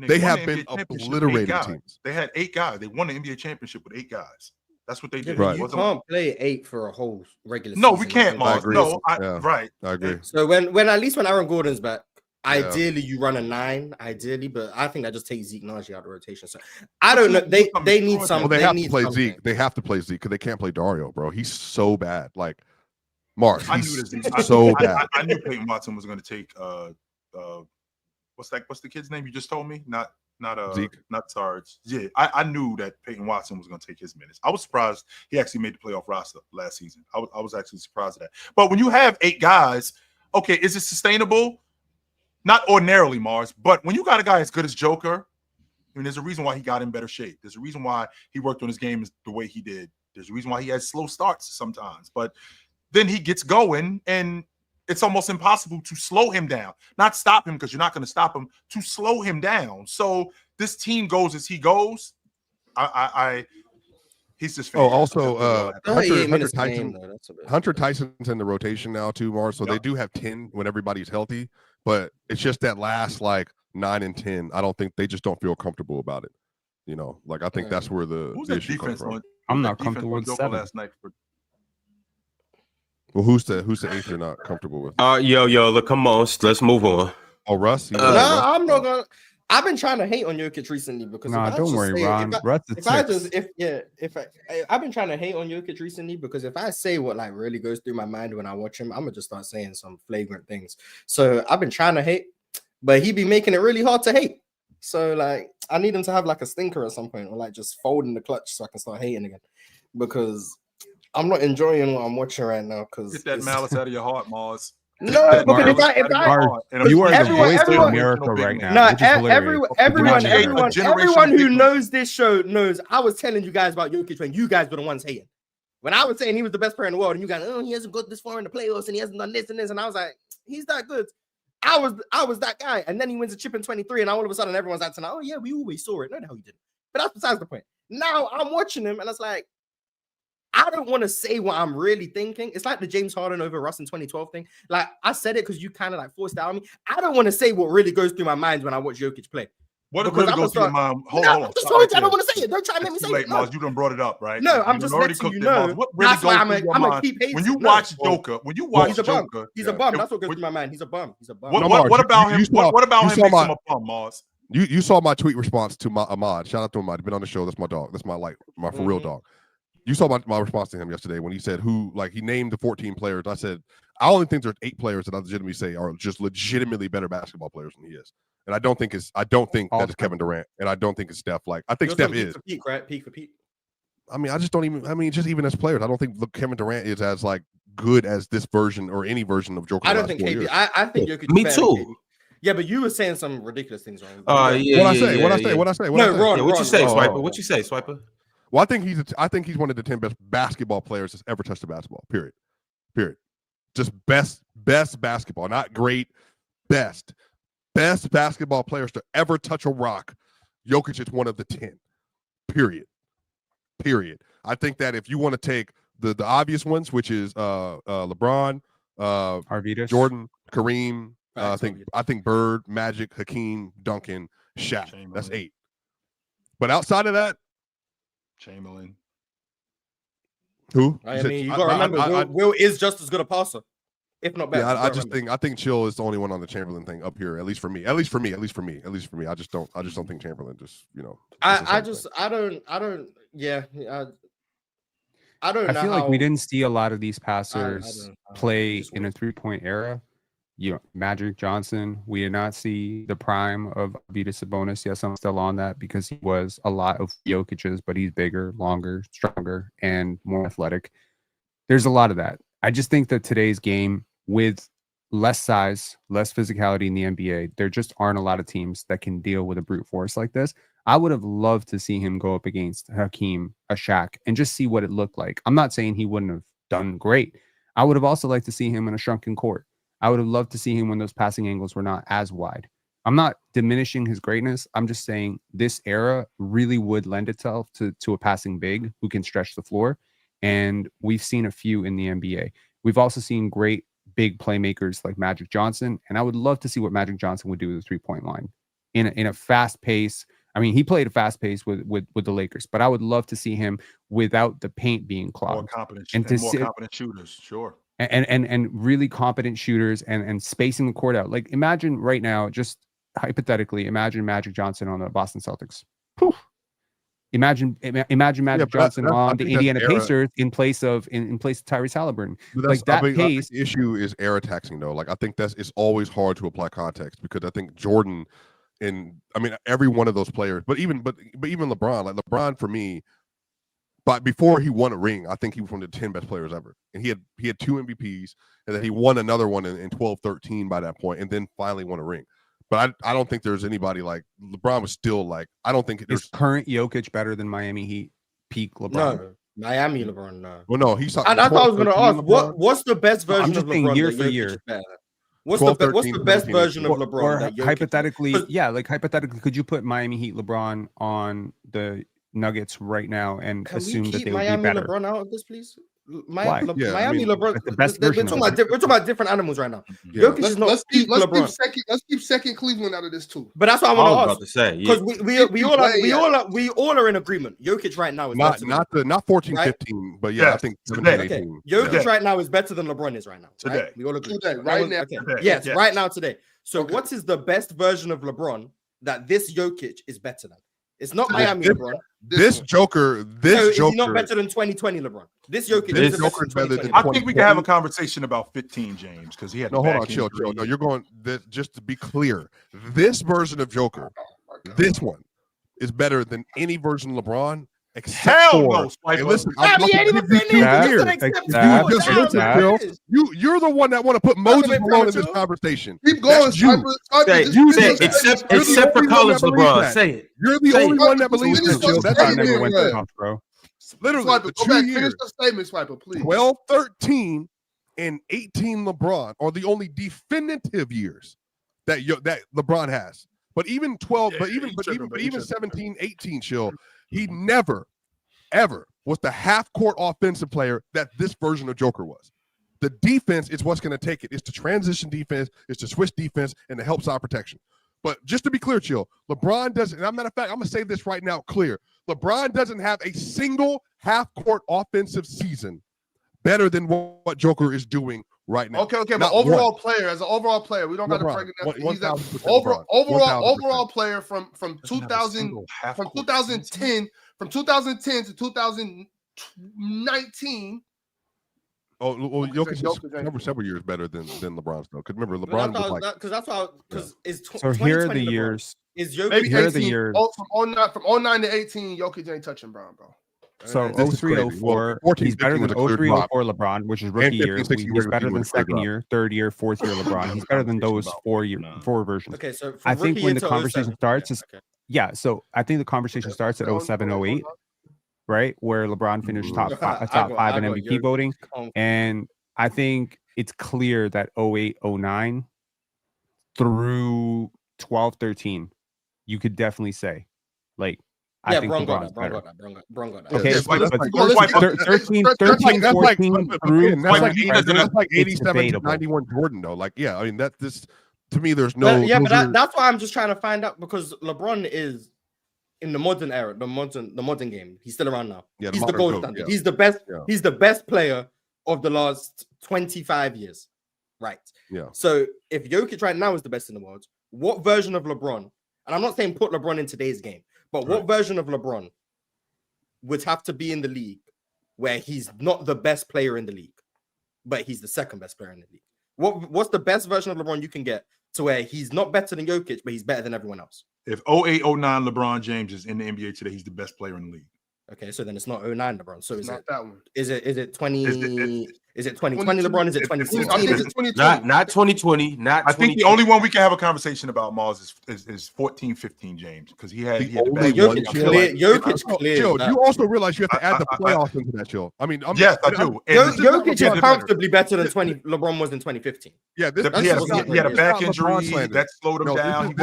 they have been obliterating teams. They had 8 guys. They won the NBA championship with 8 guys. That's what they Yeah, did. but Right. you can't play 8 for a whole regular No, season. we can't, I Mars. agree. No, Right. I agree. So when at least when Aaron Gordon's back, ideally you run a 9, ideally, but I think that just takes Zeke Naji out of the rotation. So I don't know. They need some. Well, they have to need play something. Zeke. They have to play Zeke because they can't play Dario, bro. He's so bad. Like Mars, he's so bad. I knew Peyton Watson was going to take what's the kid's name you just told me? Not Zeke. Not Sarge. Yeah, I knew that Peyton Watson was going to take his minutes. I was surprised he actually made the playoff roster last season. I was actually surprised at that. But when you have 8 guys, okay, is it sustainable? Not ordinarily, Mars, but when you got a guy as good as Joker, I mean, there's a reason why he got in better shape. There's a reason why he worked on his game the way he did. There's a reason why he has slow starts sometimes, but then he gets going and it's almost impossible to slow him down. Not stop him because you're not going to stop him, to slow him down. So this team goes as he goes. He's just fantastic. Also, Hunter Tyson's in the rotation now too, Mars. So they do have 10 when everybody's healthy, but it's just that last like 9 and 10. I don't think they just don't feel comfortable about it. You know, like I think that's where the issue comes from. I'm not comfortable with 7 last night. Well, who's the 8th you're not comfortable with? Yo, look, come on, let's move on. Oh, Russ. No, I'm not gonna. I've been trying to hate on Jokic recently because don't worry, Ron. I've been trying to hate on Jokic recently because if I say what like really goes through my mind when I watch him, I'm gonna just start saying some flagrant things. So I've been trying to hate, but he be making it really hard to hate. So like I need him to have like a stinker at some point or like just fold in the clutch so I can start hating again because I'm not enjoying what I'm watching right now. Because get that malice out of your heart, Mars. No, because if I you are the voice of America right now. No, everyone who knows this show knows I was telling you guys about Jokic when you guys were the ones hating. When I was saying he was the best player in the world, and you guys, he hasn't got this far in the playoffs, and he hasn't done this and this, and I was like, he's that good. I was that guy, and then he wins a chip in 23, and all of a sudden everyone's acting like, oh yeah, we always saw it. No, the hell he didn't. But that's besides the point. Now I'm watching him, and it's like, I don't want to say what I'm really thinking. It's like the James Harden over Russ in 2012 thing. Like I said it because you kind of like forced it out on me. I don't want to say what really goes through my mind when I watch Jokic play. What really goes through your mind? Hold on. I don't want to say it. Don't try and make me say it. Mars, you done brought it up, right? No, I'm just letting you know. What really goes through your mind? Keep hating. When you watch Joker, he's a bum. That's what goes through my mind. He's a bum. What about him? What about him makes him a bum, Mars? You saw my tweet response to Ahmad. Shout out to Ahmad. He's been on the show. That's my dog. That's my for real dog. You saw my response to him yesterday when he said he named the 14 players. I said, I only think there's 8 players that I legitimately say are just legitimately better basketball players than he is. And I don't think that is Kevin Durant. And I don't think it's Steph. Like I think Steph is. Peak for peak. I mean, just even as players, I don't think Kevin Durant is as like good as this version or any version of Joker. I don't think KD. I think Jokic. Me too. Yeah, but you were saying some ridiculous things wrong. What I say? Ron, what you say, Swiper? What you say, Swiper? Well, I think he's one of the 10 best basketball players that's ever touched the basketball. Period. Just best basketball, not great. Best basketball players to ever touch a rock. Jokic is one of the 10. Period. I think that if you want to take the obvious ones, which is LeBron, Arvidas, Jordan, Kareem, I think Bird, Magic, Hakeem, Duncan, Shaq. That's 8. But outside of that, Chamberlain. Who? I mean, you gotta remember, Will is just as good a passer, if not better. Yeah, I think Chill is the only one on the Chamberlain thing up here, at least for me. I just don't think Chamberlain just, I feel like we didn't see a lot of these passers play in a 3-point era. Magic Johnson, we did not see the prime of Arvidas Sabonis. Yes, I'm still on that because he was a lot of Jokic's, but he's bigger, longer, stronger, and more athletic. There's a lot of that. I just think that today's game, with less size, less physicality in the NBA, there just aren't a lot of teams that can deal with a brute force like this. I would have loved to see him go up against Hakeem, a Shaq, and just see what it looked like. I'm not saying he wouldn't have done great. I would have also liked to see him in a shrunken court. I would have loved to see him when those passing angles were not as wide. I'm not diminishing his greatness. I'm just saying this era really would lend itself to a passing big who can stretch the floor. And we've seen a few in the NBA. We've also seen great big playmakers like Magic Johnson. And I would love to see what Magic Johnson would do with the 3-point line in a fast pace. I mean, he played a fast pace with the Lakers, but I would love to see him without the paint being clogged. More competent, and more competent shooters, sure. And really competent shooters and spacing the court out. Like imagine right now, just hypothetically, imagine Magic Johnson on the Boston Celtics. Whew. Imagine Magic Johnson on the Indiana Pacers in place of Tyrese Halliburton. Like that pace. The issue is era taxing though. Like I think it's always hard to apply context because I think Jordan every one of those players, but even LeBron, like LeBron for me, but before he won a ring, I think he was one of the 10 best players ever. And he had 2 MVPs, and then he won another one in 12-13 by that point, and then finally won a ring. But I don't think there's anybody like LeBron was still like, I don't think there's current Jokic better than Miami Heat peak LeBron. No, Miami LeBron, no. Well, no, he's I thought I was gonna ask what's the best version of LeBron year for year. What's the best version of LeBron? Or hypothetically, hypothetically, could you put Miami Heat LeBron on the Nuggets right now and assume that they would Miami be better? LeBron out of this, please? Why? Miami LeBron. The best we're version talking about different animals right now. Yeah. Jokic is not peak LeBron. Let's keep second Cleveland out of this too. But that's what I want to ask. To say because we all are in agreement. Jokic right now is not 14-15, right? but yeah, I think 17-18. Jokic right now is better than LeBron is right now. Today. Right? We all agree. Today, right now. Okay. Yes, right now today. So what is the best version of LeBron that this Jokic is better than? It's not Miami LeBron. This Joker. Is he not better than 2020 LeBron? This Jokic is better than I think we can have a conversation about 15 James because he had. No, hold on, chill. No, you're going. Just to be clear, this version of Joker, this one, is better than any version of LeBron. Except for, no, listen, you're the one that want to put Moses Malone in this conversation. Keep going, except for college LeBron. Say it. You're the only one that believes this. That's I never went to college, bro. Literally, Swiper, go back, finish the statement, Swiper, please. 12, 13, and 18 LeBron are the only definitive years that LeBron has. But even 12, but even 17, 18, chill. He never, ever was the half-court offensive player that this version of Joker was. The defense is what's going to take it. It's the transition defense, it's the switch defense, and the help side protection. But just to be clear, chill, LeBron doesn't, and as a matter of fact, I'm going to say this right now clear. LeBron doesn't have a single half-court offensive season better than what Joker is doing right now. Okay, but overall player, as an overall player, we don't got to break it down. He's an overall player from 2010 to 2019. Oh, well, Jokic is several years better than LeBron's though. Because remember, LeBron was so here are the years. Is Jokic maybe here 18, are the years. From 09 to 18, Jokic ain't touching Brown, bro. So 03-04, he's better than 03-04 LeBron, which is rookie year. He's better than second year, third year, fourth year LeBron. He's better than those four versions. Okay, so I think when the conversation starts is so I think the conversation starts at 07-08, right? Where LeBron finished top five in MVP voting. And I think it's clear that 08-09 through 12-13, you could definitely say, like, I think Bron LeBron's got better. that. Okay, that's but like 13, 14 through that's like 87 to 91 Jordan though. Like, yeah, I mean this to me. There's no. But that's why I'm just trying to find out because LeBron is in the modern era, the modern game. He's still around now. Yeah, he's the gold standard. Yeah. He's the best. Yeah. He's the best player of the last 25 years. Right. Yeah. So if Jokic right now is the best in the world, what version of LeBron? And I'm not saying put LeBron in today's game. But what version of LeBron would have to be in the league where he's not the best player in the league, but he's the second best player in the league? What's the best version of LeBron you can get to where he's not better than Jokic, but he's better than everyone else? If 08-09 LeBron James is in the NBA today, he's the best player in the league. Okay, so then it's not 09 LeBron. So it's not that one. Is it 20? Is it 2020 LeBron? Is it 2016? Is it 2020? Not 2020. I think the only one we can have a conversation about, Mars, is 14-15 James because he had Jokic clear. You also realize you have to add the playoffs into that, chill. I mean, yes, I do. Jokic is comfortably better than LeBron was in 2020. Yeah, he had a back injury that slowed him down.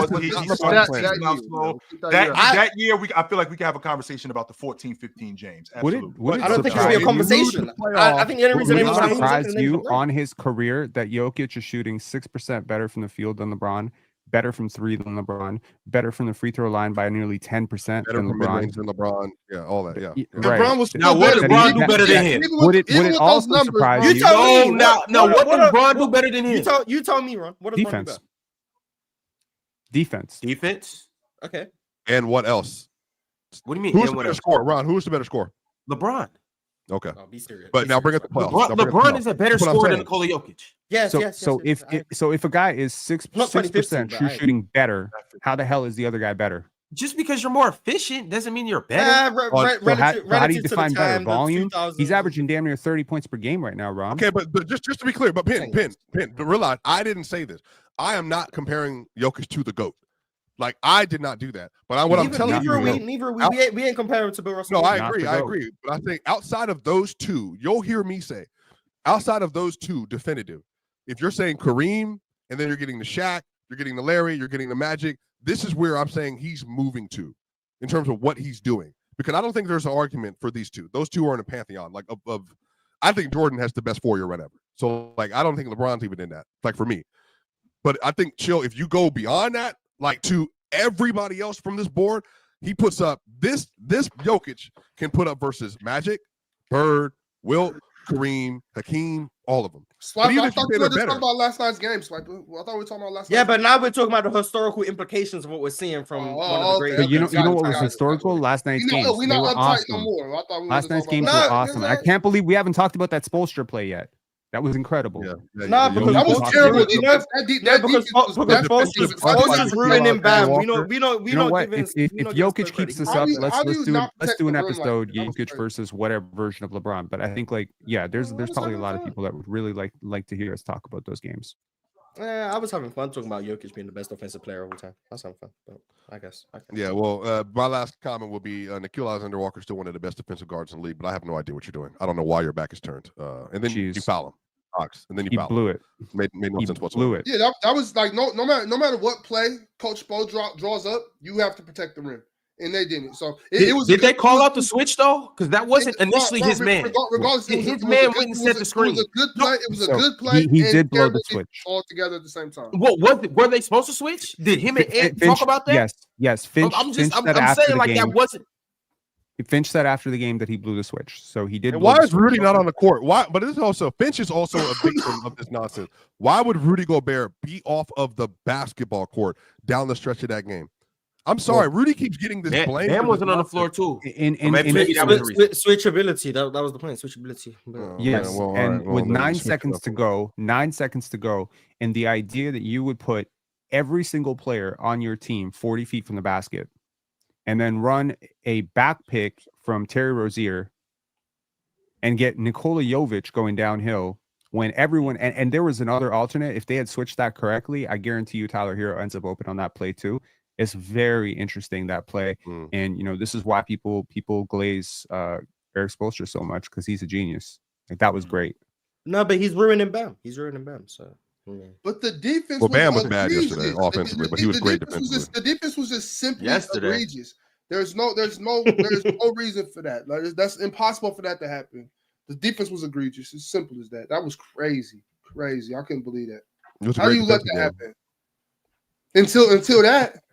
That year, I feel like we can have a conversation about the 14-15 James. Absolutely. I don't think it'll be a conversation. I think the only reason it surprised you on his career that Jokic is shooting 6% better from the field than LeBron better from three than LeBron, better from the free throw line by nearly 10% Better than from mid-range LeBron. than LeBron. Yeah, all that. Yeah. Right. LeBron was Now, still what does better. LeBron do better than him? Would it Even with also those numbers, surprise bro. you? tell me. What does LeBron do better than him? You tell me, Ron. What does LeBron do Defense. better? Defense. Defense. Okay. And what else? What do you mean? Who's and the what better else? score? Ron, who's the better score? LeBron. Okay. Oh, be serious. But Be now bring serious, up the bro. playoffs. Now bring up the LeBron playoffs. is a better That's what I'm scorer than saying. Nikola Jokic. Yes, So if a guy is 6% 2015, true but shooting better, how the hell is the other guy better? Just because you're more efficient doesn't mean you're better. So how do you define better? Volume? 2000s. He's averaging damn near 30 points per game right now, Ron. Okay, but just to be clear, but Pin, realize I didn't say this. I am not comparing Jokic to the GOAT. Like, I did not do that. But I'm telling you, we ain't comparing to Bill Russell. No, I agree. But I think outside of those two, you'll hear me say, outside of those two, definitive. If you're saying Kareem, and then you're getting the Shaq, you're getting the Larry, you're getting the Magic, this is where I'm saying he's moving to in terms of what he's doing. Because I don't think there's an argument for these two. Those two are in a pantheon. Like, I think Jordan has the best 4-year run ever. So, like, I don't think LeBron's even in that, like, for me. But I think, Chill, if you go beyond that, like, to everybody else from this board, he puts up this Jokic can put up versus Magic, Bird, Wilt, Kareem, Hakeem, all of them. Swipe, I thought we were just talking about last night's game. Swipe. I thought we were talking about last. Yeah, but now we're talking about the historical implications of what we're seeing from one of the great. But you know what was historical? Last night's games. We're They were not uptight awesome. no more. I thought we Last night's games were awesome. I can't believe we haven't talked about that Spoelstra play yet. That was incredible. Because that was terrible. Because Spoelstra's ruining Bam. We know what? If Jokic keeps this up, let's do an episode Jokic versus whatever version of LeBron. But I think there's probably a lot of people that would really like to hear us talk about those games. I was having fun talking about Jokic being the best offensive player of all time. That's having fun. But I guess. Yeah, well, my last comment will be Nickeil Alexander-Walker is still one of the best defensive guards in the league, but I have no idea what you're doing. I don't know why your back is turned. And then you foul him. And then you blew it. Made no sense whatsoever. Blew it. Yeah, that was like no matter what play Coach Spo draws up, you have to protect the rim, and they didn't. So it was. Did they call out the switch though? Because that wasn't initially his man. Regardless, his man wouldn't set the screen. It was a good play. It was a good play. He did blow the switch all together at the same time. What was it? Were they supposed to switch? Did him and Ant talk about that? Yes. Finch. I'm saying like that wasn't. Finch said after the game that he blew the switch, so he did. And why is Rudy not on the court? Why? But this is also Finch is also a victim of this nonsense. Why would Rudy Gobert be off of the basketball court down the stretch of that game? I'm sorry, Rudy keeps getting this blame. Bam wasn't on the floor too. Switchability. That was the point. Switchability. Yes, with 9 seconds to go, and the idea that you would put every single player on your team 40 feet from the basket, and then run a back pick from Terry Rozier and get Nikola Jovic going downhill when everyone and there was another alternate. If they had switched that correctly, I guarantee you Tyler Hero ends up open on that play too. It's very interesting, that play. And this is why people glaze Eric Spoelstra so much, because he's a genius. Like, that was great. No, but he's ruining Bam. So but the defense. Well, Bam was bad yesterday offensively, but he was great defensively. The defense was just simply egregious. There's no reason for that. Like, that's impossible for that to happen. The defense was egregious. As simple as that. That was crazy. I couldn't believe that. How do you let that happen? Until that.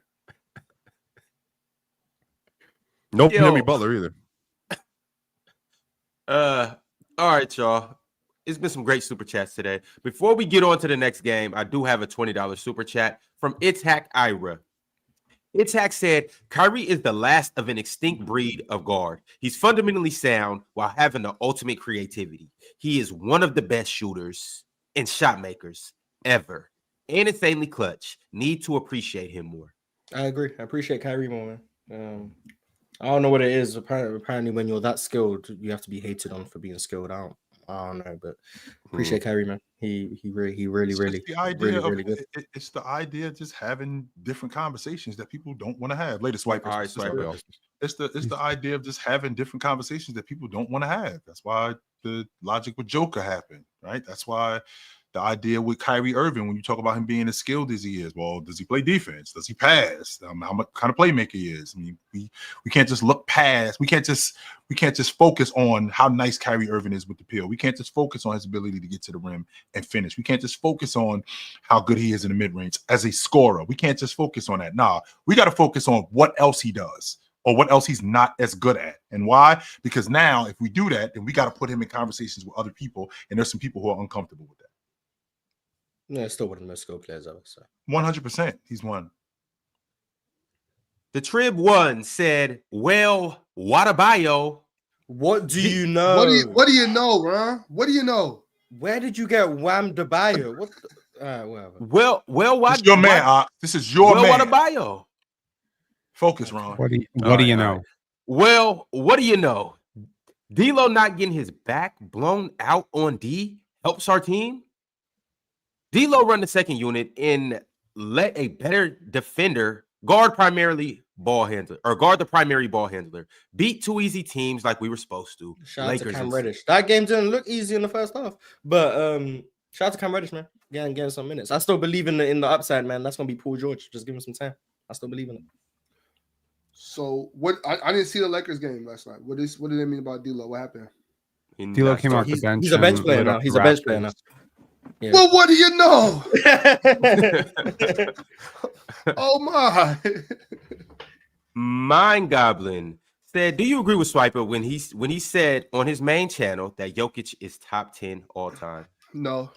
No Jimmy Butler either. All right, y'all. It's been some great super chats today. Before we get on to the next game, I do have a $20 super chat from Itzhak Ira. Itzhak said, Kyrie is the last of an extinct breed of guard. He's fundamentally sound while having the ultimate creativity. He is one of the best shooters and shot makers ever, and insanely clutch. Need to appreciate him more. I agree. I appreciate Kyrie more, man. I don't know what it is. Apparently, when you're that skilled, you have to be hated on for being skilled. I don't know, but appreciate Kyrie, man. He really good. It's the idea of just having different conversations that people don't want to have. Latest swipe. All right, it's the idea of just having different conversations that people don't want to have. That's why the logic with Joker happened, right? That's why the idea with Kyrie Irving, when you talk about him being as skilled as he is, well, does he play defense? Does he pass? How much kind of playmaker he is? I mean, we can't just look past. We can't just focus on how nice Kyrie Irving is with the pill. We can't just focus on his ability to get to the rim and finish. We can't just focus on how good he is in the mid-range as a scorer. We can't just focus on that. Nah, we got to focus on what else he does or what else he's not as good at. And why? Because now if we do that, then we got to put him in conversations with other people, and there's some people who are uncomfortable with that. Yeah, still one of the most skilled players ever. So 100%, he's one. The Trib One said, "Well, Wadabayo, what do you know? What do you know, Ron? What do you know? Where did you get Wham Debayo? What? Whatever. Well, This is your man. This is your man. Wadabayo. Focus, Ron. What do you know? Well, what do you know? D'Lo not getting his back blown out on D helps our team. D'Lo run the second unit and let a better defender guard the primary ball handler. Beat two easy teams like we were supposed to. Shout out to Cam Reddish. That game didn't look easy in the first half, but shout out to Cam Reddish, man. Getting some minutes. I still believe in the upside, man. That's gonna be Paul George. Just give him some time. I still believe in it. So what? I didn't see the Lakers game last night. What did they mean about D'Lo? What happened? D'Lo came off the bench. He's a bench player now. He's a bench player now. Yeah. Well, what do you know? Oh my! Mind Goblin said, "Do you agree with Swiper when he said on his main channel that Jokic is top 10 all time?" No,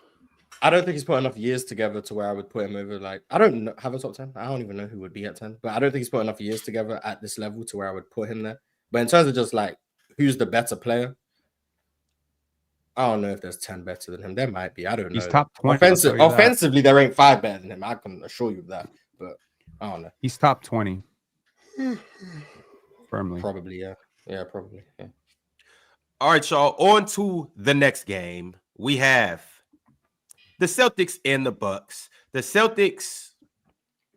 I don't think he's put enough years together to where I would put him over. Like, I don't have a top 10. I don't even know who would be at 10, but I don't think he's put enough years together at this level to where I would put him there. But in terms of just like who's the better player, I don't know if there's 10 better than him. There might be. I don't know. He's top 20. Offensively, there ain't 5 better than him. I can assure you of that. But I don't know. He's top 20. Firmly. Probably, yeah. Yeah, probably. Yeah. All right, y'all. On to the next game. We have the Celtics and the Bucks. The Celtics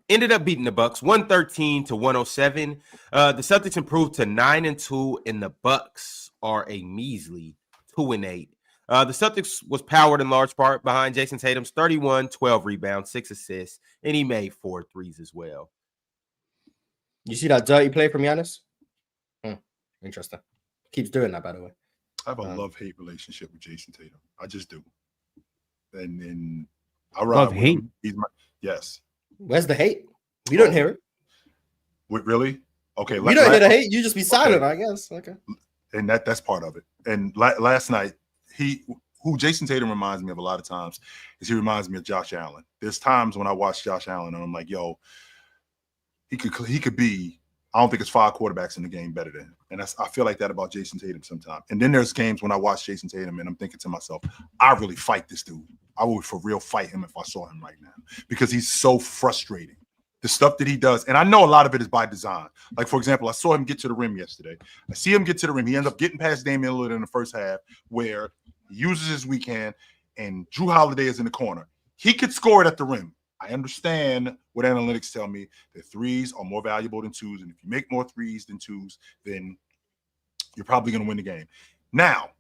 ended up beating the Bucks 113-107. The Celtics improved to 9-2, and the Bucks are a measly 2-8. The Celtics was powered in large part behind Jason Tatum's 31, 12 rebounds, 6 assists, and he made 4 threes as well. You see that dirty play from Giannis? Interesting. Keeps doing that, by the way. I have a love-hate relationship with Jason Tatum. I just do. And I ride with him. He's my yes. Where's the hate? We don't hear it. Wait, really? Okay. We don't hear the hate. You just be silent, I guess. Okay. And that's part of it. And last night, who Jason Tatum reminds me of a lot of times is he reminds me of Josh Allen. There's times when I watch Josh Allen and I'm like, yo, he could be. I don't think it's 5 quarterbacks in the game better than him. And I feel like that about Jason Tatum sometimes. And then there's games when I watch Jason Tatum and I'm thinking to myself, I really fight this dude. I would for real fight him if I saw him right now because he's so frustrating. The stuff that he does. And I know a lot of it is by design. Like, for example, I saw him get to the rim yesterday. I see him get to the rim. He ends up getting past Damian Lillard in the first half where he uses his weak hand and Drew Holiday is in the corner. He could score it at the rim. I understand what analytics tell me that threes are more valuable than twos. And if you make more threes than twos, then you're probably going to win the game. Now,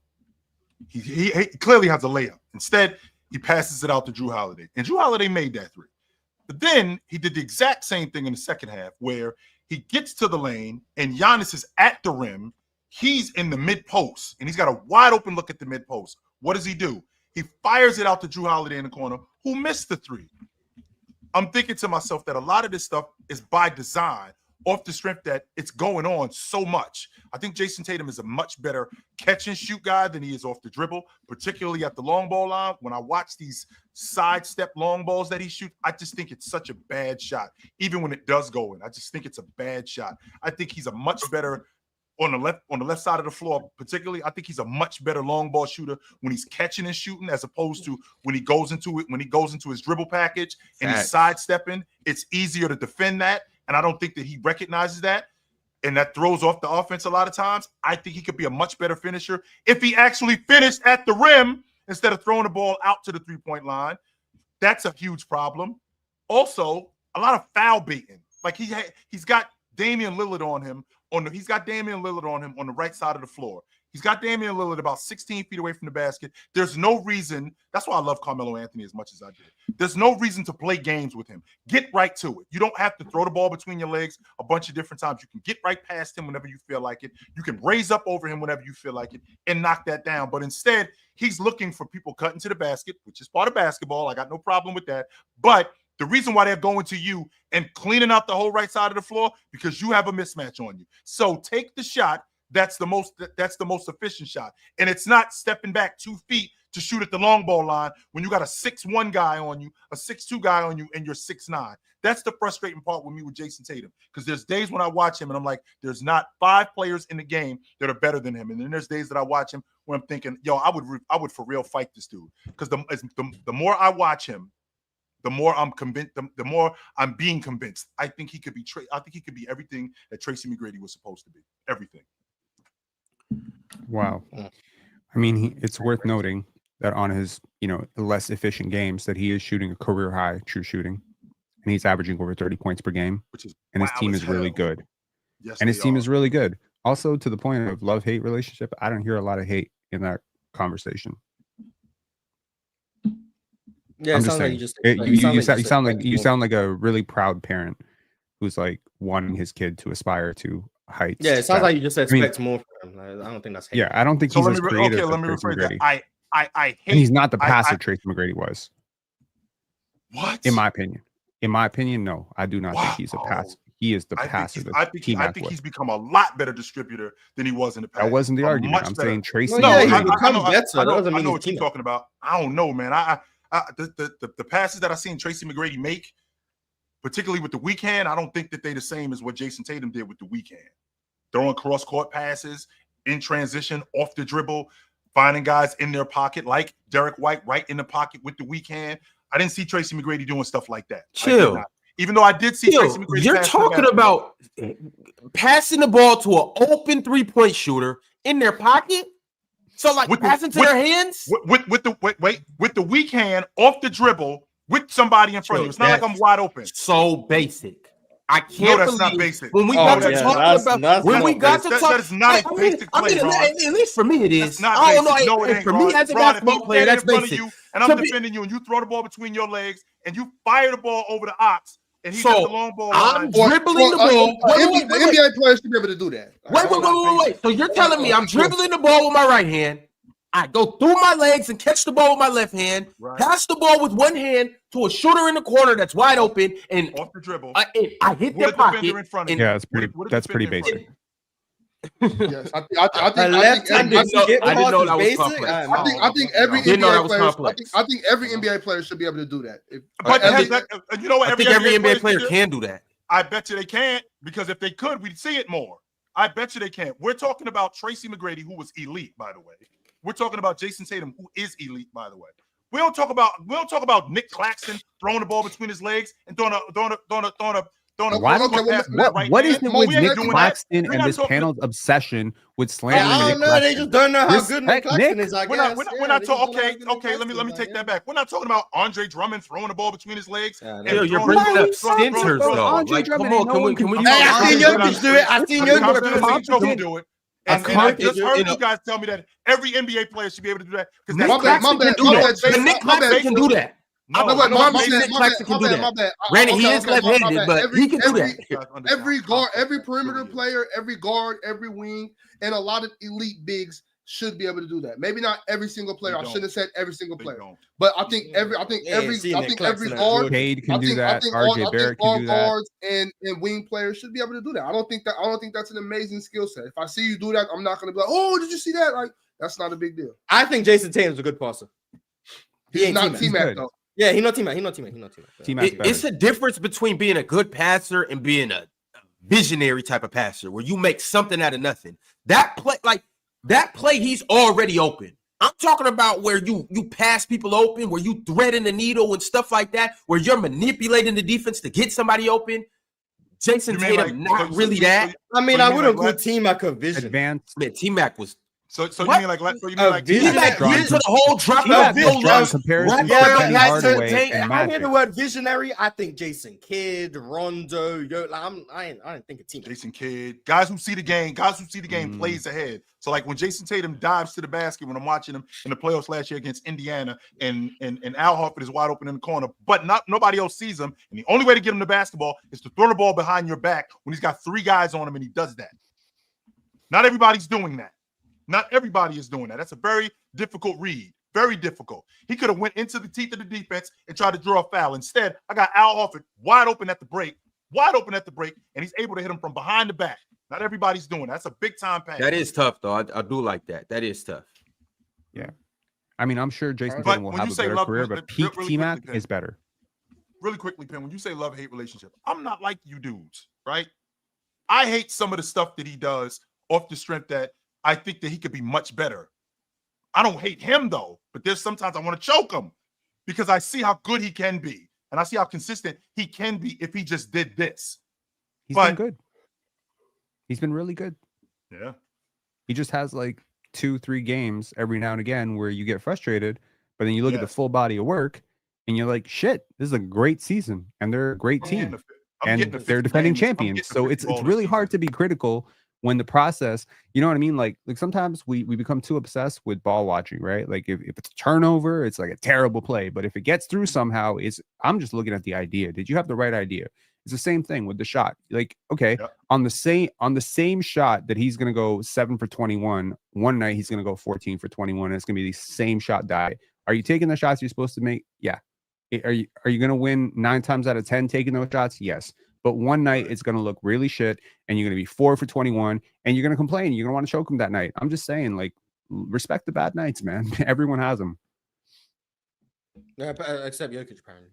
he clearly has a layup. Instead, he passes it out to Drew Holiday. And Drew Holiday made that three. But then he did the exact same thing in the second half where he gets to the lane and Giannis is at the rim. He's in the mid post and he's got a wide open look at the mid post. What does he do? He fires it out to Drew Holiday in the corner who missed the three. I'm thinking to myself that a lot of this stuff is by design off the strength that it's going on so much. I think Jason Tatum is a much better catch and shoot guy than he is off the dribble, particularly at the long ball line. When I watch these sidestep long balls that he shoots, I just think it's such a bad shot. Even when it does go in, I just think it's a bad shot. I think he's a much better on the left side of the floor, particularly. I think he's a much better long ball shooter when he's catching and shooting, as opposed to when he goes into it, when he goes into his dribble package and he's sidestepping. It's easier to defend that. And I don't think that he recognizes that. And that throws off the offense a lot of times. I think he could be a much better finisher if he actually finished at the rim instead of throwing the ball out to the three-point line. That's a huge problem. Also, a lot of foul baiting. Like he's got Damian Lillard on him. He's got Damian Lillard on him on the right side of the floor. He's got Damian Lillard about 16 feet away from the basket. There's no reason. That's why I love Carmelo Anthony as much as I did. There's no reason to play games with him. Get right to it. You don't have to throw the ball between your legs a bunch of different times. You can get right past him whenever you feel like it. You can raise up over him whenever you feel like it and knock that down. But instead, he's looking for people cutting to the basket, which is part of basketball. I got no problem with that. But the reason why they're going to you and cleaning out the whole right side of the floor, because you have a mismatch on you. So take the shot. That's the most efficient shot. And it's not stepping back 2 feet to shoot at the long ball line when you got a 6'1" guy on you, a 6'2" guy on you, and you're 6'9". That's the frustrating part with me with Jason Tatum. Because there's days when I watch him and I'm like, there's not 5 players in the game that are better than him. And then there's days that I watch him where I'm thinking, yo, I would for real fight this dude. Because the more I watch him, the more I'm convinced, the more I'm being convinced. I think he could be everything that Tracy McGrady was supposed to be. Everything. Wow. I mean, it's worth noting that on his, less efficient games that he is shooting a career high true shooting, and he's averaging over 30 points per game, and his team is really good. Yes, and his team is really good. Also, to the point of love-hate relationship, I don't hear a lot of hate in that conversation. Yeah, I'm it just sounds like saying. You sound like a really proud parent who's like wanting his kid to aspire to heights. Yeah, it sounds like you just expect more from him. I don't think that's hate. Yeah, I don't think he's as creative as Tracy McGrady. I hate. And he's not the passer Tracy McGrady was. What? In my opinion, no, I do not think he's a passer. He is the passer. I think he's become a lot better distributor than he was in the past. That wasn't the argument. I'm saying Tracy. No, I know what you're talking about. I don't know, man. The passes that I seen Tracy McGrady make, particularly with the weak hand, I don't think that they're the same as what Jason Tatum did with the weak hand. Throwing cross-court passes, in transition, off the dribble, finding guys in their pocket, like Derek White right in the pocket with the weak hand. I didn't see Tracy McGrady doing stuff like that. Chill. Even though I did see Tracy McGrady. You're talking about passing the ball to an open three-point shooter in their pocket? So like passing to their hands? With the weak hand, off the dribble, with somebody in front of you. It's not like I'm wide open. So basic. I can't that's believe not basic. When we got to talk about when we got to talk, that is not a basic play, Ron. At least for me it is. I don't know. No, it ain't, for me as a basketball player, that's basic. And I'm defending you, and you throw the ball between your legs, and you fire the ball over the ox, and he's at the long ball I'm line. dribbling the ball. The NBA players should be able to do that. Wait. So you're telling me I'm dribbling the ball with my right hand, I go through my legs and catch the ball with my left hand, pass the ball with one hand to a shooter in the corner that's wide open, and off the dribble, I hit their pocket. Yeah, that's pretty basic. Yes, I didn't know that was complex. I think every NBA player should be able to do that. You know what? I think every NBA player can do that. I bet you they can't, because if they could, we'd see it more. I bet you they can't. We're talking about Tracy McGrady, who was elite, by the way. We're talking about Jason Tatum, who is elite, by the way. We don't talk about Nic Claxton throwing the ball between his legs and throwing a what is it with Nic Claxton and this panel's obsession with slandering? I don't know. They just don't know how good Nic Claxton is. I guess we're not talking. Okay. Let me take that back. We're not talking about Andre Drummond throwing the ball between his legs. You're bringing up centers, though. Like, come on, can we? I seen Jokic do it. I seen Jokic do it. And I just heard you guys tell me that every NBA player should be able to do that. Because Nic Claxton can do that. Nic Claxton can do that. Granted, he is left-handed, but he can do that. Every perimeter player, every guard, every wing, and a lot of elite bigs should be able to do that. Maybe not every single player. I shouldn't have said every single player, but I think every guard, Cade can do that. RJ Barrett can do that. Guards and wing players should be able to do that. I don't think that's an amazing skill set. If I see you do that, I'm not going to be like, oh, did you see that? Like, that's not a big deal. I think Jason Tatum's a good passer. He's not T-Mac though. Yeah, he's not T-Mac. It's a difference between being a good passer and being a visionary type of passer, where you make something out of nothing. That play, he's already open. I'm talking about where you pass people open, where you threading the needle and stuff like that, where you're manipulating the defense to get somebody open. Jason Tatum, not really that. I mean, I wouldn't call T-Mac a vision. Advanced. Man, T-Mac was So you What? mean like You into the whole drop T-Mac no was drawing love. comparisons Yeah, to but Penny like, Hardaway and I hear the Magic. word visionary. I think Jason Kidd, Rondo, I didn't think of team. Jason Kidd, guys who see the game, plays ahead. So like when Jason Tatum dives to the basket when I'm watching him in the playoffs last year against Indiana, and Al Horford is wide open in the corner, but nobody else sees him, and the only way to get him the basketball is to throw the ball behind your back when he's got 3 guys on him, and he does that. Not everybody's doing that. Not everybody is doing that. That's a very difficult read. Very difficult. He could have went into the teeth of the defense and tried to draw a foul. Instead, I got Al Horford wide open at the break, and he's able to hit him from behind the back. Not everybody's doing that. That's a big time pass. That is tough, though. I do like that. That is tough. Yeah. I mean, I'm sure Jason But Tatum will when have you a say better love- career, but really peak T-Mac quickly, is better. Really quickly, Penn, when you say love-hate relationship, I'm not like you dudes, right? I hate some of the stuff that he does off the strength that I think that he could be much better. I don't hate him, though, but there's sometimes I want to choke him because I see how good he can be, and I see how consistent he can be if he just did this. He's been good. He's been really good. Yeah. He just has like 2-3 games every now and again where you get frustrated, but then you look at the full body of work and you're like, shit, this is a great season and they're a great team and they're defending champions. So it's really hard to be critical when the process, you know what I mean? Like sometimes we become too obsessed with ball watching, right? Like if it's a turnover, it's like a terrible play, but if it gets through somehow, I'm just looking at the idea. Did you have the right idea? It's the same thing with the shot. Like, okay, on the same shot that he's going to go 7 for 21, one night he's going to go 14 for 21. And it's going to be the same shot die. Are you taking the shots you're supposed to make? Yeah. Are you going to win 9 times out of 10 taking those shots? Yes. But one night it's going to look really shit and you're going to be 4 for 21 and you're going to complain. You're going to want to choke him that night. I'm just saying, like, respect the bad nights, man. Everyone has them. Yeah, except Jokic, apparently.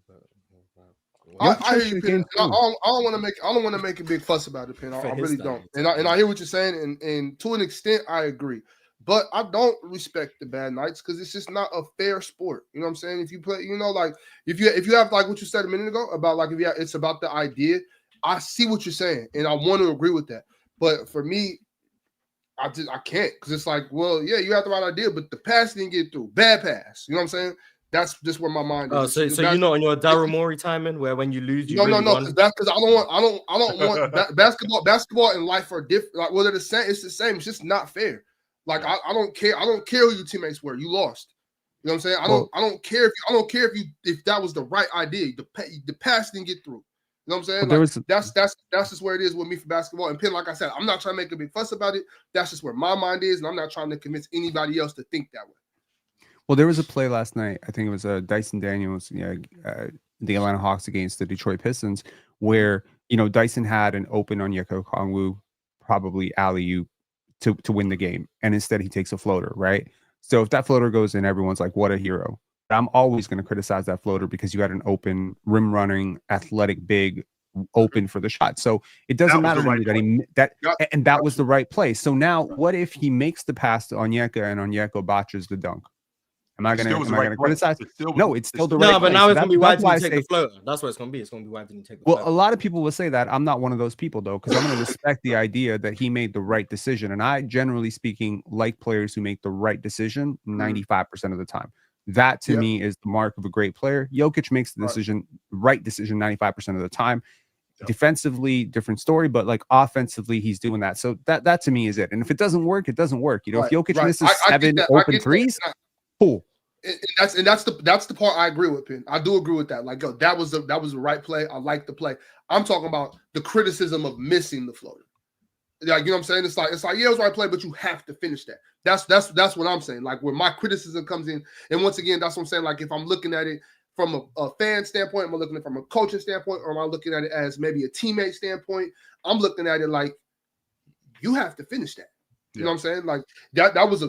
I hear you, Penn. I don't want to make a big fuss about it, Penn. I really don't. And I hear what you're saying, and to an extent, I agree. But I don't respect the bad nights because it's just not a fair sport. You know what I'm saying? If you play, like if you have like what you said a minute ago about like it's about the idea. I see what you're saying, and I want to agree with that. But for me, I can't because it's like, well, yeah, you have the right idea, but the pass didn't get through. Bad pass. You know what I'm saying? That's just where my mind is. So you're not on your Daryl Morey timing where when you lose, you no, because I don't want basketball and life are different. Like, well, they're the same. It's the same. It's just not fair. Like I don't care. I don't care who your teammates were. You lost. You know what I'm saying? I don't care if that was the right idea. The pass didn't get through. You know what I'm saying? Like, that's just where it is with me for basketball. And Penn, like I said, I'm not trying to make a big fuss about it. That's just where my mind is, and I'm not trying to convince anybody else to think that way. Well, there was a play last night. I think it was Dyson Daniels, the Atlanta Hawks against the Detroit Pistons, where Dyson had an open on Onyeka Okongwu, probably alley-oop to win the game, and instead he takes a floater, right? So if that floater goes in, everyone's like, "What a hero!" I'm always going to criticize that floater because you had an open rim running athletic big open for the shot. So it doesn't matter to me that was the right play. So now, what if he makes the pass to Onyeka and Onyeka botches the dunk? Am I going to criticize? No, it's still the right. No, but now it's going to be why didn't you take the floater? That's what it's going to be. It's going to be why didn't you take the floater? Well, a lot of people will say that. I'm not one of those people, though, because I'm going to respect the idea that he made the right decision. And I, generally speaking, like players who make the right decision 95% of the time. That, to me, is the mark of a great player. Jokic makes the right decision 95% of the time. Defensively, different story, but like offensively, he's doing that. So that to me is it. And if it doesn't work, it doesn't work. If Jokic misses 7 open threes, cool. And that's the part I agree with, Penn. I do agree with that. Like, yo, that was the right play. I like the play. I'm talking about the criticism of missing the floater. Like, you know what I'm saying? It's like yeah, it was the right play, but you have to finish that. That's what I'm saying. Like, where my criticism comes in, and once again, that's what I'm saying. Like, if I'm looking at it from a fan standpoint, am I looking at it from a coaching standpoint, or am I looking at it as maybe a teammate standpoint? I'm looking at it like you have to finish that. You know what I'm saying? Like that was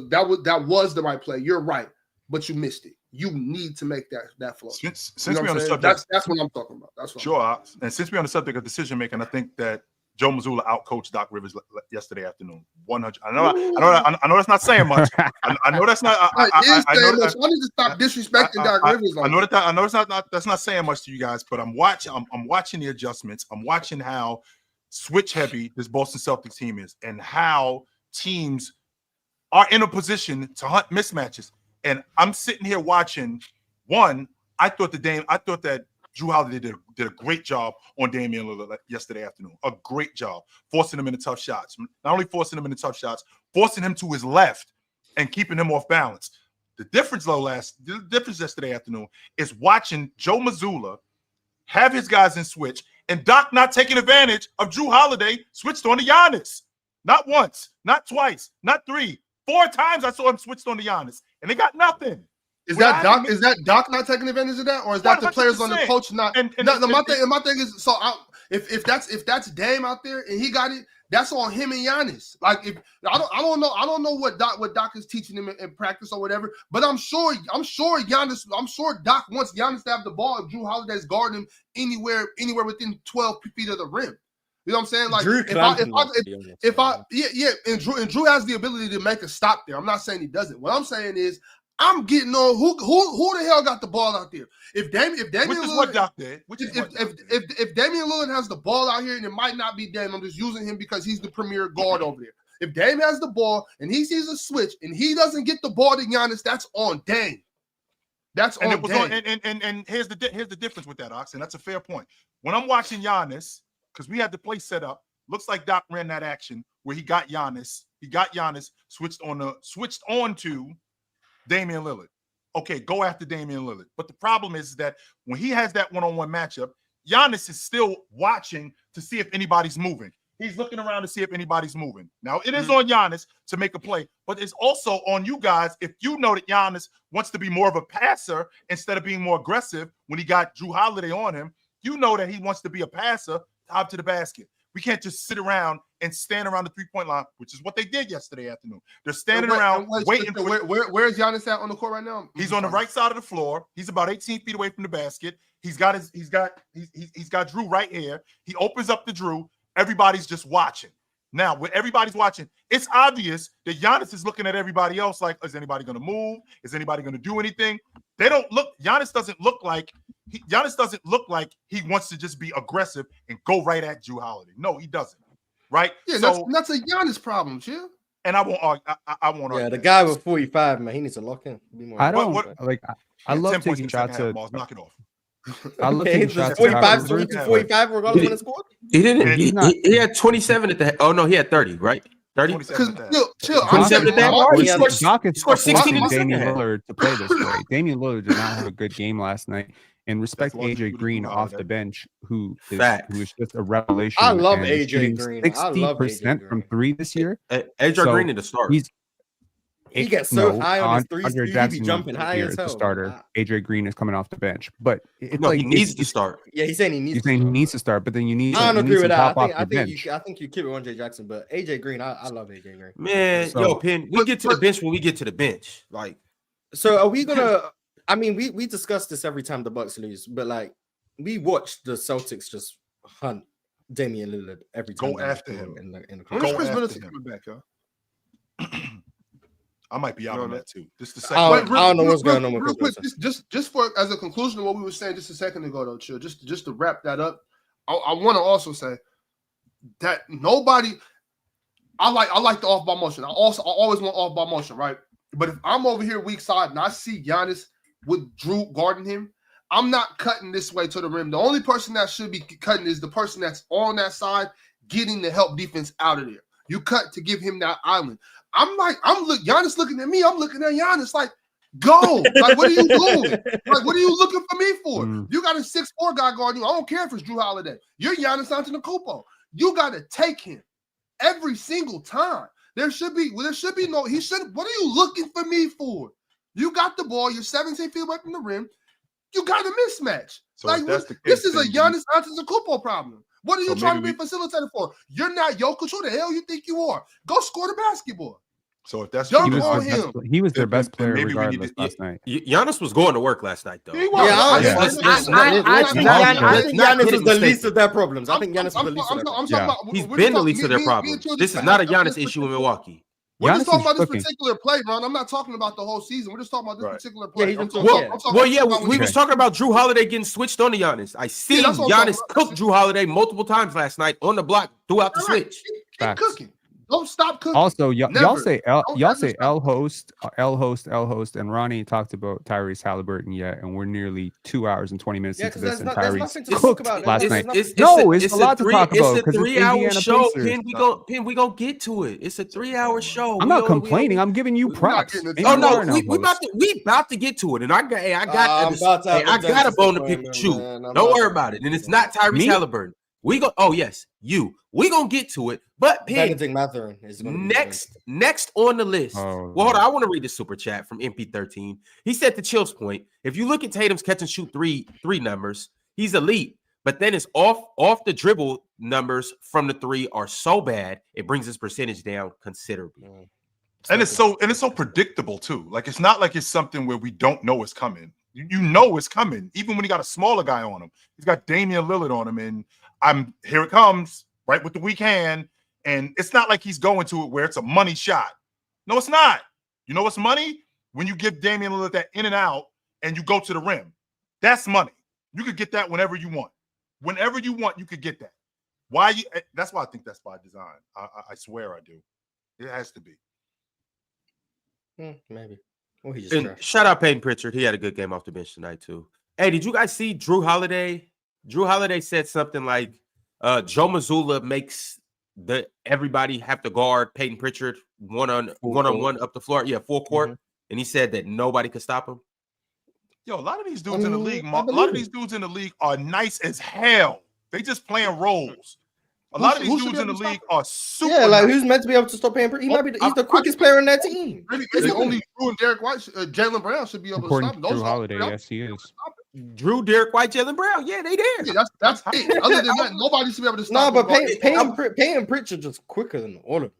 the right play. You're right, but you missed it. You need to make that flow. Since we're on the subject, that's what I'm talking about. That's what sure. And since we're on the subject of decision making, I think that Joe Mazzulla outcoached Doc Rivers yesterday afternoon. 100. I know that's not saying much. I know that's not. I know that. I need to stop disrespecting Doc Rivers. I know that. I know it's not. That's not saying much to you guys. But I'm watching the adjustments. I'm watching how switch heavy this Boston Celtics team is, and how teams are in a position to hunt mismatches. And I'm sitting here watching one. I thought that Drew Holiday did a great job on Damian Lillard yesterday afternoon. A great job forcing him into tough shots. Not only forcing him into tough shots, forcing him to his left and keeping him off balance. The difference yesterday afternoon is watching Joe Mazzulla have his guys in switch and Doc not taking advantage of Drew Holiday switched on to Giannis. Not once, not twice, not 3, 4 times I saw him switched on to Giannis, and they got nothing. Is that Doc not taking advantage of that, or is that the players on the coach not? My thing is, so if that's Dame out there and he got it, that's on him and Giannis. Like if I don't know what Doc is teaching him in practice or whatever, but I'm sure Doc wants Giannis to have the ball if Drew Holiday's guarding him anywhere within 12 feet of the rim. You know what I'm saying? Like and Drew has the ability to make a stop there. I'm not saying he doesn't. What I'm saying is I'm getting on who the hell got the ball out there. If Damian Lillard has the ball out here, and it might not be Dame, I'm just using him because he's the premier guard over there. If Dame has the ball and he sees a switch and he doesn't get the ball to Giannis, that's on Dame. That's on Dame. And here's the difference with that, Ox, and that's a fair point. When I'm watching Giannis, because we had the play set up, looks like Doc ran that action where he got Giannis switched on to Damian Lillard. Okay, go after Damian Lillard. But the problem is that when he has that one-on-one matchup, Giannis is still watching to see if anybody's moving. He's looking around to see if anybody's moving. Now, it is on Giannis to make a play, but it's also on you guys if you know that Giannis wants to be more of a passer instead of being more aggressive when he got Drew Holiday on him. You know that he wants to be a passer out to the basket. We can't just sit around and stand around the three-point line, which is what they did yesterday afternoon. They're standing around waiting. Where is Giannis at on the court right now? He's on the right side of the floor. He's about 18 feet away from the basket. He's got Drew right here. He opens up to Drew. Everybody's just watching. Now, when everybody's watching, it's obvious that Giannis is looking at everybody else like, is anybody going to move? Is anybody going to do anything? Giannis doesn't look like he wants to just be aggressive and go right at Drew Holiday. No, he doesn't. Right? Yeah, that's a Giannis problem, Chill. And I won't argue. I won't argue. Yeah, the guy with 45, man, he needs to lock in. I love taking shots at. Knock it off. I love taking shots. 45, 45, regardless when it scored. He didn't. He had 27 at the. Oh no, he had 30, right? 30. 27 at that. Doc is scored 16 in the Damian second. Lillard to play this way. Damian Lillard did not have a good game last night. And respect AJ Green off the bench, who is just a revelation. I love AJ Green. 60% from 3 this year. AJ Green in the start. He gets so high on his threes. Andre Jackson be jumping high as hell. The starter. AJ Green is coming off the bench, but he needs to start. Yeah, he's saying he needs. He's saying he needs to start, but then you need. I don't agree with that. I think you keep it on Andre Jackson, but AJ Green, I love AJ Green. Man, Penn, we get to the bench when we get to the bench. Like, so are we gonna? I mean, we discuss this every time the Bucks lose, but like we watched the Celtics just hunt Damian Lillard every time. Go after him in the When is Chris Middleton coming back, yo? I might be out on that too. This the second. I don't know what's going on with Chris Middleton. Just for as a conclusion of what we were saying just a second ago, though, Chill. Just to wrap that up, I want to also say that nobody. I like the off ball motion. I always want off ball motion, right? But if I'm over here weak side and I see Giannis with Drew guarding him, I'm not cutting this way to the rim. The only person that should be cutting is the person that's on that side getting the help defense out of there. You cut to give him that island. Giannis looking at me. I'm looking at Giannis like, go. Like, what are you doing? Like, what are you looking for me for? You got a 6'4" guy guarding you. I don't care if it's Drew Holiday. You're Giannis Antetokounmpo. You got to take him every single time. There should be no. He should. What are you looking for me for? You got the ball. You're 17 feet away from the rim. You got a mismatch. So like this is a Giannis Antetokounmpo problem. What are you trying to be a facilitator for? You're not Jokic. Who the hell you think you are? Go score the basketball. So if that's he was their best player regardless last night. Giannis was going to work last night, though. I think Giannis is the least of their problems. I think Giannis is the least of their problems. He's been the least of their problems. This is not a Giannis issue in Milwaukee. We're just talking about this particular play, Ron. I'm not talking about the whole season. We're just talking about this particular play. We was talking about Drew Holiday getting switched on to Giannis. I see Giannis cook Drew Holiday multiple times last night on the block throughout the switch. Cooking. Don't stop cooking. Also, y'all say L host, host, and Ronnie talked about Tyrese Halliburton yet, and we're nearly 2 hours and 20 minutes into this, and Tyrese cooked last night. It's a lot to talk about because it's Indiana show. Pacers. We gonna get to it. It's a 3-hour show. I'm not complaining. I'm giving you props. Oh no, we about to get to it, and I got a bone to pick with you. Don't worry about it. And it's not Tyrese Halliburton. We gonna get to it, but Benedict Mathurin is next on the list. Well, hold on, I want to read the super chat from MP13. He said to Chill's point, if you look at Tatum's catch and shoot three numbers, he's elite, but then his off the dribble numbers from the three are so bad it brings his percentage down considerably. And it's so predictable too. Like it's not like it's something where we don't know it's coming. You know it's coming, even when he got a smaller guy on him. He's got Damian Lillard on him, and here it comes, right with the weak hand. And it's not like he's going to it where it's a money shot. No, it's not. You know what's money? When you give Damian Lillard that in and out and you go to the rim. That's money. You could get that whenever you want. Whenever you want, you could get that. That's why I think that's by design. I swear I do. It has to be. Maybe. Well, shout out Peyton Pritchard. He had a good game off the bench tonight too. Hey, did you guys see Drew Holiday? Drew Holiday said something like, Joe Mazzulla makes everybody have to guard Peyton Pritchard one on one up the floor. Yeah, full court. Mm-hmm. And he said that nobody could stop him. Yo, a lot of these dudes in the league, are nice as hell. They just playing roles. A lot of these dudes in the league are super. Yeah, like who's meant to be able to stop Peyton Pritchard? He's the quickest player on that team. Maybe only Drew and Derek White, Jaylen Brown should be able to stop him. Drew Holiday, yes, he is. Drew, Derek White, Jaylen Brown, yeah, they there. Yeah, that's it. Other than that, nobody should be able to stop. No, but Peyton Pritchard just quicker than all of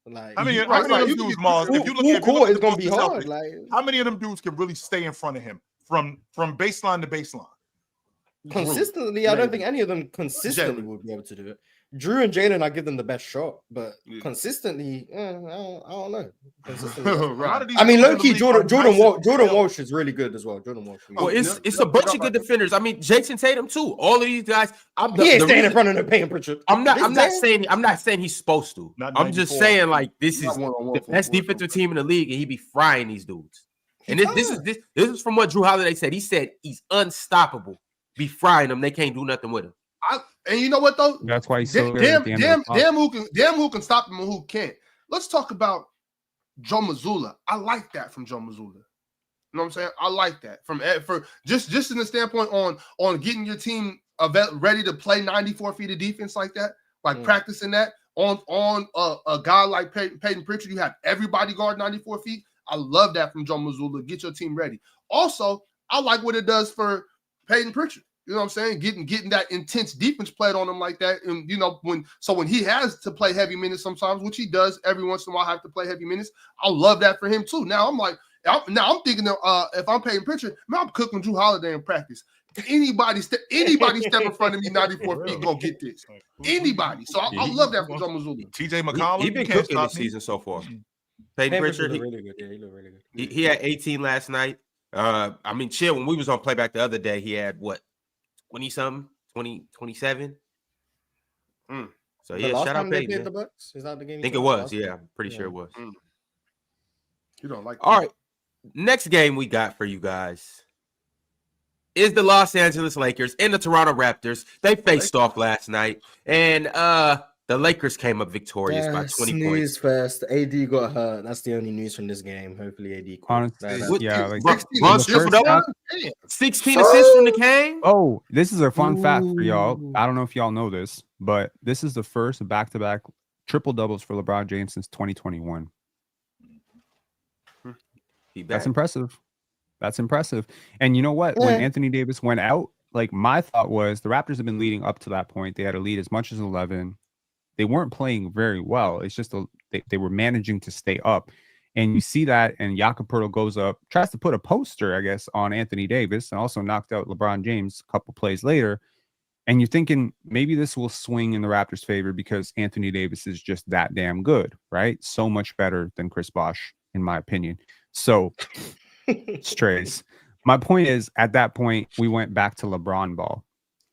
them. Like, I mean, how many of them dudes, Mars? If you look at court, it's gonna be hard. Like, how many of them dudes can really stay in front of him from baseline to baseline? Consistently, I don't think any of them consistently would be able to do it. Drew and Jalen, I give them the best shot, but consistently, I don't know. Right. I mean, low-key, Jordan Walsh is really good as well. Jordan Walsh. Well, it's a bunch of good defenders. I mean, Jason Tatum too. All of these guys. He ain't staying in front of the Peyton Pritchard. I'm not saying he's supposed to. I'm just saying like this is the best defensive team in the league, and he be frying these dudes. And this is from what Drew Holiday said. He said he's unstoppable. Be frying them. They can't do nothing with him. And you know what though? That's why he's so damn who can stop him and who can't. Let's talk about Joe Mazzulla. I like that from Joe Mazzulla. You know what I'm saying? I like that for just in the standpoint on getting your team ready to play 94 feet of defense like that, like practicing that on a guy like Peyton Pritchard. You have everybody guard 94 feet. I love that from Joe Mazzulla. Get your team ready. Also, I like what it does for Peyton Pritchard. You know what I'm saying? Getting that intense defense played on him like that. And, you know, when he has to play heavy minutes sometimes, which he does every once in a while have to play heavy minutes, I love that for him too. Now, I'm thinking if I'm Peyton Pritchard, man, I'm cooking Drew Holiday in practice. Anybody step in front of me 94 feet gonna get this. Anybody. So I love that from Joe Mazzulla. TJ McCollum. He's been cooking this season so far. Peyton Pritchard, really good. Yeah, he looked really good. He had 18 last night. I mean, chill. When we was on playback the other day, he had what? 20-something, 27. So yeah, shout out Peyton. The Bucks? Is that the game? I think it was. Yeah, I'm pretty sure it was. You don't like that. All right. Next game we got for you guys is the Los Angeles Lakers and the Toronto Raptors. They faced off last night, and the Lakers came up victorious by 20 points. First, AD got hurt. That's the only news from this game. Hopefully, AD. Honestly, yeah, like 16 assists from the game. Oh, this is a fun fact for y'all. I don't know if y'all know this, but this is the first back-to-back triple doubles for LeBron James since 2021. That's impressive. That's impressive. And you know what? When Anthony Davis went out, like my thought was the Raptors have been leading up to that point. They had a lead as much as 11. They weren't playing very well. It's just they were managing to stay up. And you see that, and Jakob Poeltl goes up, tries to put a poster, I guess, on Anthony Davis, and also knocked out LeBron James a couple plays later. And you're thinking maybe this will swing in the Raptors' favor because Anthony Davis is just that damn good, right? So much better than Chris Bosh, in my opinion. So, strays. My point is, at that point, we went back to LeBron ball,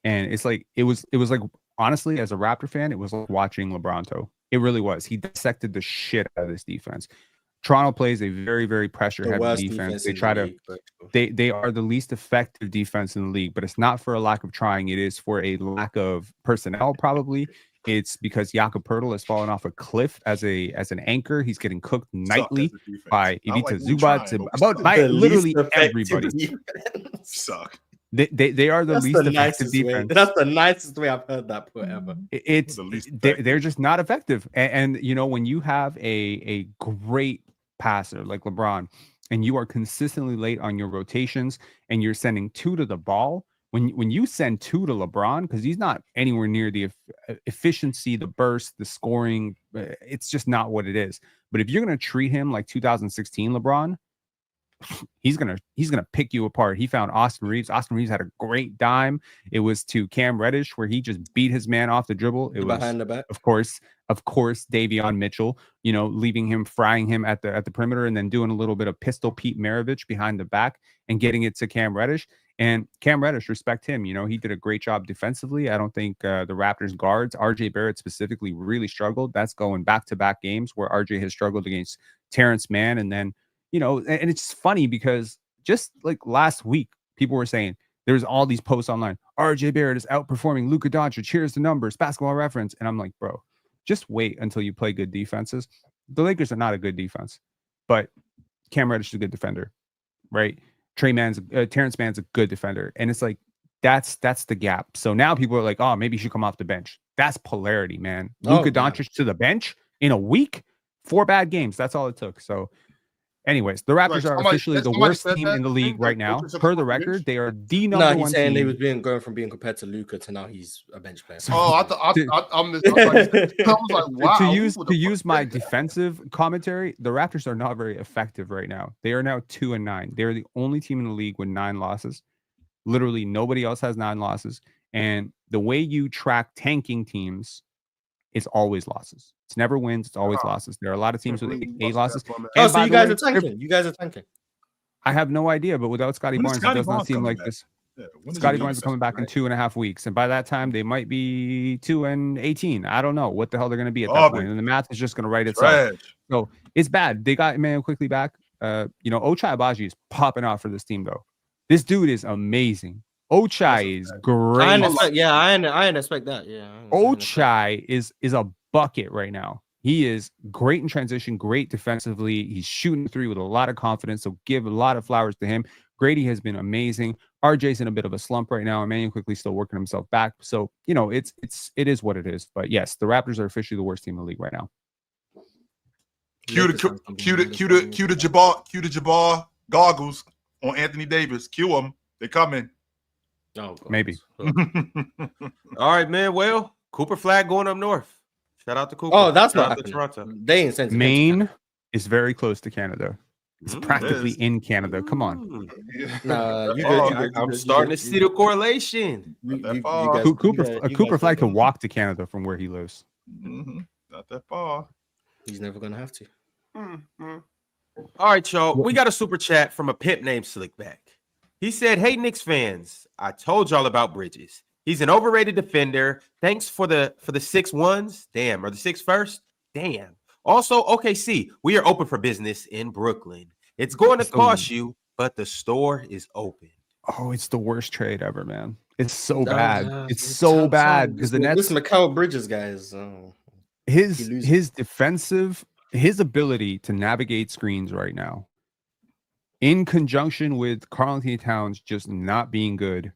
and it's like it was like honestly, as a Raptor fan, it was like watching LeBronto. It really was. He dissected the shit out of this defense. Toronto plays a very, very pressure-heavy defense. They try to. They are the least effective defense in the league, but it's not for a lack of trying. It is for a lack of personnel, probably. It's because Jakob Poeltl has fallen off a cliff as an anchor. He's getting cooked nightly by Ivica Zubac, by literally everybody. Suck. They are the least effective defense. That's the nicest way I've heard that put ever. They're just not effective. And you know, when you have a great passer like LeBron, and you are consistently late on your rotations, and you're sending 2 to the ball, when you send 2 to LeBron, because he's not anywhere near the efficiency, the burst, the scoring, it's just not what it is. But if you're going to treat him like 2016 LeBron, he's gonna pick you apart. He found Austin Reeves. Austin Reeves had a great dime. It was to Cam Reddish where he just beat his man off the dribble. It was behind the back. Of course, Davion Mitchell, you know, leaving him, frying him at the perimeter, and then doing a little bit of pistol Pete Maravich behind the back and getting it to Cam Reddish. And Cam Reddish, respect him. You know, he did a great job defensively. I don't think the Raptors guards, RJ Barrett specifically, really struggled. That's going back-to-back games where RJ has struggled against Terrence Mann. And then, you know, and it's funny because just like last week, people were saying there's all these posts online. RJ Barrett is outperforming Luka Doncic. Here's the numbers, Basketball Reference. And I'm like, bro, just wait until you play good defenses. The Lakers are not a good defense, but Cam Reddish is a good defender, right? Terrence Mann's a good defender. And it's like, that's the gap. So now people are like, oh, maybe he should come off the bench. That's polarity, man. Luka Doncic to the bench in a week, 4 bad games. That's all it took. So anyways, the Raptors are officially the worst team in the league right now. Per the record, they are the number one team. He's saying he was going from being compared to Luka to now he's a bench player. Oh, I was like, wow. To use my defensive commentary, the Raptors are not very effective right now. They are now 2-9. They're the only team in the league with 9 losses. Literally nobody else has 9 losses. And the way you track tanking teams, it's always losses. It's never wins. It's always losses. There are a lot of teams with 8 losses. Oh, so you guys are tanking. You guys are tanking. I have no idea, but without Scotty Barnes, it does not seem like this. Scotty Barnes is coming back in 2.5 weeks, and by that time they might be 2-18. I don't know what the hell they're going to be at that point, and the math is just going to write itself. So it's bad. They got Emmanuel quickly back. You know, Ochai Agbaji is popping off for this team, though. This dude is amazing. Ochai is great. I didn't expect that. Yeah, Ochai is a bucket right now. He is great in transition, great defensively. He's shooting 3 with a lot of confidence, so give a lot of flowers to him. Grady has been amazing. RJ's in a bit of a slump right now. Emmanuel quickly still working himself back. So, you know, it is what it is. But yes, the Raptors are officially the worst team in the league right now. Cue the Jabbar goggles on Anthony Davis. Cue them. They're coming. Oh, maybe. All right, man. Well, Cooper Flag going up north. Shout out to Cooper. Oh, that's Shout not out to Toronto. They ain't sent Maine is very close to Canada. It's practically in Canada. Come on. I'm starting to see the correlation. Cooper Flag can walk to Canada from where he lives. Not that far. He's never gonna have to. All right, y'all. We got a super chat from a pimp named Slickback. He said, "Hey, Knicks fans, I told y'all about Bridges. He's an overrated defender. Thanks for the 6-1s. Damn, or the 6 first. Damn. Also, OKC, we are open for business in Brooklyn. It's going to cost you, but the store is open." Oh, it's the worst trade ever, man. It's so bad. It's so bad because the Nets. This Mikal Bridges guy is his defensive, his ability to navigate screens right now, in conjunction with Karl-Anthony Towns just not being good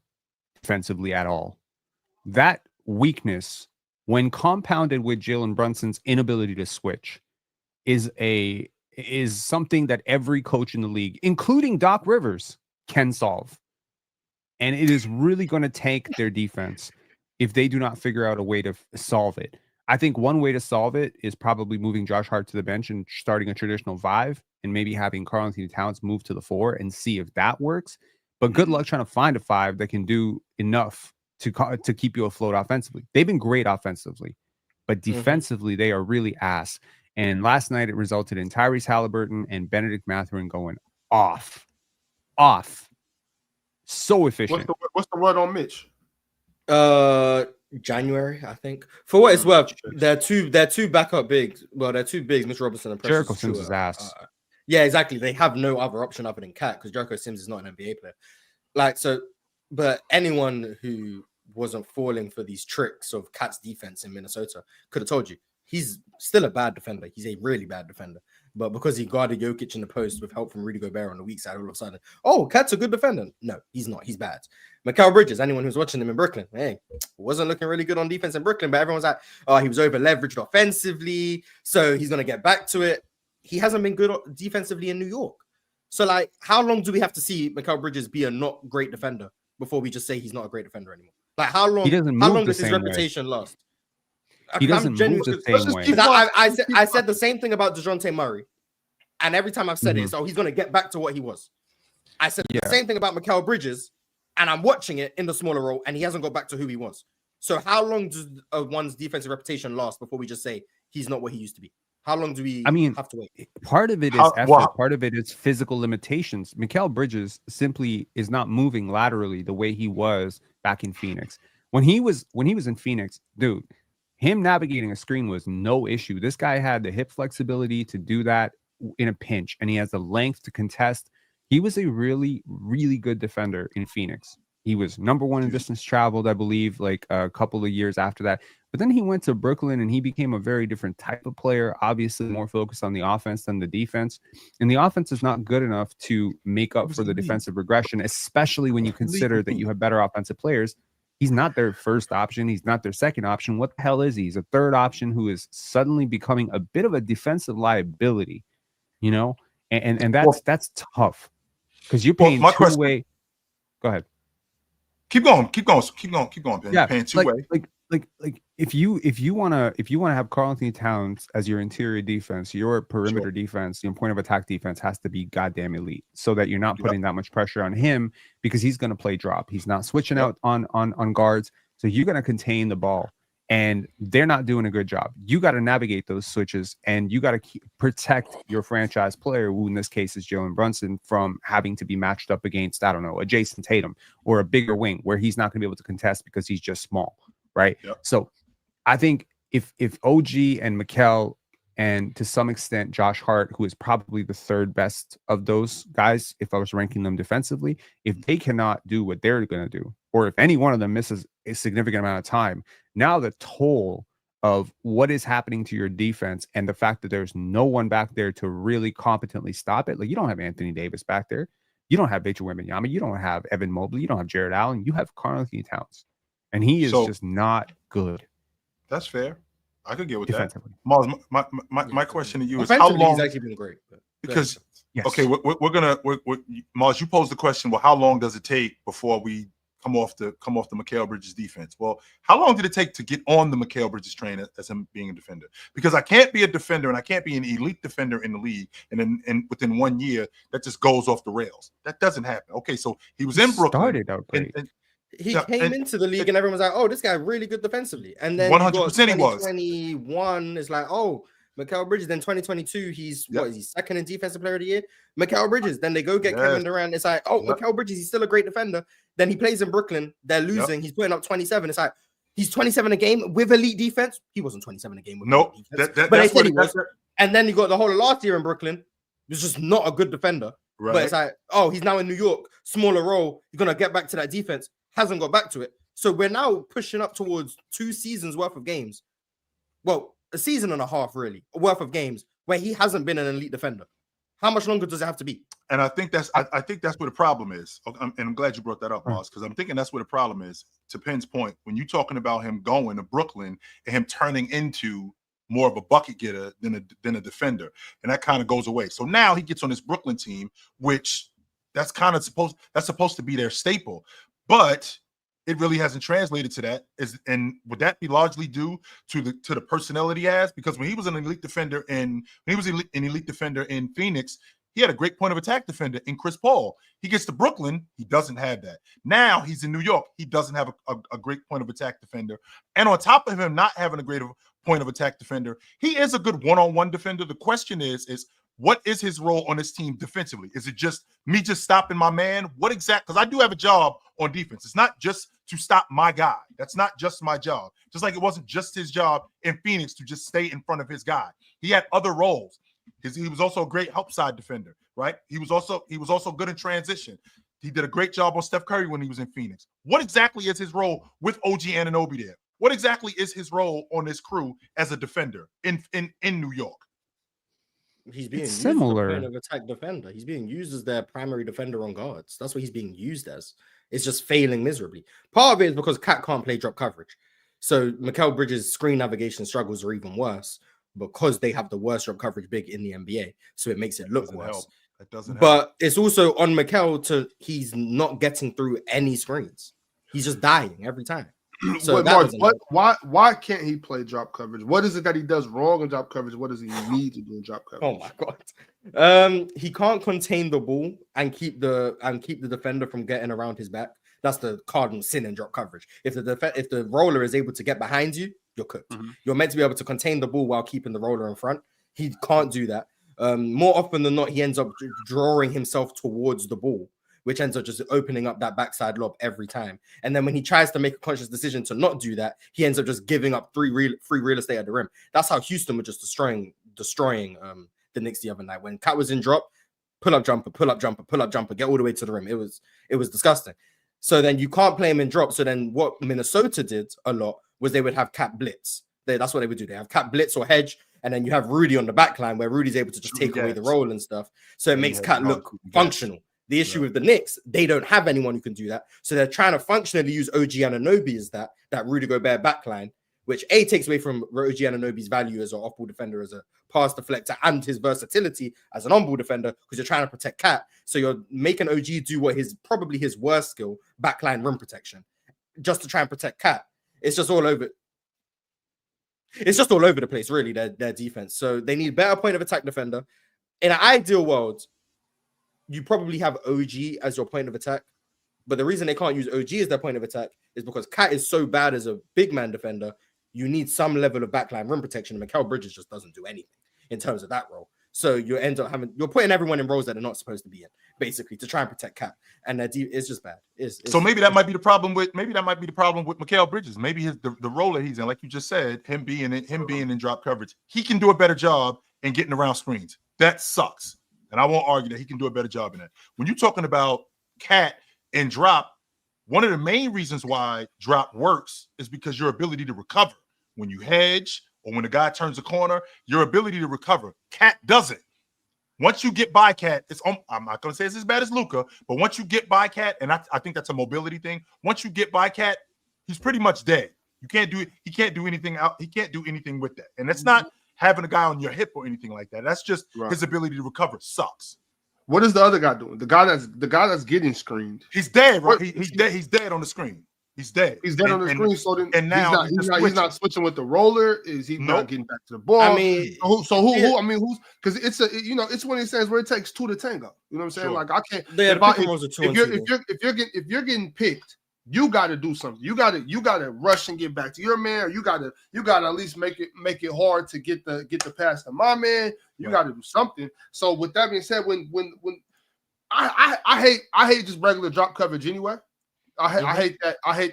defensively at all. That weakness, when compounded with Jalen Brunson's inability to switch, is something that every coach in the league, including Doc Rivers, can solve. And it is really going to tank their defense if they do not figure out a way to solve it. I think one way to solve it is probably moving Josh Hart to the bench and starting a traditional 5 and maybe having Karl-Anthony Towns move to the 4 and see if that works. But good luck trying to find a 5 that can do enough to keep you afloat offensively. They've been great offensively, but defensively, they are really ass. And last night, it resulted in Tyrese Halliburton and Benedict Mathurin going off. So efficient. What's the word on Mitch? January, I think. For what it's worth, they're two backup bigs. Well, they're two bigs, Mitch Robinson and Precious Jericho Sims' ass. Yeah, exactly. They have no other option other than Cat because Jericho Sims is not an NBA player. Like, so, but anyone who wasn't falling for these tricks of Cat's defense in Minnesota could have told you he's still a bad defender. He's a really bad defender. But because he guarded Jokic in the post with help from Rudy Gobert on the weak side, all of a sudden, oh, Cat's a good defender. No, he's not. He's bad. Mikal Bridges, anyone who's watching him in Brooklyn, hey, wasn't looking really good on defense in Brooklyn, but everyone's like, oh, he was over leveraged offensively, so he's going to get back to it. He hasn't been good defensively in New York. So, like, how long do we have to see Mikal Bridges be a not great defender before we just say he's not a great defender anymore? Like, how long does his reputation last? He doesn't move the same way. I said the same thing about DeJounte Murray. And every time I've said it, so he's going to get back to what he was. I said the same thing about Mikal Bridges, and I'm watching it in the smaller role, and he hasn't got back to who he was. So how long does one's defensive reputation last before we just say he's not what he used to be? How long do we have to wait? Part of it is effort. Part of it is physical limitations. Mikal Bridges simply is not moving laterally the way he was back in Phoenix. When he was in Phoenix, dude, him navigating a screen was no issue. This guy had the hip flexibility to do that in a pinch, and he has the length to contest. He was a really, really good defender in Phoenix. He was number one in distance traveled, I believe, like a couple of years after that. But then he went to Brooklyn and he became a very different type of player, obviously more focused on the offense than the defense. And the offense is not good enough to make up for the defensive regression, especially when you consider that you have better offensive players. He's not their first option. He's not their second option. What the hell is he? He's a third option who is suddenly becoming a bit of a defensive liability, you know? And that's tough because you're paying two-way. Go ahead. Keep going, Ben. Yeah, paying two-way. Like if you wanna have Karl Anthony Towns as your interior defense, your perimeter defense, your point of attack defense has to be goddamn elite, so that you're not putting that much pressure on him because he's gonna play drop. He's not switching out on guards, so you're gonna contain the ball, and they're not doing a good job. You got to navigate those switches, and you got to protect your franchise player, who in this case is Jalen Brunson, from having to be matched up against, I don't know, a Jason Tatum or a bigger wing where he's not going to be able to contest because he's just small, right? Yep. So I think if OG and Mikal and to some extent Josh Hart, who is probably the third best of those guys, if I was ranking them defensively, if they cannot do what they're going to do, or if any one of them misses a significant amount of time, now the toll of what is happening to your defense and the fact that there's no one back there to really competently stop it. Like, you don't have Anthony Davis back there. You don't have Victor Wembanyama. You don't have Evan Mobley. You don't have Jared Allen. You have Karl Anthony Towns. And he is just not good. That's fair. I could get with that. Mars, my question to you is, how long? He's actually been great. Because okay, we're gonna Mars, you posed the question. Well, how long does it take before we come off the Mikal Bridges defense? Well, how long did it take to get on the Mikal Bridges train as him being a defender? Because I can't be a defender and I can't be an elite defender in the league, and then within 1 year that just goes off the rails. That doesn't happen. Okay, so he was in Brooklyn. Started out great. He came into the league and everyone was like, "Oh, this guy really good defensively." And then 100% he was. 2021 is like, "Oh, Mikal Bridges." Then 2022, he's what is he, second in defensive player of the year? Mikal Bridges. Then they go get Kevin Durant. It's like, "Oh, Mikal Bridges, he's still a great defender." Then he plays in Brooklyn. They're losing. He's putting up 27. It's like he's 27 a game with elite defense. He wasn't 27 a game with elite defense. But they said he was. And then you got the whole of last year in Brooklyn. He was just not a good defender. Right. But it's like, oh, he's now in New York, smaller role. You're gonna get back to that defense. Hasn't got back to it. So we're now pushing up towards 2 seasons worth of games. Well, a season and a half really worth of games where he hasn't been an elite defender. How much longer does it have to be? And I think that's where the problem is. And I'm glad you brought that up, Ross, because I'm thinking that's where the problem is. To Penn's point, when you're talking about him going to Brooklyn and him turning into more of a bucket getter than a defender, and that kind of goes away. So now he gets on this Brooklyn team, which that's supposed to be their staple. But it really hasn't translated to that. And would that be largely due to the personnel he has? Because when he was an elite defender in Phoenix, he had a great point of attack defender in Chris Paul. He gets to Brooklyn, he doesn't have that. Now he's in New York, he doesn't have a great point of attack defender. And on top of him not having a great point of attack defender, he is a good one-on-one defender. The question is What is his role on this team defensively? Is it just me just stopping my man? What exact? Because I do have a job on defense. It's not just to stop my guy. That's not just my job. Just like it wasn't just his job in Phoenix to just stay in front of his guy. He had other roles. He was also a great help side defender, right? He was also good in transition. He did a great job on Steph Curry when he was in Phoenix. What exactly is his role with OG Anunoby there? What exactly is his role on this crew as a defender in New York? He's being used similar as a point of attack defender. He's being used as their primary defender on guards. That's what he's being used as. It's just failing miserably. Part of it is because Cat can't play drop coverage. So Mikal Bridges' screen navigation struggles are even worse because they have the worst drop coverage big in the NBA. So it makes it look worse. It doesn't help. But it's also on Mikal he's not getting through any screens. He's just dying every time. So why can't he play drop coverage? What is it that he does wrong in drop coverage? What does he need to do in drop coverage? Oh my god. He can't contain the ball and keep the defender from getting around his back. That's the cardinal sin in drop coverage. If the roller is able to get behind you, you're cooked. Mm-hmm. You're meant to be able to contain the ball while keeping the roller in front. He can't do that. More often than not, he ends up drawing himself towards the ball, which ends up just opening up that backside lob every time. And then when he tries to make a conscious decision to not do that, he ends up just giving up free real estate at the rim. That's how Houston were just destroying the Knicks the other night. When Cat was in drop, pull up jumper, get all the way to the rim. It was disgusting. So then you can't play him in drop. So then what Minnesota did a lot was they would have Cat blitz. That's what they would do. They have Cat blitz or hedge, and then you have Rudy on the back line where Rudy's able to just take away the role and stuff. So it makes Cat look functional. The issue with the Knicks, they don't have anyone who can do that. So they're trying to functionally use OG Anunoby as that Rudy Gobert backline, which takes away from OG Anunoby's value as an off-ball defender, as a pass deflector, and his versatility as an on-ball defender, because you're trying to protect Cat. So you're making OG do what probably his worst skill, backline rim protection, just to try and protect Cat. It's just all over. It's just all over the place, really, their defense. So they need better point of attack defender. In an ideal world, you probably have OG as your point of attack. But the reason they can't use OG as their point of attack is because Cat is so bad as a big man defender, you need some level of backline rim protection. And Mikal Bridges just doesn't do anything in terms of that role. So you're putting everyone in roles that they're not supposed to be in, basically, to try and protect Cat. And it's just bad. So maybe that might be the problem with Mikal Bridges. Maybe the role that he's in, like you just said, him being in drop coverage, he can do a better job in getting around screens. That sucks. And I won't argue that he can do a better job in that. When you're talking about Cat and drop, one of the main reasons why drop works is because your ability to recover. When you hedge or when the guy turns a corner, your ability to recover. Cat doesn't. Once you get by Cat, I'm not going to say it's as bad as Luka, but once you get by Cat, and I think that's a mobility thing. Once you get by Cat, he's pretty much dead. He can't do anything out. He can't do anything with that. And that's not having a guy on your hip or anything like that. That's just his ability to recover sucks. What is the other guy doing? The guy that's getting screened. He's dead, right? He's dead. He's dead on the screen. He's dead. He's dead on the screen. So then, and now he's not switching with the roller. Is he not getting back to the ball? I mean, who? I mean, who's? Because it's it's one of these things where it takes two to tango. You know what I'm saying? Like I can't. If you're getting picked, you got to do something. You got to rush and get back to your man. Or you got to at least make it hard to get the pass to my man. You got to do something. So with that being said, when I hate just regular drop coverage anyway. I hate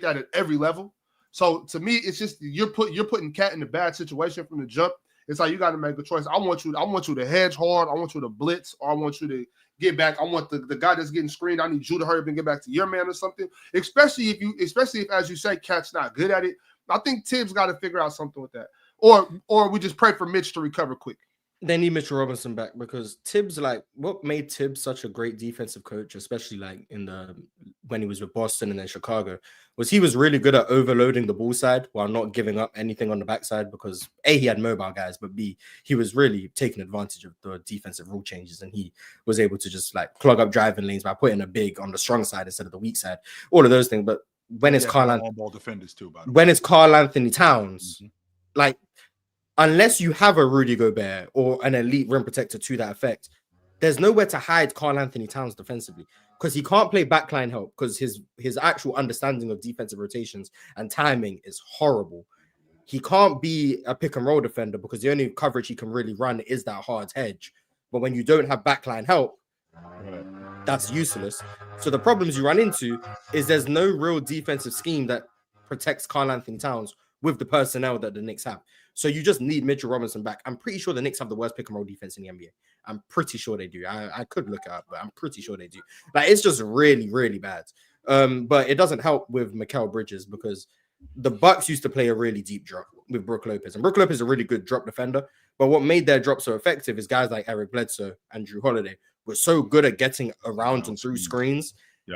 that at every level. So to me, it's just you're putting Cat in a bad situation from the jump. It's like you got to make a choice. I want you to hedge hard. I want you to blitz, or I want you to get back. I want the guy that's getting screened. I need you to hurry up and get back to your man or something. Especially if, as you say, Cat's not good at it. I think Tibbs got to figure out something with that, or we just pray for Mitch to recover quick. They need Mitchell Robinson back because Tibbs, like, what made Tibbs such a great defensive coach, especially like when he was with Boston and then Chicago, was he was really good at overloading the ball side while not giving up anything on the backside because A, he had mobile guys, but B, he was really taking advantage of the defensive rule changes and he was able to just like plug up driving lanes by putting a big on the strong side instead of the weak side, all of those things. But when it's on-ball defenders too, by the way. When it's Karl Anthony Towns, like, unless you have a Rudy Gobert or an elite rim protector to that effect, there's nowhere to hide Karl Anthony Towns defensively because he can't play backline help because his actual understanding of defensive rotations and timing is horrible. He can't be a pick and roll defender because the only coverage he can really run is that hard hedge. But when you don't have backline help, that's useless. So the problems you run into is there's no real defensive scheme that protects Karl Anthony Towns with the personnel that the Knicks have. So you just need Mitchell Robinson back. I'm pretty sure the Knicks have the worst pick and roll defense in the NBA. I'm pretty sure they do. I could look it up, but I'm pretty sure they do. Like, it's just really, really bad. But it doesn't help with Mikal Bridges because the Bucks used to play a really deep drop with Brook Lopez. And Brook Lopez is a really good drop defender. But what made their drop so effective is guys like Eric Bledsoe and Drew Holiday were so good at getting around and through screens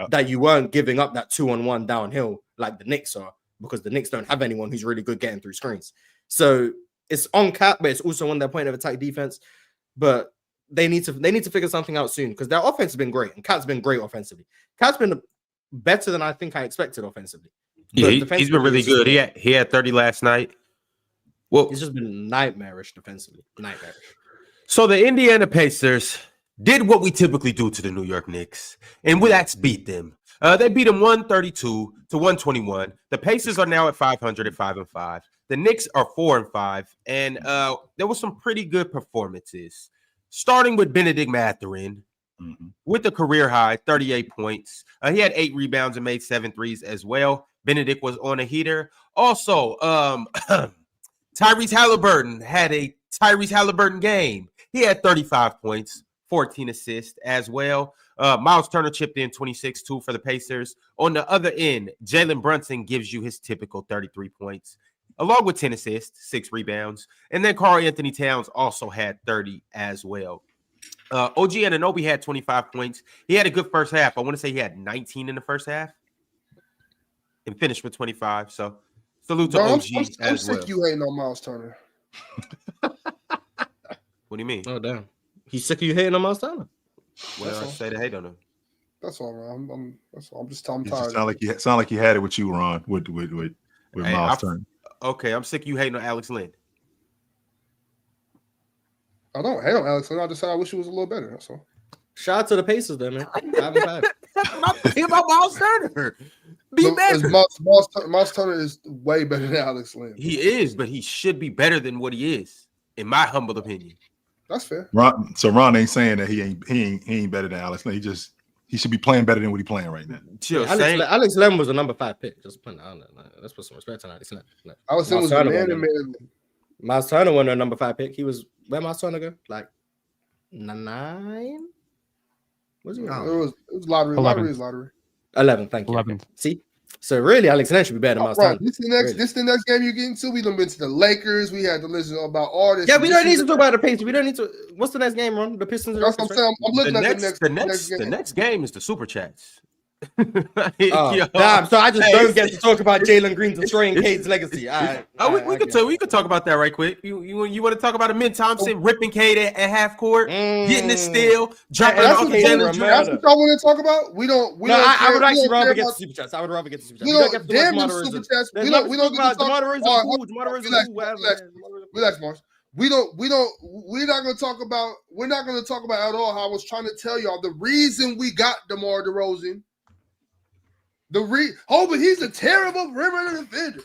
that you weren't giving up that 2-on-1 downhill like the Knicks are, because the Knicks don't have anyone who's really good getting through screens. So it's on Cat, but it's also on their point of attack defense. But they need to figure something out soon because their offense has been great and Cat's been great offensively. Cat's been better than I think I expected offensively. Yeah, he's been really good. He had 30 last night. Well, he's just been nightmarish defensively. Nightmarish. So the Indiana Pacers did what we typically do to the New York Knicks, and that's beat them. They beat them 132 to 121. The Pacers are now at 500 at 5-5. The Knicks are 4-5, and there were some pretty good performances. Starting with Benedict Mathurin with a career high 38 points. He had 8 rebounds and made 7 threes as well. Benedict was on a heater. Also, Tyrese Halliburton had a Tyrese Halliburton game. He had 35 points, 14 assists as well. Miles Turner chipped in 26-2 for the Pacers. On the other end, Jalen Brunson gives you his typical 33 points, along with 10 assists, 6 rebounds. And then Karl Anthony Towns also had 30 as well. OG Anunoby had 25 points. He had a good first half. I want to say he had 19 in the first half and finished with 25. So salute to OG I'm sick you hating on Miles Turner. What do you mean? Oh, damn. He's sick of you hating on Miles Turner? What did I say to hate on him? That's all right. That's all. I'm just tired. Sound like he had it with you, Ron, with Miles Turner. Okay, I'm sick of you hating on Alex Len. I don't hate on Alex Len. I just said I wish he was a little better. That's all. Shout out to the Pacers, then, man. 5-5. Think about Miles Turner. Be better. Miles Turner is way better than Alex Len. He is, but he should be better than what he is, in my humble opinion. That's fair. Ron ain't saying that he ain't better than Alex Len. He should be playing better than what he's playing right now. Alex Len was a number 5 pick. Just putting that on there. Let's put some respect on Alex Len. Alex Len was the man. Miles Turner wasn't a number 5 pick. He was where Miles Turner go? Like 9? Was he? It was lottery. 11. Lottery. 11. Thank you. 11. See. So really, Alex Len should be better than Miles Turner. This the next game you're getting to. We done been to the Lakers. We had to listen about all this. Yeah, we don't need to talk about the Pacers. We don't need to. What's the next game, Ron? The Pistons. That's what I'm saying. I'm looking at the next game. The next game is the Superchats. Damn! So I just don't get to talk about Jalen Green destroying Cade's legacy. We could talk about that right quick. You want to talk about Amin Thompson ripping Cade at half court, getting the steal, jumping off Jalen. That's what y'all want to talk about. I would actually rather get the Superchats. I would rather get the Superchats. We don't damn the Superchats. We don't get to talk. Relax, Mars. We're not going to talk about at all how I was trying to tell y'all the reason we got DeMar DeRozan. But he's a terrible perimeter defender.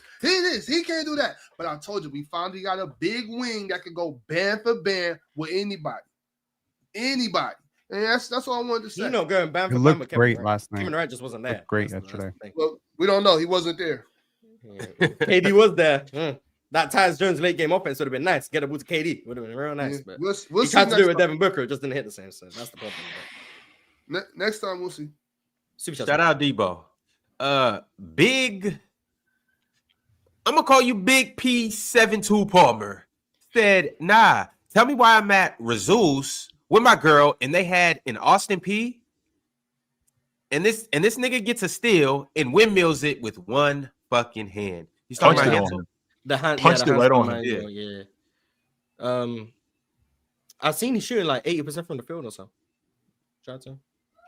He can't do that. But I told you, we finally got a big wing that can go band for band with anybody. Anybody. And that's all I wanted to say. Going band for band. It looked great last night. Kevin Durant just wasn't there. Great yesterday. Well, we don't know. He wasn't there. KD was there. That Tyus Jones late game offense would have been nice. Get a boot to KD would have been real nice. But we'll he tried to do it with Devin Booker. It just didn't hit the same. So that's the problem. Next time we'll see. Shout out Debo. Big. I'm gonna call you Big P72 Palmer. Said, nah. Tell me why I'm at Razul's with my girl, and they had an Austin P. And this nigga gets a steal and windmills it with one fucking hand. He's talking about Hansel. The hand punched it right on him. Yeah. I've seen he's shooting like 80% from the field or so. Shout out to him.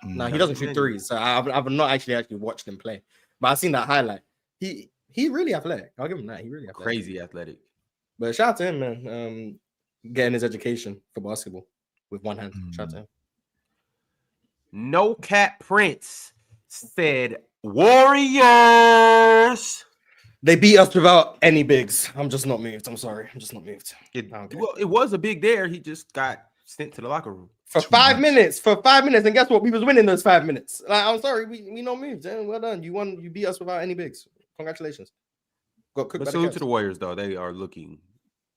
No, he doesn't shoot threes. So I've not actually watched him play, but I've seen that highlight. He really athletic. I'll give him that. He really athletic. Crazy athletic. But shout out to him, man. Getting his education for basketball with one hand. Shout out to him. No Cat Prince said Warriors. They beat us without any bigs. I'm just not moved. I'm sorry. I'm just not moved. It was a big there. He just got sent to the locker room for 5 minutes. And guess what? We was winning those 5 minutes. Like, I'm sorry, we no moves. Well done. You beat us without any bigs. Congratulations. Got cooked. But salute to the Warriors, though. They are looking.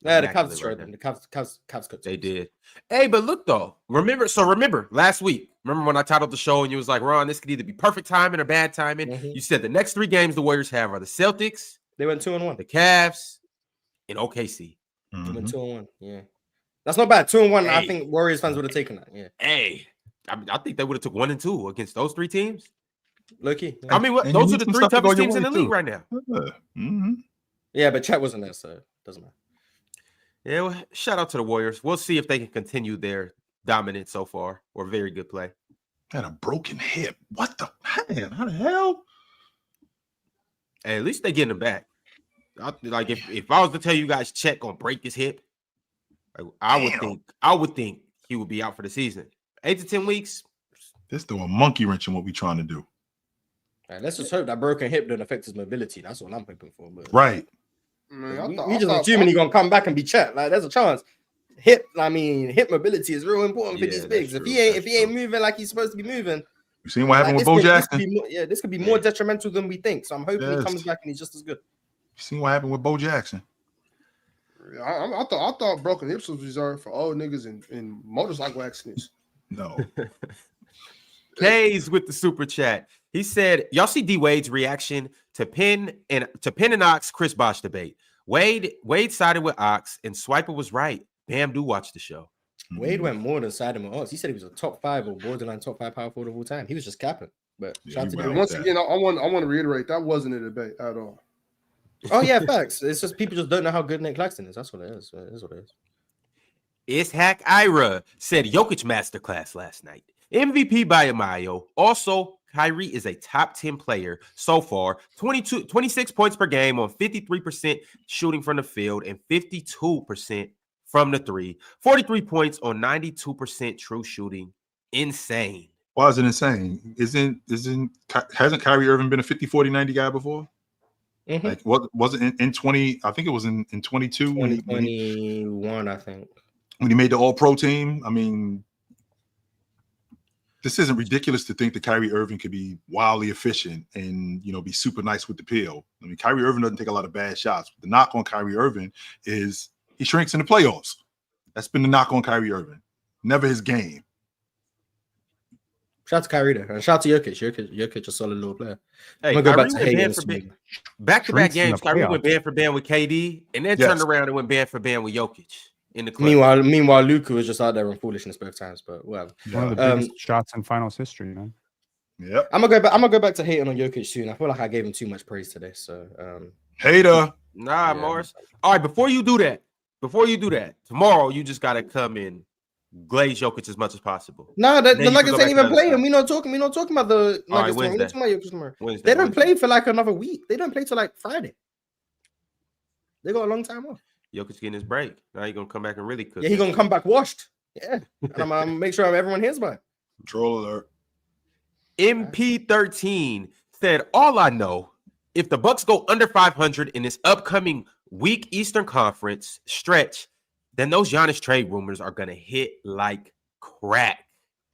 Yeah, the Cavs destroyed them. The Cavs cooked. They did. Hey, but look though. Remember last week. Remember when I titled the show and you was like, Ron, this could either be perfect timing or bad timing. Mm-hmm. You said the next 3 games the Warriors have are the Celtics. They went 2-1. The Cavs and OKC. They went 2-1. Yeah, that's not bad. 2-1. Hey. I think Warriors fans would have taken that. Yeah. Hey, I think they would have took 1 and 2 against those 3 teams. Low-key. I mean, those are the 3 toughest teams in the league right now. Yeah, but Chet wasn't there, so it doesn't matter. Yeah, well, shout out to the Warriors. We'll see if they can continue their dominance so far or very good play. Had a broken hip. What the man? How the hell? Hey, at least they getting him back. Like if I was to tell you guys Chet gonna break his hip, I would think he would be out for the season. 8 to 10 weeks. This throw a monkey wrench in what we trying to do. Right, let's just hope that broken hip don't affect his mobility. That's what I'm hoping for. But right. Man, we just assuming he's gonna come back and be Chet. Like, there's a chance. Hip mobility is real important for these bigs. If he ain't moving like he's supposed to be moving, you seen what happened with Bo Jackson? This could be more detrimental than we think. So I'm hoping he comes back and he's just as good. You seen what happened with Bo Jackson? I thought broken hips was reserved for old niggas and motorcycle accidents. No. K's with the super chat. He said, "Y'all see D Wade's reaction to Penn and Ox Chris Bosh debate. Wade sided with Ox, and Swiper was right. Bam, do watch the show." Wade went more than siding with Ox. He said he was a top 5 or borderline top 5 power forward of all time. He was just capping. But once again, I want to reiterate that wasn't a debate at all. Oh yeah, facts. It's just people just don't know how good Nic Claxton is. That's what it is. It is what it is. Ishak Ira said Jokic masterclass last night. MVP by Amayo. Also, Kyrie is a top 10 player so far. 26 points per game on 53% shooting from the field and 52% from the 3. 43 points on 92% true shooting. Insane. Why is it insane? Hasn't Kyrie Irving been a 50-40-90 guy before? Mm-hmm. Like, what was it in 20? I think it was in 22. 2021, I think. When he made the All-Pro team. I mean, this isn't ridiculous to think that Kyrie Irving could be wildly efficient and, be super nice with the pill. I mean, Kyrie Irving doesn't take a lot of bad shots. The knock on Kyrie Irving is he shrinks in the playoffs. That's been the knock on Kyrie Irving. Never his game. Shout out to Kyrie there. And shout out to Jokic. Jokic a solid little player. Hey, I'm going to go back to Hayden. Back-to-back games, Kyrie went band for band with KD, and then turned around and went band for band with Jokic in the club. Meanwhile, Luka was just out there in foolishness both times, but whatever. One of the biggest shots in finals history, man. Yep. I'm gonna go back to hating on Jokic soon. I feel like I gave him too much praise today. So hater. Nah, Morris. All right, before you do that, tomorrow you just gotta come in. Glaze Jokic as much as possible. No, the Nuggets ain't even playing. We're not talking about the Nuggets. We're talking about Jokic tomorrow. They don't play for like another week. They don't play till like Friday. They got a long time off. Jokic getting his break. Now he's gonna come back and really cook. Yeah, he's gonna come back washed. Yeah, and I'm gonna make sure everyone hears about it. Control alert. MP13 said, "All I know, if the Bucks go under 500 in this upcoming weak Eastern Conference stretch, then those Giannis trade rumors are going to hit like crack."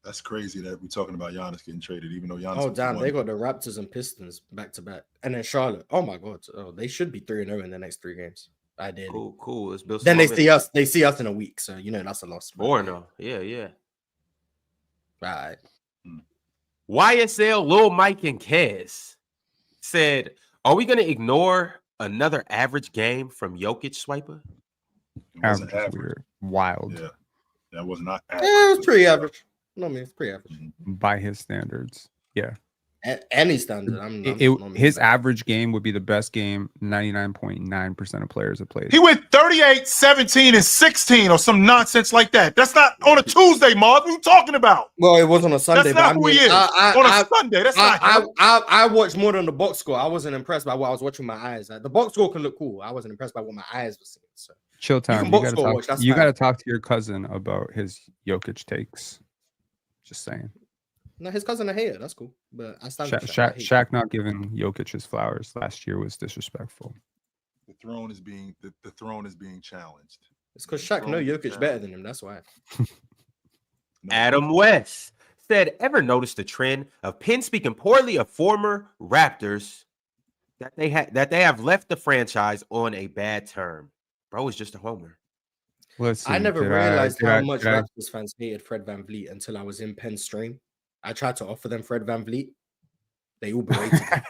That's crazy that we're talking about Giannis getting traded, even though Giannis. Oh, damn. They got the Raptors and Pistons back to back. And then Charlotte. Oh, my God. Oh, they should be 3-0 in the next 3 games. Ideally. Cool. Let's build some then they see us in a week. So, that's a loss. 4-0. Yeah. Right. YSL, Lil Mike, and Kez said, "Are we going to ignore another average game from Jokic, Swiper?" Average. Wild. Yeah, that was not average. Yeah, it was pretty average. No, I mean, it's pretty average. By his standards. Yeah. Any standard. His average game would be the best game 99.9% of players have played. He went 38, 17, and 16 or some nonsense like that. That's not on a Tuesday, Mark. What are you talking about? Well, it was on a Sunday. That's not who he is. On a Sunday. That's not him. I watched more than the box score. I wasn't impressed by what I was watching with my eyes. The box score can look cool. I wasn't impressed by what my eyes were seeing. So chill time. You gotta talk to your cousin about his Jokic takes. Just saying. No, his cousin a hater. That's cool. But I stand Shaq not giving Jokic his flowers last year was disrespectful. The throne is being challenged. It's because Shaq know Jokic better than him. That's why. Adam West said, ever noticed the trend of Penn speaking poorly of former Raptors that they have left the franchise on a bad term? Bro is just a homer. Let's see. I never realized how much Raptors fans hated Fred VanVleet until I was in Penn's stream. I tried to offer them Fred VanVleet. They all berated him.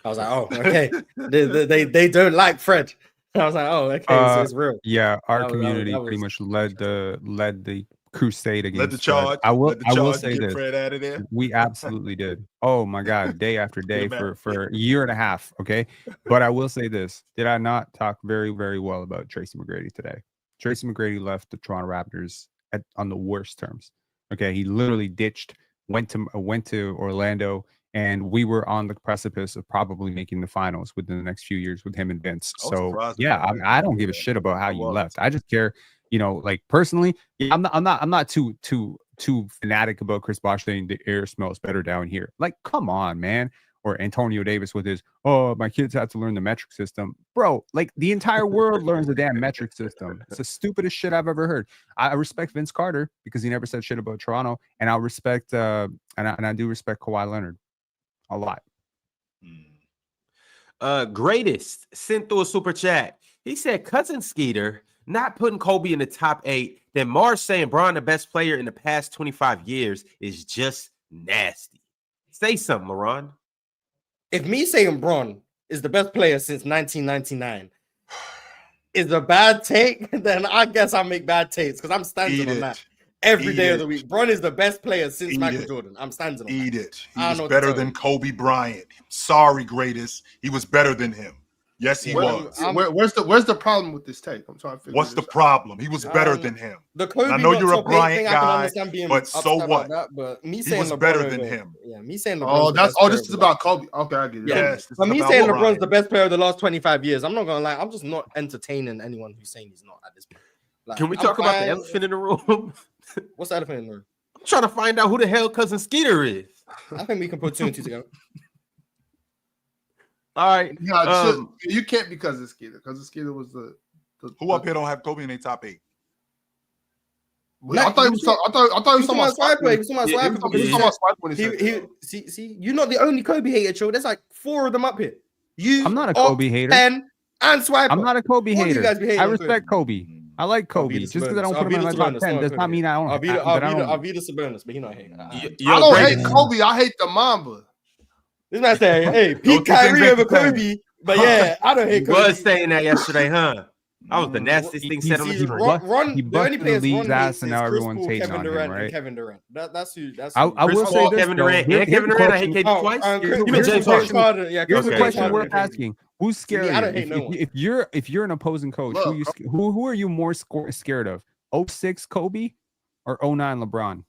I was like, oh, okay. They don't like Fred. I was like, oh, okay, so it's real. Yeah, our community pretty much led the crusade against led the charge. I will say get this. Fred out of there. We absolutely did. Oh my God, day after day for a year and a half. Okay, but I will say this: did I not talk very, very well about Tracy McGrady today? Tracy McGrady left the Toronto Raptors on the worst terms. Okay, he literally ditched, went to Orlando. And we were on the precipice of probably making the finals within the next few years with him and Vince. So yeah, I don't give a shit about how you left. I just care, like personally. Yeah, I'm not too fanatic about Chris Bosh saying the air smells better down here. Like, come on, man. Or Antonio Davis with his, oh, my kids have to learn the metric system. Bro, like the entire world learns the damn metric system. It's the stupidest shit I've ever heard. I respect Vince Carter because he never said shit about Toronto. And I respect and I do respect Kawhi Leonard a lot. Greatest sent through a super chat. He said, Cousin Skeeter not putting Kobe in the top 8, then Mars saying Bron the best player in the past 25 years is just nasty. Say something, LeBron. If me saying Bron is the best player since 1999 is a bad take, then I guess I make bad takes because I'm standing on that. Every day of the week. Bron is the best player since Michael Jordan. I'm standing on that. It. He was better than Kobe Bryant. Sorry, greatest. He was better than him. Yes, he was. Where's the problem with this take? I'm trying to figure. What's the problem? He was better than him. The Kobe, I know you're a Bryant guy, but so what? That, but me he saying was LeBron better than him. Yeah, me saying LeBron. This is about Kobe. Okay, I get it. Yes, but me saying LeBron's the best player of the last 25 years. I'm not gonna lie. I'm just not entertaining anyone who's saying he's not at this point. Like, can we talk about the elephant in the room? What's the elephant in the room? I'm trying to find out who the hell Cousin Skeeter is. I think we can put 2 and 2 together. All right. You can't be Cousin Skeeter. Cousin Skeeter was the who up here don't have Kobe in their top 8? I thought he was talking about Swiper. He was talking about Swiper. See, you're not the only Kobe hater, Joe. There's like 4 of them up here. I'm not a Kobe hater. And Swiper. I'm not a Kobe hater. I respect Kobe. I like Kobe. Just because I don't put him in my top 10 does not mean I don't. I'll be the Sabonis, but he not hating. I don't hate Kobe. I hate the Mamba. This man saying, "Hey, Pete Kyrie over Kobe," but yeah, I don't hate Kobe. You was saying that yesterday, huh? That was the nastiest thing said on the street. He busted the league's ass, and now everyone's hating on him, right? Kevin Durant. That's who. I will say this: Kevin Durant and Kevin Durant. I hate KD twice. Here's a question worth asking: who's scary? I don't hate no one. If you're an opposing coach, who are you more scared of? 06 Kobe or 09 LeBron?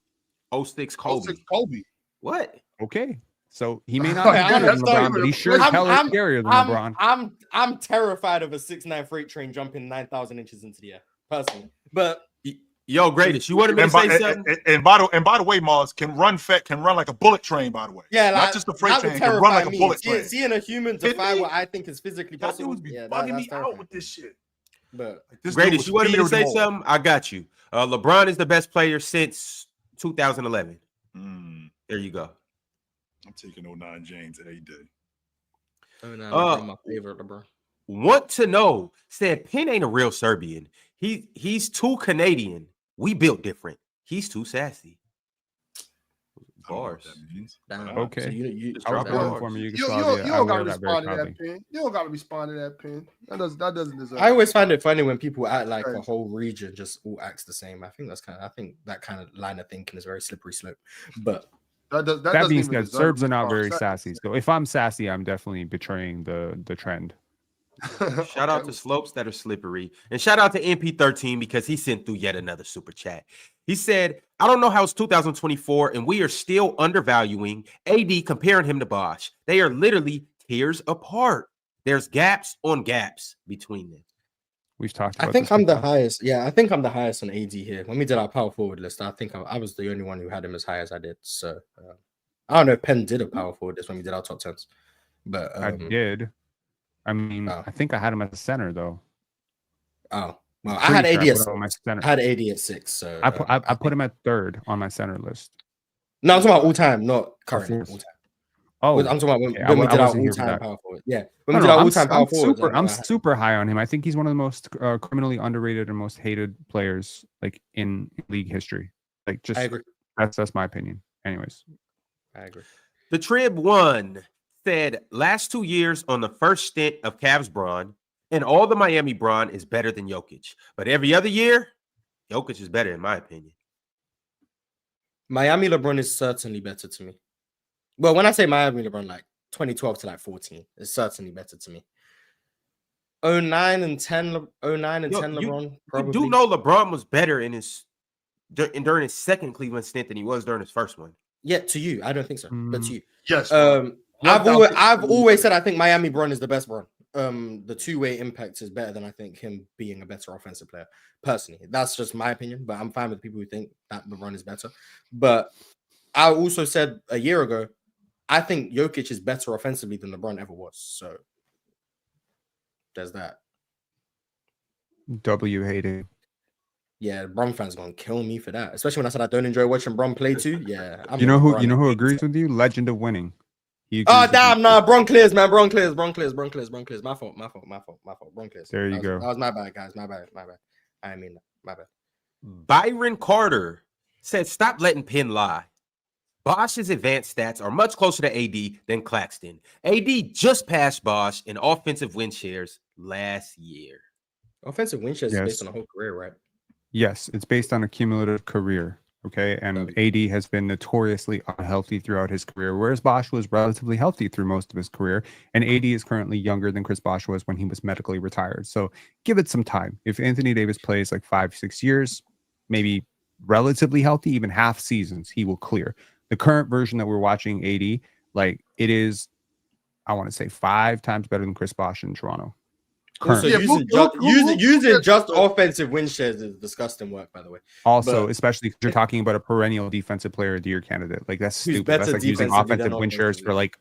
06 Kobe. 06 Kobe. What? Okay. So he may not be better than LeBron, but he sure as hell is scarier than LeBron. I'm terrified of a 6'9" freight train jumping 9,000 inches into the air, personally. But yo, greatest, you wanted me to say something? And by the way, Mars can run like a bullet train. By the way, yeah, not just a freight train, can run like a bullet train. Seeing a human defy what I think is physically possible, bugging me out with this shit. But greatest, you wanted me to say something? I got you. LeBron is the best player since 2011. There you go. I'm taking 09 James any day. My favorite, LeBron. Want to know said Penn ain't a real Serbian. He's too Canadian. We built different. He's too sassy. Bars. Okay. So you for me. You don't gotta respond to that pin. You don't gotta respond to that pin. That doesn't deserve. I always find it funny when people act like the whole region just all acts the same. I think that kind of line of thinking is very slippery slope. But that being said, Serbs are not very sassy. So if I'm sassy, I'm definitely betraying the trend. Shout out to slopes that are slippery. And shout out to MP13 because he sent through yet another super chat. He said, I don't know how it's 2024 and we are still undervaluing AD comparing him to Bosh. They are literally tiers apart. There's gaps on gaps between them. We've talked about I think I'm the highest. Yeah, I think I'm the highest on AD here. When we did our power forward list, I think I was the only one who had him as high as I did. So I don't know if Penn did a power forward list when we did our top 10s. But I did. I mean, I think I had him as a center though. Oh, Well, I had AD at on my center. I had AD at 6. So I put him at 3rd on my center list. No, I'm talking about all time, not currently. All time. Oh, I'm talking about when we did our all-time power forward. Yeah, when we did our all-time power forward. I'm super high on him. I think he's one of the most criminally underrated and most hated players like in league history. Like, just I agree. That's my opinion. Anyways, I agree. The Trib 1 said last 2 years on the first stint of Cavs Braun and all the Miami Braun is better than Jokic, but every other year, Jokic is better in my opinion. Miami LeBron is certainly better to me. Well, when I say Miami LeBron, like 2012 to like 14, it's certainly better to me. 09 and 10 LeBron. Probably. You do know LeBron was better during his second Cleveland stint than he was during his first one. Yeah, to you, I don't think so, but to you, yes. I've always said I think Miami Bron is the best Bron. The two-way impact is better than I think him being a better offensive player. Personally, that's just my opinion, but I'm fine with people who think that LeBron is better. But I also said a year ago, I think Jokic is better offensively than LeBron ever was. So there's that. W hating. Yeah, Bron fans gonna kill me for that, especially when I said I don't enjoy watching Bron play too. Yeah, you know who agrees with you? Legend of winning. Oh damn, nah, Bron clears, man. Bron clears. My fault. Bron clears. There you go. That was my bad, guys. My bad. I mean that. My bad. Byron Carter said, "Stop letting Penn lie. Bosh's advanced stats are much closer to AD than Claxton. AD just passed Bosh in offensive win shares last year." Offensive win shares is based on a whole career, right? Yes, it's based on a cumulative career. Okay, and AD has been notoriously unhealthy throughout his career, whereas Bosh was relatively healthy through most of his career. And AD is currently younger than Chris Bosh was when he was medically retired. So give it some time. If Anthony Davis plays like 5-6 years, maybe relatively healthy, even half seasons, he will clear. The current version that we're watching AD, like it is, I want to say 5 times better than Chris Bosh in Toronto. Also, using just offensive win shares is disgusting work, by the way. Also, especially because you're talking about a perennial defensive player of the year candidate. Like, that's stupid. That's like using offensive win shares for, like,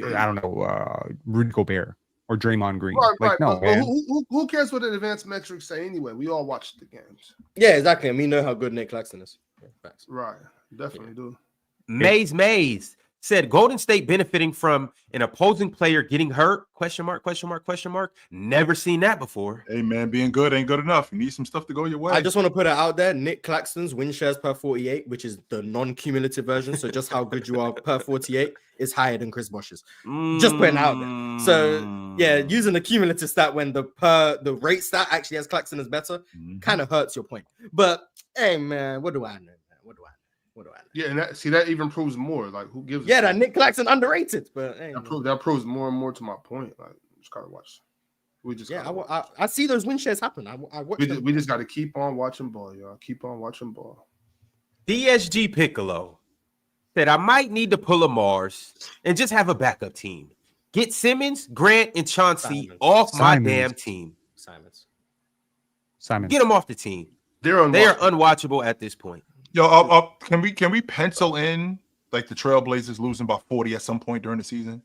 I don't know, Rudy Gobert or Draymond Green. Right. No, man. Who cares what the advanced metrics say anyway? We all watch the games. Yeah, exactly. And we know how good Nic Claxton is. Yeah, right. Definitely do. Maze said Golden State benefiting from an opposing player getting hurt? ? Never seen that before. Hey man, being good ain't good enough. You need some stuff to go your way. I just want to put it out there. Nic Claxton's win shares per 48, which is the non-cumulative version, so just how good you are per 48, is higher than Chris Bosh's. Just putting it out there. So yeah, using the cumulative stat when the rate stat actually has Claxton as better kind of hurts your point. But hey man, what do I know? Yeah, and that even proves more. Like, who gives? Yeah, that Nic Claxton underrated, but hey, that proves more and more to my point. Like, just gotta watch. I see those win shares happen. We just got to keep on watching ball, y'all. Keep on watching ball. DSG Piccolo said, "I might need to pull a Mars and just have a backup team. Get Simmons, Grant, and Chauncey off my damn team. Simons. Get them off the team. They are unwatchable at this point." Yo, can we pencil in like the Trailblazers losing by 40 at some point during the season?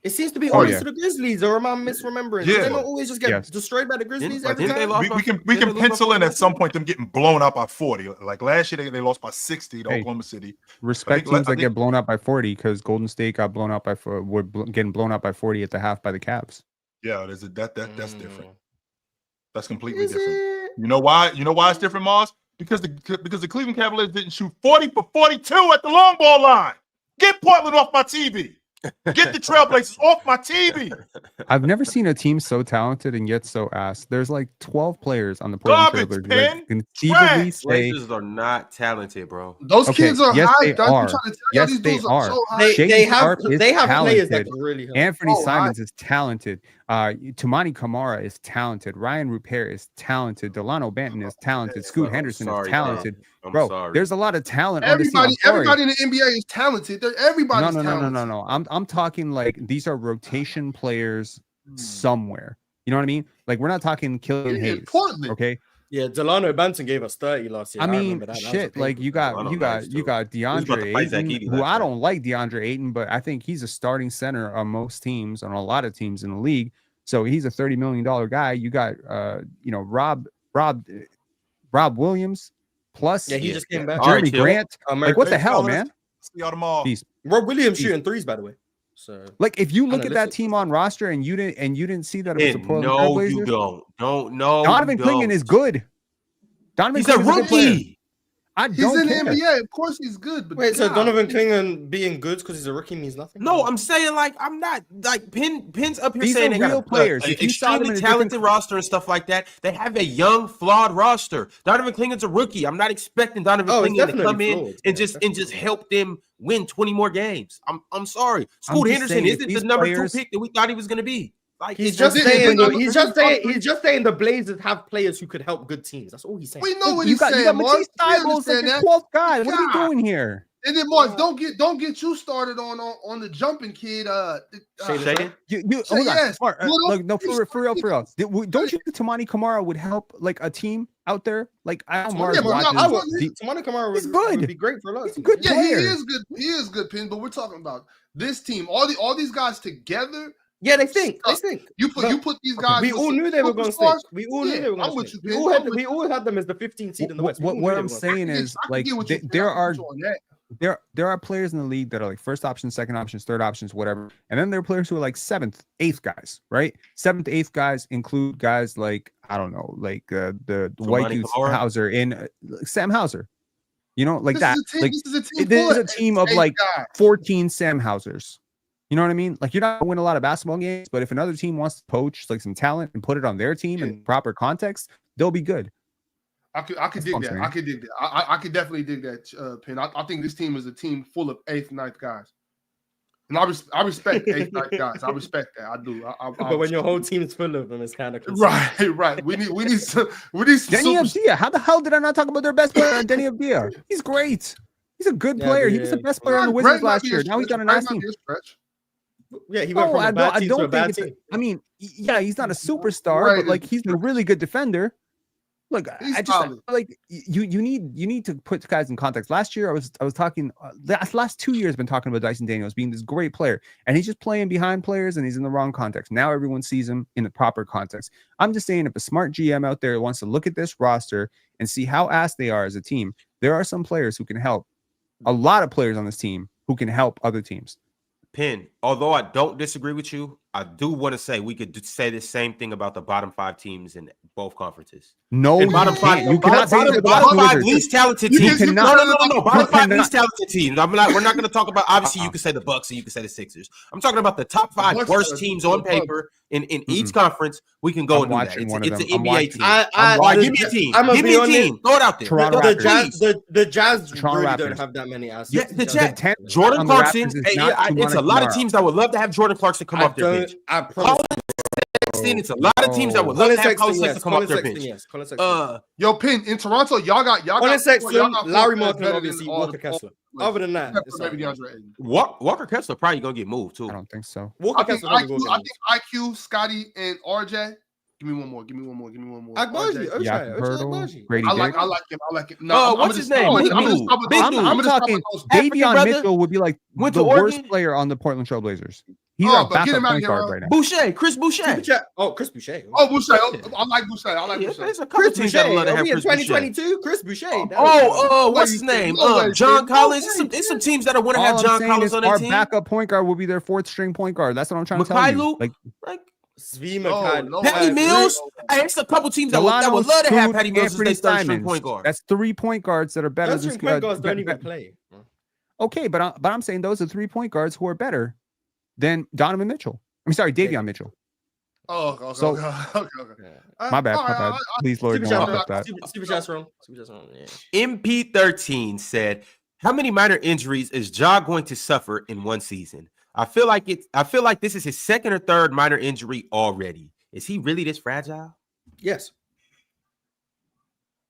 It seems to be always to the Grizzlies, or am I misremembering? Yeah. They don't always just get destroyed by the Grizzlies every time. We can pencil in at some point them getting blown out by 40. Like last year they lost by 60 to Oklahoma City. Respect teams that get blown out by 40 because Golden State got blown out by getting blown out by 40 at the half by the Cavs. Yeah, that's different. That's completely different. You know why? You know why it's different, Mars? Because the Cleveland Cavaliers didn't shoot 40 for 42 at the long ball line. Get Portland off my TV. Get the Trailblazers off my TV. I've never seen a team so talented and yet so ass. There's like 12 players on the Portland Trailblazers that conceivably say Blazers are not talented, bro. Those kids are yes, high. They are. Yes, they are. So high. They have players that can really help. Anthony Simons is talented. Tumani Kamara is talented. Ryan Rupert is talented. Delano Banton is talented. Scoot Henderson is talented. Bro, there's a lot of talent. Everybody in the NBA is talented. Everybody's talented. No. I'm talking like these are rotation players somewhere. You know what I mean? Like we're not talking Killian Hayes. Portland. Okay. Yeah, Delano Banton gave us 30 last year. I mean, shit. Like you got DeAndre Ayton, who I don't like DeAndre Ayton, but I think he's a starting center on most teams, on a lot of teams in the league. So he's a $30 million guy. You got Rob Rob Williams plus he just came back. Jeremy Grant. Like, what the hell, man? See y'all tomorrow. Peace. Rob Williams shooting threes, by the way. So, like, if you look at that team on roster and you didn't see that it was a Portland Trailblazers, you don't. No, Donovan Clingan is good. He's a rookie. He's in the NBA. Of course, he's good. But so Donovan Clingan being good because he's a rookie means nothing. No, I'm saying like I'm not like Penn's up here These saying they real got players. an extremely talented roster and stuff like that. They have a young, flawed roster. Donovan Clingan's a rookie. I'm not expecting Donovan Clingan to come in and just help them win 20 more games. I'm sorry. Scoot Henderson isn't the number 2 pick that we thought he was going to be. Like, he's just saying the Blazers have players who could help good teams. That's all he's saying. We know what he's saying. You got Matisse Thybulle as your 12th guy. What are you doing here? And then, Mark, don't get you started on the jumping kid. Shaden? Yes. Look, no, for real. Don't you think Tamani Kamara would help like a team out there? Like, I know Mars watches. Tamani Kamara would be great for us. Good player. He is good. He is good, Pin. But we're talking about this team. All these guys together. Yeah, they think. You put these guys. We all knew they were going to stink. We all knew they were going to stink. We all had them as the 15th seed in the West. What I'm saying is, like, there are players in the league that are like first options, second options, third options, whatever. And then there are players who are like 7th, 8th guys, right? 7th, 8th guys include guys like, I don't know, like the white dude Hauser in Sam Hauser. You know, like that. This is a team of like 14 Sam Hausers. You know what I mean? Like, you're not gonna win a lot of basketball games, but if another team wants to poach like some talent and put it on their team in proper context, they'll be good. I could dig that. I could dig that. I could definitely dig that, Pin. I think this team is a team full of 8th, 9th guys. And I respect 8th, 9th guys. I respect that. I do. But when your whole team is full of them, it's kind of right. We need some Denny Avdia. How the hell did I not talk about their best player, Denny Avdia? He's great. He's a good player. He was the best player on the Wizards last year. Now he's on a nice team. Yeah, he went from a bad team to a bad team. I mean, yeah, he's not a superstar, but like he's a really good defender. Look, I just like you need to put guys in context. Last year, I was talking. Last 2 years, I've been talking about Dyson Daniels being this great player, and he's just playing behind players, and he's in the wrong context. Now everyone sees him in the proper context. I'm just saying, if a smart GM out there wants to look at this roster and see how ass they are as a team, there are some players who can help. A lot of players on this team who can help other teams. Pin, although I don't disagree with you, I do want to say we could say the same thing about the bottom 5 teams in both conferences. No, and bottom 5. You cannot say the bottom 5 least talented teams. No. Bottom 5 least talented teams. We're not going to talk about. Obviously, you could say the Bucks and you could say the Sixers. I'm talking about the top 5 worst teams on paper in each conference. We can go and do that. It's an NBA team. Give me a team. Give me a team. Throw it out there. The Jazz really don't have that many assets. Yes, the Jazz. Jordan Clarkson. It's a lot of teams that would love to have Jordan Clarkson come off their bench. It's a lot of teams that would love to have Colin Sexton come off their bench. Yo, Pin, in Toronto, y'all got Colin Sexton, Larry Martin, obviously, Walker Kessler. Other than that, Walker Kessler probably gonna get moved too. I don't think so. I think IQ, Scotty, and RJ. Give me one more. Agbaji. Yeah, Brady. I like him. No, what's his name? I'm talking. Davion Mitchell would be like the worst player on the Portland Trail Blazers. He's our backup point guard right now. Chris Boucher. Chris Boucher. Boucher. I like Boucher. There's a couple teams that love to have Chris Boucher. 2022, Chris Boucher. What's his name? John Collins. There's some teams that want to have John Collins on their team. Our backup point guard will be their 4th string point guard. That's what I'm trying to tell you. Like Svi Mikal. Patty Mills. Hey, it's a couple teams that would love to have Patty Mills as their 3rd string point guard. That's 3 point guards that are better than point guards don't even play. Okay, but I'm saying those are 3 point guards who are better than Donovan Mitchell. I'm sorry, Davion Mitchell. Okay. My bad. Please, Lord, don't talk about that. Superchats wrong. MP13 said, "How many minor injuries is Ja going to suffer in one season? I feel like this is his 2nd or 3rd minor injury already. Is he really this fragile?" Yes.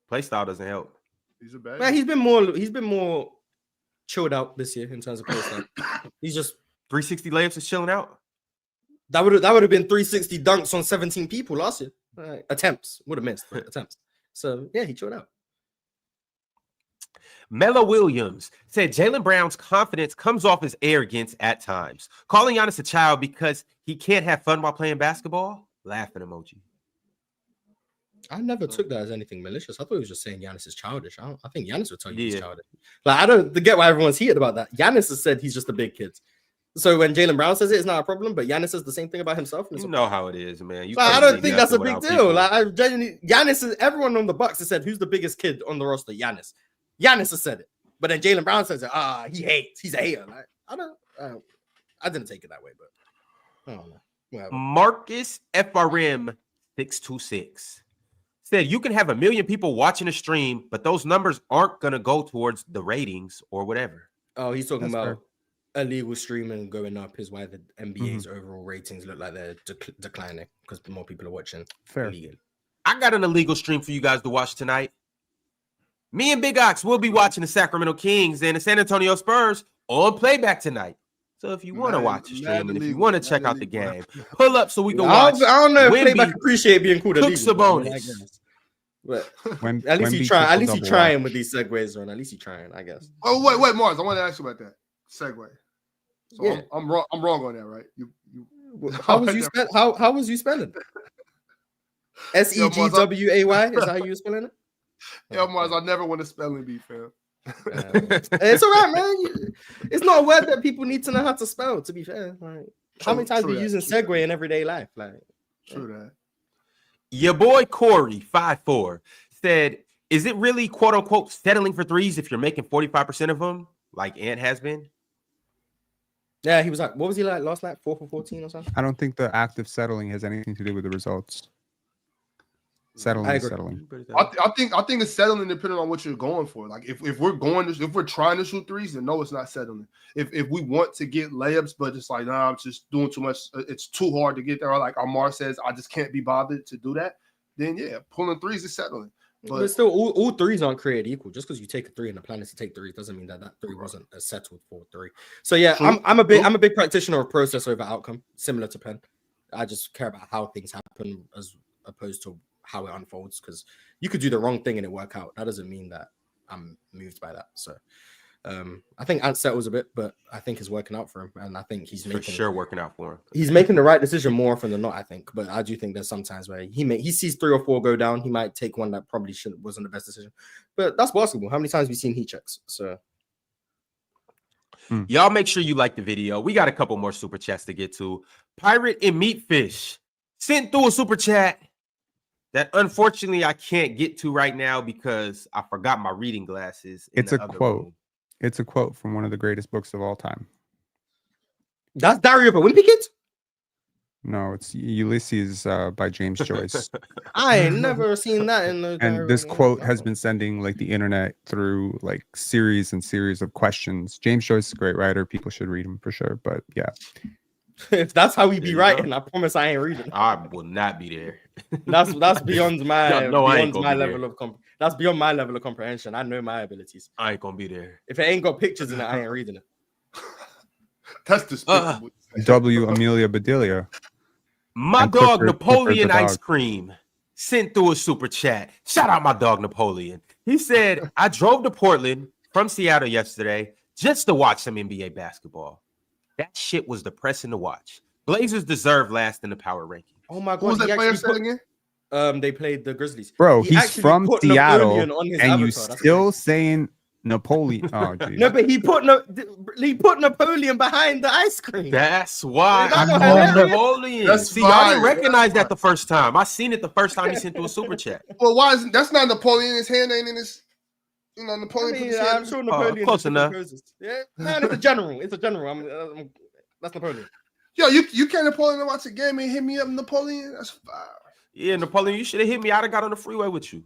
Play style doesn't help. Man, he's been more chilled out this year in terms of play style. He's just 360 layups is chilling out. That would have been 360 dunks on 17 people last year. Attempts would have missed, but attempts. So yeah, he chilled out. Melo Williams said Jaylen Brown's confidence comes off as arrogance at times. Calling Giannis a child because he can't have fun while playing basketball? Laughing emoji. I never took that as anything malicious. I thought he was just saying Giannis is childish. I think Giannis would tell you he's childish. Like, I don't get why everyone's heated about that. Giannis has said he's just a big kid. So when Jaylen Brown says it's not a problem, but Giannis says the same thing about himself. You know how it is, man. I don't think that's a big deal. Like, I genuinely, Giannis is, everyone on the Bucks has said, who's the biggest kid on the roster? Giannis. Giannis has said it. But then Jaylen Brown says it. He hates. He's a hater. Like, I didn't take it that way, but I don't know. Whatever. Marcus FRM 626 said you can have 1 million people watching a stream, but those numbers aren't gonna go towards the ratings or whatever. Oh, he's talking about illegal streaming going up is why the NBA's overall ratings look like they're declining because more people are watching. Fair. Illegally. I got an illegal stream for you guys to watch tonight. Me and Big Ox will be watching the Sacramento Kings and the San Antonio Spurs on playback tonight. So if you want to watch a stream and if you want to check out the game, pull up so we can watch. I don't know if playback appreciate being called illegal. Sabonis. But at least he's trying. At least he's trying with these segues, or at least he's trying, I guess. Oh wait, Mars. I want to ask you about that segue. So yeah. I'm wrong on that, right? How was you spelling? How was you spelling? SEGWAY is how you spelling it? Yeah, Mars. I never want to spelling bee, fam. It's all right, man. It's not a word that people need to know how to spell. To be fair, like how many times are you using segue in everyday life? Like, true that. Your boy Corey 5'4" said, "Is it really quote unquote settling for threes if you're making 45% of them, like Ant has been?" Yeah, he was like, what was he like last night? 4 for 14 or something? I don't think the act of settling has anything to do with the results. Settling. I think it's settling depending on what you're going for. Like if we're trying to shoot threes, then no, it's not settling. If we want to get layups, but it's like, nah, I'm just doing too much. It's too hard to get there. Or like Amar says, I just can't be bothered to do that. Then yeah, pulling threes is settling. But still, all threes aren't created equal. Just because you take a three and the plan is to take threes doesn't mean that three wasn't a settled for three. So yeah, I'm a big practitioner of process over outcome, similar to Penn. I just care about how things happen as opposed to how it unfolds, because you could do the wrong thing and it work out. That doesn't mean that I'm moved by that. So I think Ant settles a bit, but I think it's working out for him, and I think he's working out for him. He's making the right decision more often than not, I think. But I do think there's sometimes where he sees 3 or 4 go down. He might take one that probably wasn't the best decision. But that's basketball. How many times have we seen heat checks? So y'all make sure you like the video. We got a couple more super chats to get to. Pirate and Meatfish sent through a super chat that unfortunately I can't get to right now because I forgot my reading glasses. It's a quote. It's a quote from one of the greatest books of all time. That's Diary of a Wimpy Kid? No, it's Ulysses by James Joyce. I ain't never seen that in the. And this quote has been sending like the internet through like series and series of questions. James Joyce is a great writer. People should read him for sure. But yeah. If that's how we be writing, I promise I ain't reading. I will not be there. That's beyond my level of that's beyond my level of comprehension. I know my abilities. I ain't gonna be there. If it ain't got pictures in it, I ain't reading it. That's despicable. W. Amelia Bedelia. My dog Napoleon Ice Cream sent through a super chat. Shout out my dog Napoleon. He said, I drove to Portland from Seattle yesterday just to watch some NBA basketball. That shit was depressing to watch. Blazers deserve last in the power ranking. Oh my god! What was that player said again? They played the Grizzlies. Bro, he's from Seattle, and you still saying Napoleon? Oh, geez. No, but he put Napoleon behind the ice cream. That's why I called Napoleon. See, y'all didn't recognize that the first time. I seen it the first time he sent through a super chat. Well, why isn't that's not Napoleon? His hand ain't in his. You know, Napoleon. I'm sure Napoleon. Close enough. Yeah, man, it's a general. It's a general. That's Napoleon. Yo, you can't Napoleon to watch a game and hit me up, Napoleon. That's fire. Yeah, Napoleon, you should have hit me. I'd have got on the freeway with you.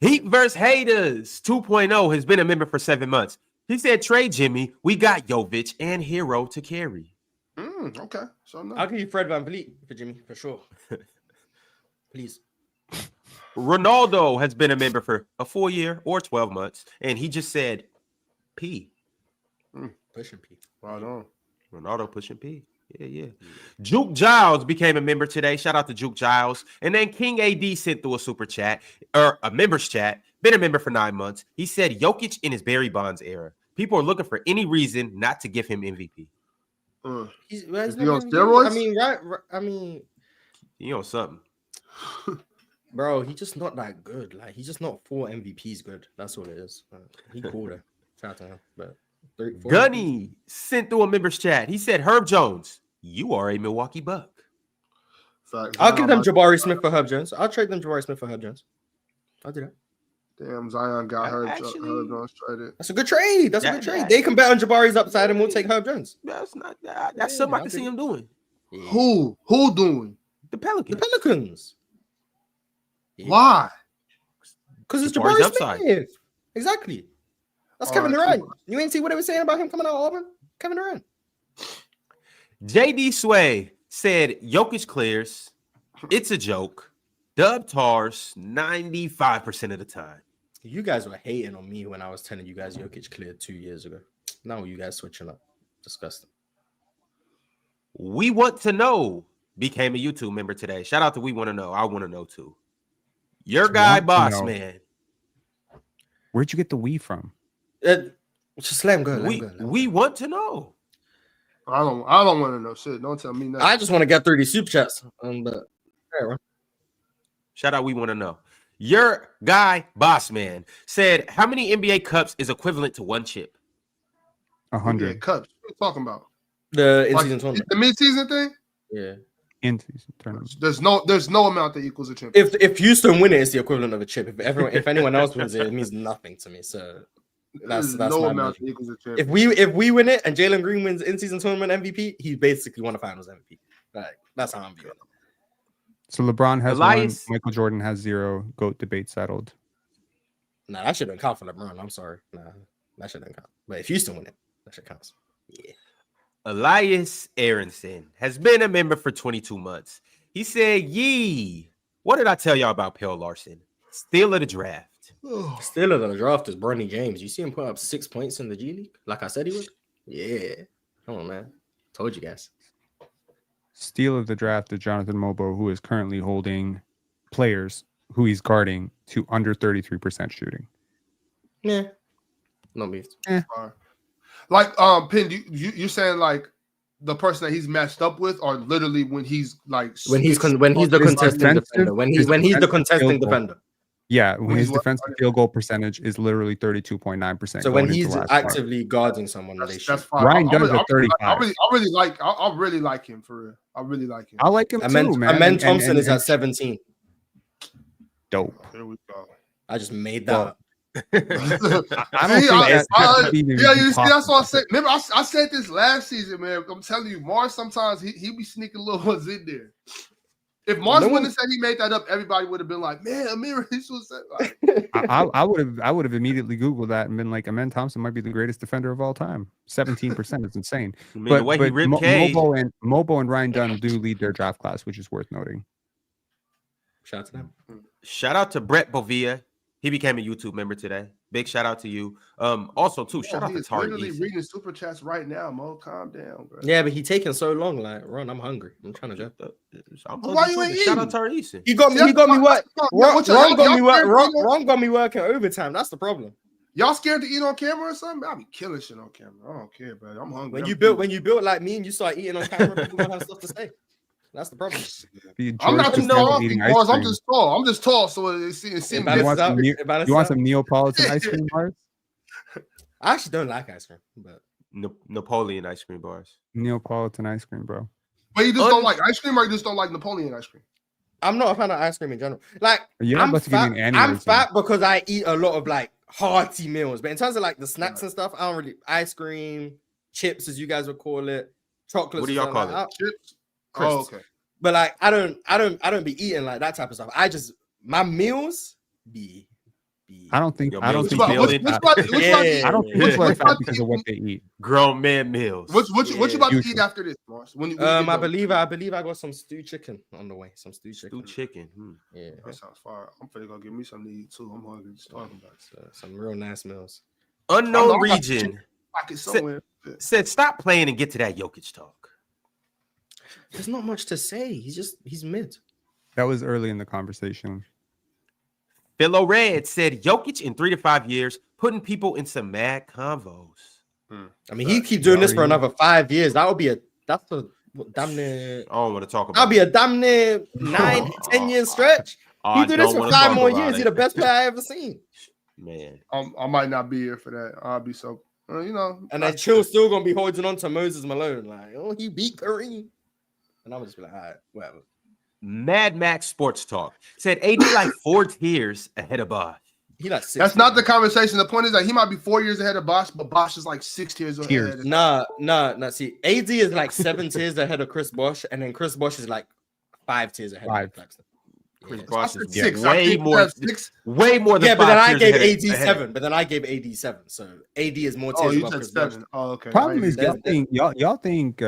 Heat vs. Haters 2.0 has been a member for 7 months. He said, trade Jimmy. We got Jokic and Hero to carry. Okay. So I'll give you Fred VanVleet for Jimmy, for sure. Please. Ronaldo has been a member for a full year or 12 months, and he just said P. Pushing P. Right on. Ronaldo pushing P. Yeah. Juke Giles became a member today. Shout out to Juke Giles. And then King AD sent through a super chat, or a members chat, been a member for 9 months. He said Jokic in his Barry Bonds era. People are looking for any reason not to give him MVP. Is he on steroids? I mean, right. I mean, you know something. Bro, he's just not that good. Like, he's just not 4 MVPs good. That's what it is. He called it. Shout out to him. But 4 Gunny sent through a members chat. He said, Herb Jones, you are a Milwaukee Buck. I'll give them Jabari Smith for Herb Jones. I'll trade them Jabari Smith for Herb Jones. I'll do that. Damn, Zion got Herb Jones traded. That's a good trade. That's a good trade. They can bet on Jabari's upside and we'll take Herb Jones. That's not that's something I can see him doing. Yeah. Who doing? The Pelicans. The Pelicans. Yeah. Why? Because it's Jabari's Jabari upside. Smith. Exactly. That's Kevin Durant. You ain't see what they were saying about him coming out of Auburn? Kevin Durant. JD Sway said Jokic clears. It's a joke. Dub tars 95% of the time. You guys were hating on me when I was telling you guys Jokic cleared 2 years ago. Now you guys switching up. Disgusting. We want to know became a YouTube member today. Shout out to We Want to Know. I want to know too. Your guy, Boss Man. Where'd you get the we from? Just let him go. We want to know. I don't want to know shit. Don't tell me nothing. I just want to get through these super chats. Shout out, We Want to Know. Your guy, Boss Man, said, how many NBA cups is equivalent to 1 chip? 100 cups. What are you talking about? The in-season tournament. The mid-season thing? Yeah. In-season tournament. There's no amount that equals a chip. If Houston win it, it's the equivalent of a chip. If anyone else wins it, it means nothing to me. So that's no my amount measure. that equals a chip. If we win it and Jalen Green wins in-season tournament MVP, he basically won a Finals MVP. Like, that's how I'm viewing it. So LeBron has Elias. 1, Michael Jordan has 0. GOAT debate settled. Nah, that shouldn't count for LeBron. I'm sorry. Nah, that shouldn't count. But if Houston win it, that should count. Yeah. Elias Aronson has been a member for 22 months. He said, Yee, what did I tell y'all about Pale Larson? Steal of the draft. Steal of the draft is Bronny James. You see him put up 6 points in the G League, like I said he would? Yeah. Come on, man. Told you guys. Steal of the draft is Jonathan Mobo, who is currently holding players who he's guarding to under 33% shooting. Yeah. No beef. Like, Pin, you saying like the person that he's matched up with, or literally when he's like when he's the contesting defender. When he's the contesting defender. Yeah, when his defensive field goal percentage is literally 32.9%. So when he's actively guarding someone, that's fine. Ryan Dunn is at 35. I really like him for real. I really like him. I like him too, man. Amen Thompson is at 17. Dope. Here we go. I just made that up. I don't think you see, that's what I said. Remember, I said this last season, man. I'm telling you, Mars sometimes he be sneaking little ones in there. If Mars wouldn't have said he made that up, everybody would have been like, "Man, Amir, this was like." I would have immediately Googled that and been like, Amen Thompson might be the greatest defender of all time. 17% is insane. But Mobo and Ryan Dunn do lead their draft class, which is worth noting. Shout out to them. Shout out to Brett Bovia. He became a YouTube member today. Big shout out to you. Also, too, shout out to Tari. He's literally reading super chats right now, Mo. Calm down, bro. Yeah, but he taking so long. Like, Ron, I'm hungry. I'm trying to jump up. Why you ain't Shout eating? out Tari Eason. He got me what? Ron got me working overtime. That's the problem. Y'all scared to eat on camera or something? I'll be killing shit on camera. I don't care, bro. I'm hungry. When you built like me and you start eating on camera, people don't have stuff to say. That's the problem. I'm not just tall. I'm just tall. I'm just tall, so it seems. You want some Neapolitan ice cream bars? I actually don't like ice cream, but Napoleon ice cream bars. Neapolitan ice cream, bro. But you just don't like ice cream, or you just don't like Napoleon ice cream? I'm not a fan of ice cream in general. Like, I'm fat because I eat a lot of like hearty meals. But in terms of like the snacks and stuff, I don't really ice cream, chips, as you guys would call it, chocolates. What do y'all call it? Chips. Crisps. Oh, okay. But like, I don't be eating like that type of stuff. My meals be. I don't think fat because of what they eat. Grown man meals. What you about to eat after this, Mars? I believe I got some stewed chicken on the way. Some stewed chicken. Yeah, that sounds fire. I'm finna go get me something to eat too. I'm hungry just talking about it. Some real nice meals. Unknown region said stop playing and get to that Jokic talk. There's not much to say. He's mid. That was early in the conversation. Philo Red said Jokic in 3 to 5 years, putting people in some mad convos. I mean, he keep doing this for another 5 years. That would be Damn near. I don't want to talk about. I'll be a damn near 9-10 year stretch. He do this for 5 more years. He's the best player I ever seen. Man, I might not be here for that. I'll be so, And then Chill's still gonna be holding on to Moses Malone, like, oh, he beat Kareem, and I'm just be like, all right, whatever. Mad Max Sports Talk said AD like 4 tiers ahead of Bosh. He like 6. That's not the conversation. The point is that he might be 4 years ahead of Bosh, but Bosh is like 6 tiers ahead. Nah. See, AD is like 7 tiers ahead of Chris Bosh, and then Chris Bosh is like 5 tiers ahead of Claxton. Chris Bosh is 6. way more than yeah, but then I gave AD AD 7. But then I gave AD 7. So AD is more tiers above Chris Bosh. Oh, okay. Problem is y'all think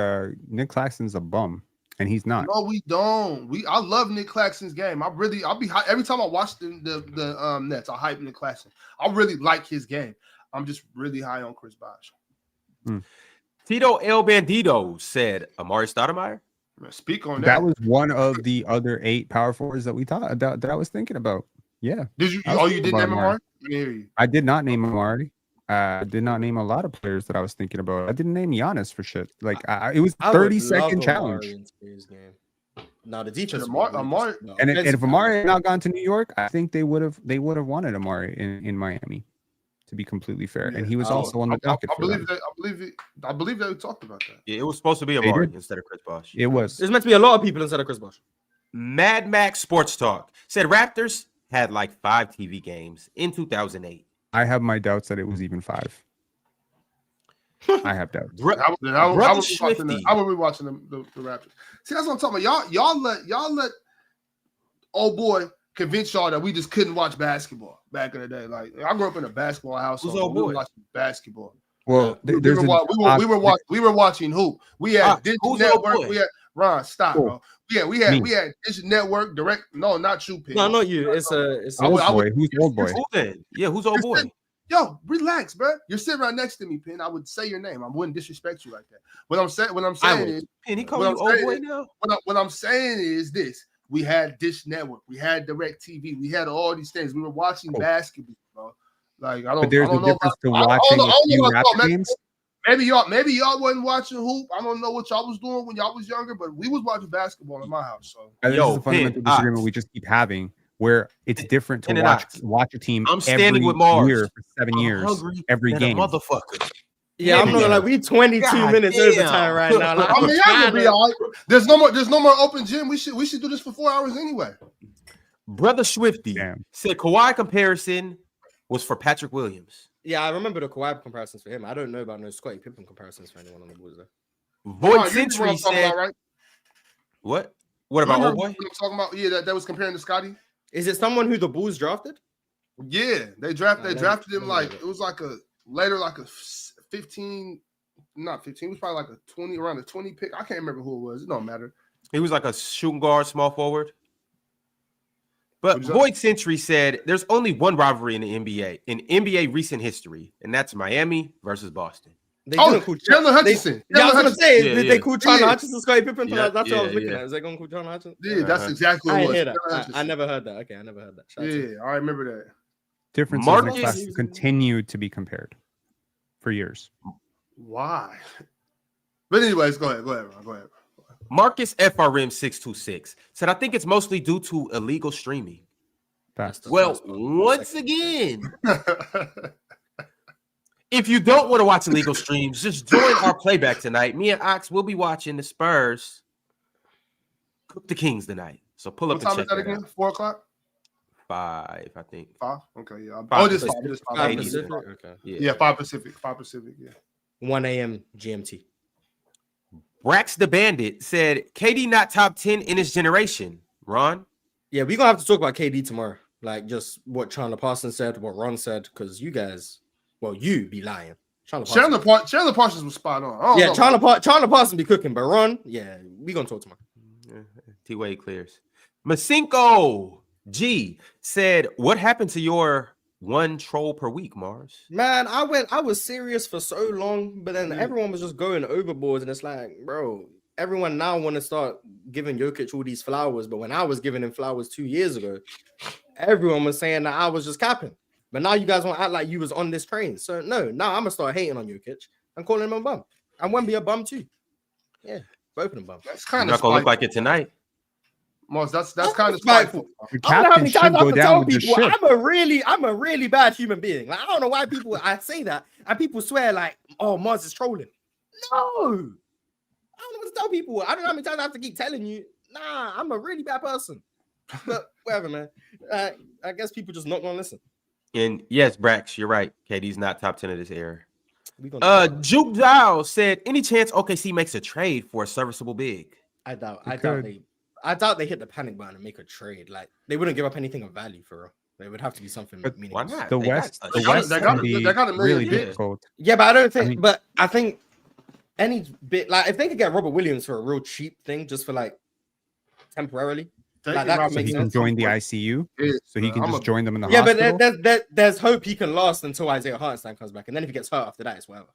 Nic Claxton's a bum, and he's not. No, we don't. I love Nic Claxton's game. I'll be high every time I watch the Nets. I hype Nic Claxton. I really like his game. I'm just really high on Chris Bosh. Tito El Bandito said Amari Stoudemire. Speak on that. That was one of the other 8 power forwards that we thought that I was thinking about. Yeah. Did you? Oh, you did name Amari? I did not name Amari. I did not name a lot of players that I was thinking about. I didn't name Giannis for shit. Like it was 30-second challenge. No, the defense. Amari. And if Amari had not gone to New York, I think they would have wanted Amari in Miami. To be completely fair, and he was also on the docket. I believe they talked about that. Yeah, it was supposed to be Amari instead of Chris Bosh. It was. There's meant to be a lot of people instead of Chris Bosh. Mad Max Sports Talk said Raptors had like 5 TV games in 2008. I have my doubts that it was even 5. I have doubts. I would be watching the Raptors. See, that's what I'm talking about. Y'all let old boy convince y'all that we just couldn't watch basketball back in the day. Like I grew up in a basketball household. We were watching basketball. Well, we were watching hoop. We had Dish Network. We had Ron. Stop, bro. Yeah, we had Dish Network direct. No, not you, Pin. No, not you. It's old boy. Who's old boy? Yeah, who's old boy? Yo, relax, bro. You're sitting right next to me, Pin. I would say your name. I wouldn't disrespect you like that. What I'm saying is, Pin, he called you old boy now. What I'm saying is this. We had Dish Network. We had Direct TV. We had all these things. We were watching basketball, bro. Like I don't. But there's a difference to watching a few Raptor games. Maybe y'all wasn't watching hoop. I don't know what y'all was doing when y'all was younger, but we was watching basketball in my house. So this is a fundamental disagreement we just keep having, where it's different to watch a team. I'm standing with Mars year for 7 years, every game. Motherfucker. Yeah, I'm not like we 22 minutes overtime right now. Like, I mean, y'all gonna be all right. There's no more open gym. We should do this for 4 hours anyway. Brother Swifty said Kawhi comparison was for Patrick Williams. Yeah, I remember the Kawhi comparisons for him. I don't know about no Scottie Pippen comparisons for anyone on the Bulls though. Void Century said, right? What? What about old boy? I'm talking about that was comparing to Scottie. Is it someone who the Bulls drafted? Yeah, they drafted him like it was like a 15, not 15. It was probably like a 20, around a 20 pick. I can't remember who it was. It don't matter. He was like a shooting guard, small forward. But Void Century said there's only one rivalry in the NBA, in NBA recent history, and that's Miami versus Boston. Chandler Hutchison. Yeah, I was gonna say, did they call Chandler Hutchison Scottie Pippen? That's what I was looking at. Is they gonna call Chandler Hutchison? Yeah, that's exactly what it was. I never heard that. Okay, I never heard that. Yeah, I remember that. Differences continued to be compared for years. Why? But anyways, go ahead, Ron. Marcus FRM626 said, I think it's mostly due to illegal streaming. Well, once again, if you don't want to watch illegal streams, just join our playback tonight. Me and Ox will be watching the Spurs cook the Kings tonight. So pull up and check that again. 4 o'clock? 5, I think. 5? Okay, yeah. 5 this 5 Pacific? Okay. Yeah, 5 Pacific. 5 Pacific, yeah. 1 a.m. GMT. Brax the Bandit said, KD not top 10 in his generation. Ron? Yeah, we're going to have to talk about KD tomorrow. Like, just what Chandler Parsons said, what Ron said, because you guys, well, you be lying. Chandler Parsons was spot on. Yeah, Chandler Parsons be cooking, but Ron, yeah, we're going to talk tomorrow. T-Way clears. Masinko G said, what happened to your one troll per week, Mars? Man, I was serious for so long, but then everyone was just going overboard, and it's like, bro, everyone now want to start giving Jokic all these flowers, but when I was giving him flowers 2 years ago, everyone was saying that I was just capping. But now you guys want to act like you was on this train. So no, now I'm gonna start hating on Jokic and calling him a bum. And Wemby a bum too. Yeah. Both of them bums. That's kind Not of gonna look like it tonight. Mars, that's kind of spiteful. spiteful. The I don't know how captain many should times I have go to down tell with the people ship. I'm a really bad human being. Like I don't know why people I say that and people swear like, oh, Mars is trolling. No, I don't know what to tell people. I don't know how many times I have to keep telling you. Nah, I'm a really bad person. But whatever, man. I guess people just not gonna listen. And yes, Brax, you're right. KD's not top 10 of this era. Juke Dial said, any chance OKC makes a trade for a serviceable big? I doubt they hit the panic button and make a trade. Like they wouldn't give up anything of value for real. They would have to be something meaningful. Why not? The West can be really difficult. Yeah, but I don't think. I think any bit like if they could get Robert Williams for a real cheap thing, just for like temporarily, like that So he can join the ICU. So he can just join them in the hospital. But there's hope he can last until Isaiah Hartenstein comes back, and then if he gets hurt after that, it's whatever.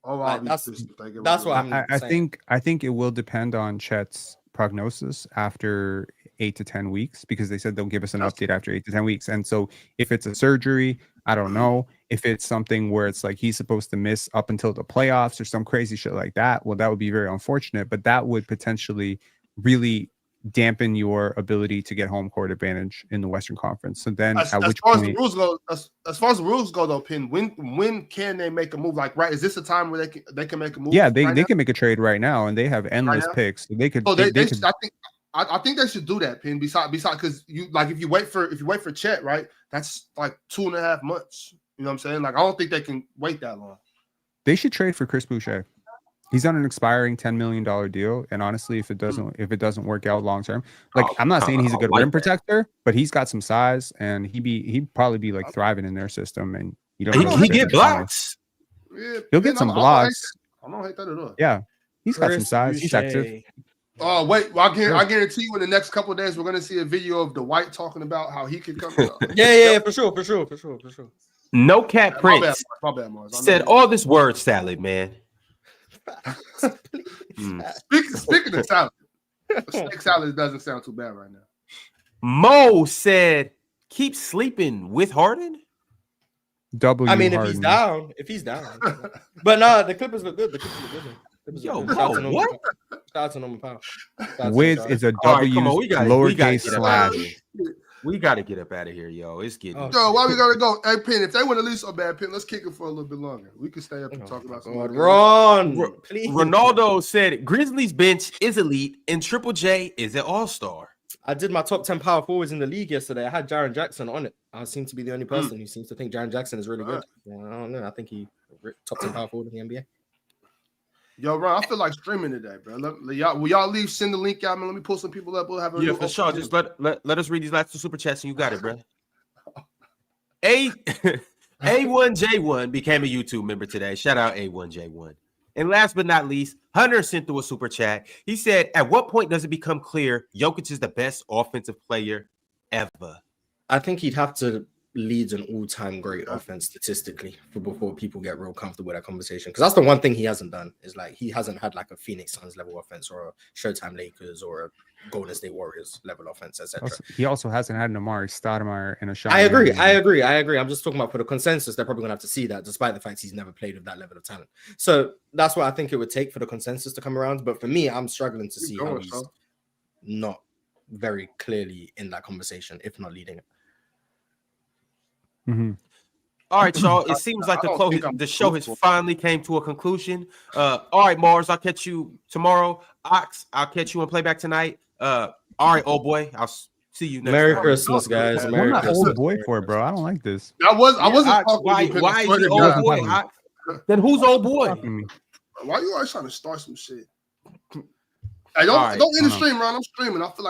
Like, that's what I'm saying. I think it will depend on Chet's prognosis after 8 to 10 weeks, because they said they'll give us an update after 8 to 10 weeks. And so if it's a surgery, I don't know. If it's something where it's like he's supposed to miss up until the playoffs or some crazy shit like that, well, that would be very unfortunate, but that would potentially really dampen your ability to get home court advantage in the Western Conference. So then as far as the rules go though, Pin, when can they make a move? Like, right, is this a time where they can make a move? Yeah, they can make a trade right now, and they have endless picks. So they could. I think they should do that, Pin. Besides, because you like if you wait for Chet, right? That's like 2.5 months. You know what I'm saying? Like, I don't think they can wait that long. They should trade for Chris Boucher. He's on an expiring $10 million deal, and honestly, if it doesn't work out long term, like I'm not saying he's a good rim protector, but he's got some size, and he'd probably be like thriving in their system. And you don't. He get blocks. Yeah, he'll get some blocks. I don't hate that at all. Yeah, he's got some size. He's active. Oh wait, well, I guarantee you in the next couple of days we're gonna see a video of Dwight talking about how he could come. Yeah, for sure. No Cat Prince my bad, Mars. said all this word salad, man. Speaking of salad, steak salad doesn't sound too bad right now. Mo said, keep sleeping with Harden. If he's down. But no, the Clippers look good. Yo, what? Shout out to Norman Powell. Wiz is a W lowercase slash. We got to get up out of here, yo. It's getting. Yo, why we gotta go? Hey, Pin, if they want to leave so bad, Pin, let's kick it for a little bit longer. We can stay up and talk about some. Ronaldo said Grizzlies bench is elite and Triple J is an all-star. I did my top 10 power forwards in the league yesterday. I had Jaren Jackson on it. I seem to be the only person who seems to think Jaren Jackson is really good. Yeah, I don't know. I think he top 10 power forward in the NBA. Yo, Ron, I feel like streaming today, bro. Will y'all leave? Send the link out, man. Let me pull some people up. We'll have a for sure. Just let us read these last two super chats, and you got it, bro. A1J1 became a YouTube member today. Shout out A1J1. And last but not least, Hunter sent through a super chat. He said, "At what point does it become clear Jokic is the best offensive player ever?" I think he'd have to lead an all-time great offense statistically before people get real comfortable with that conversation. Because that's the one thing he hasn't done is like he hasn't had like a Phoenix Suns level offense or a Showtime Lakers or a Golden State Warriors level offense, etc. He also hasn't had an Amari Stoudemire and a shot. I agree. I'm just talking about for the consensus. They're probably gonna have to see that, despite the fact he's never played with that level of talent. So that's what I think it would take for the consensus to come around. But for me, I'm struggling to see how he's not very clearly in that conversation, if not leading it. Mm-hmm. All right, y'all. It seems like the show has finally came to a conclusion. All right, Mars, I'll catch you tomorrow. Ox, I'll catch you on playback tonight. All right, old boy, I'll see you next Merry time. Christmas, guys. Merry Christmas. Old boy for it, bro. I don't like this. I wasn't Ox, talking to you. Why is he old boy? Then who's old boy? Why you always trying to start some shit? Hey, don't end the stream, Ron. I'm streaming. I feel like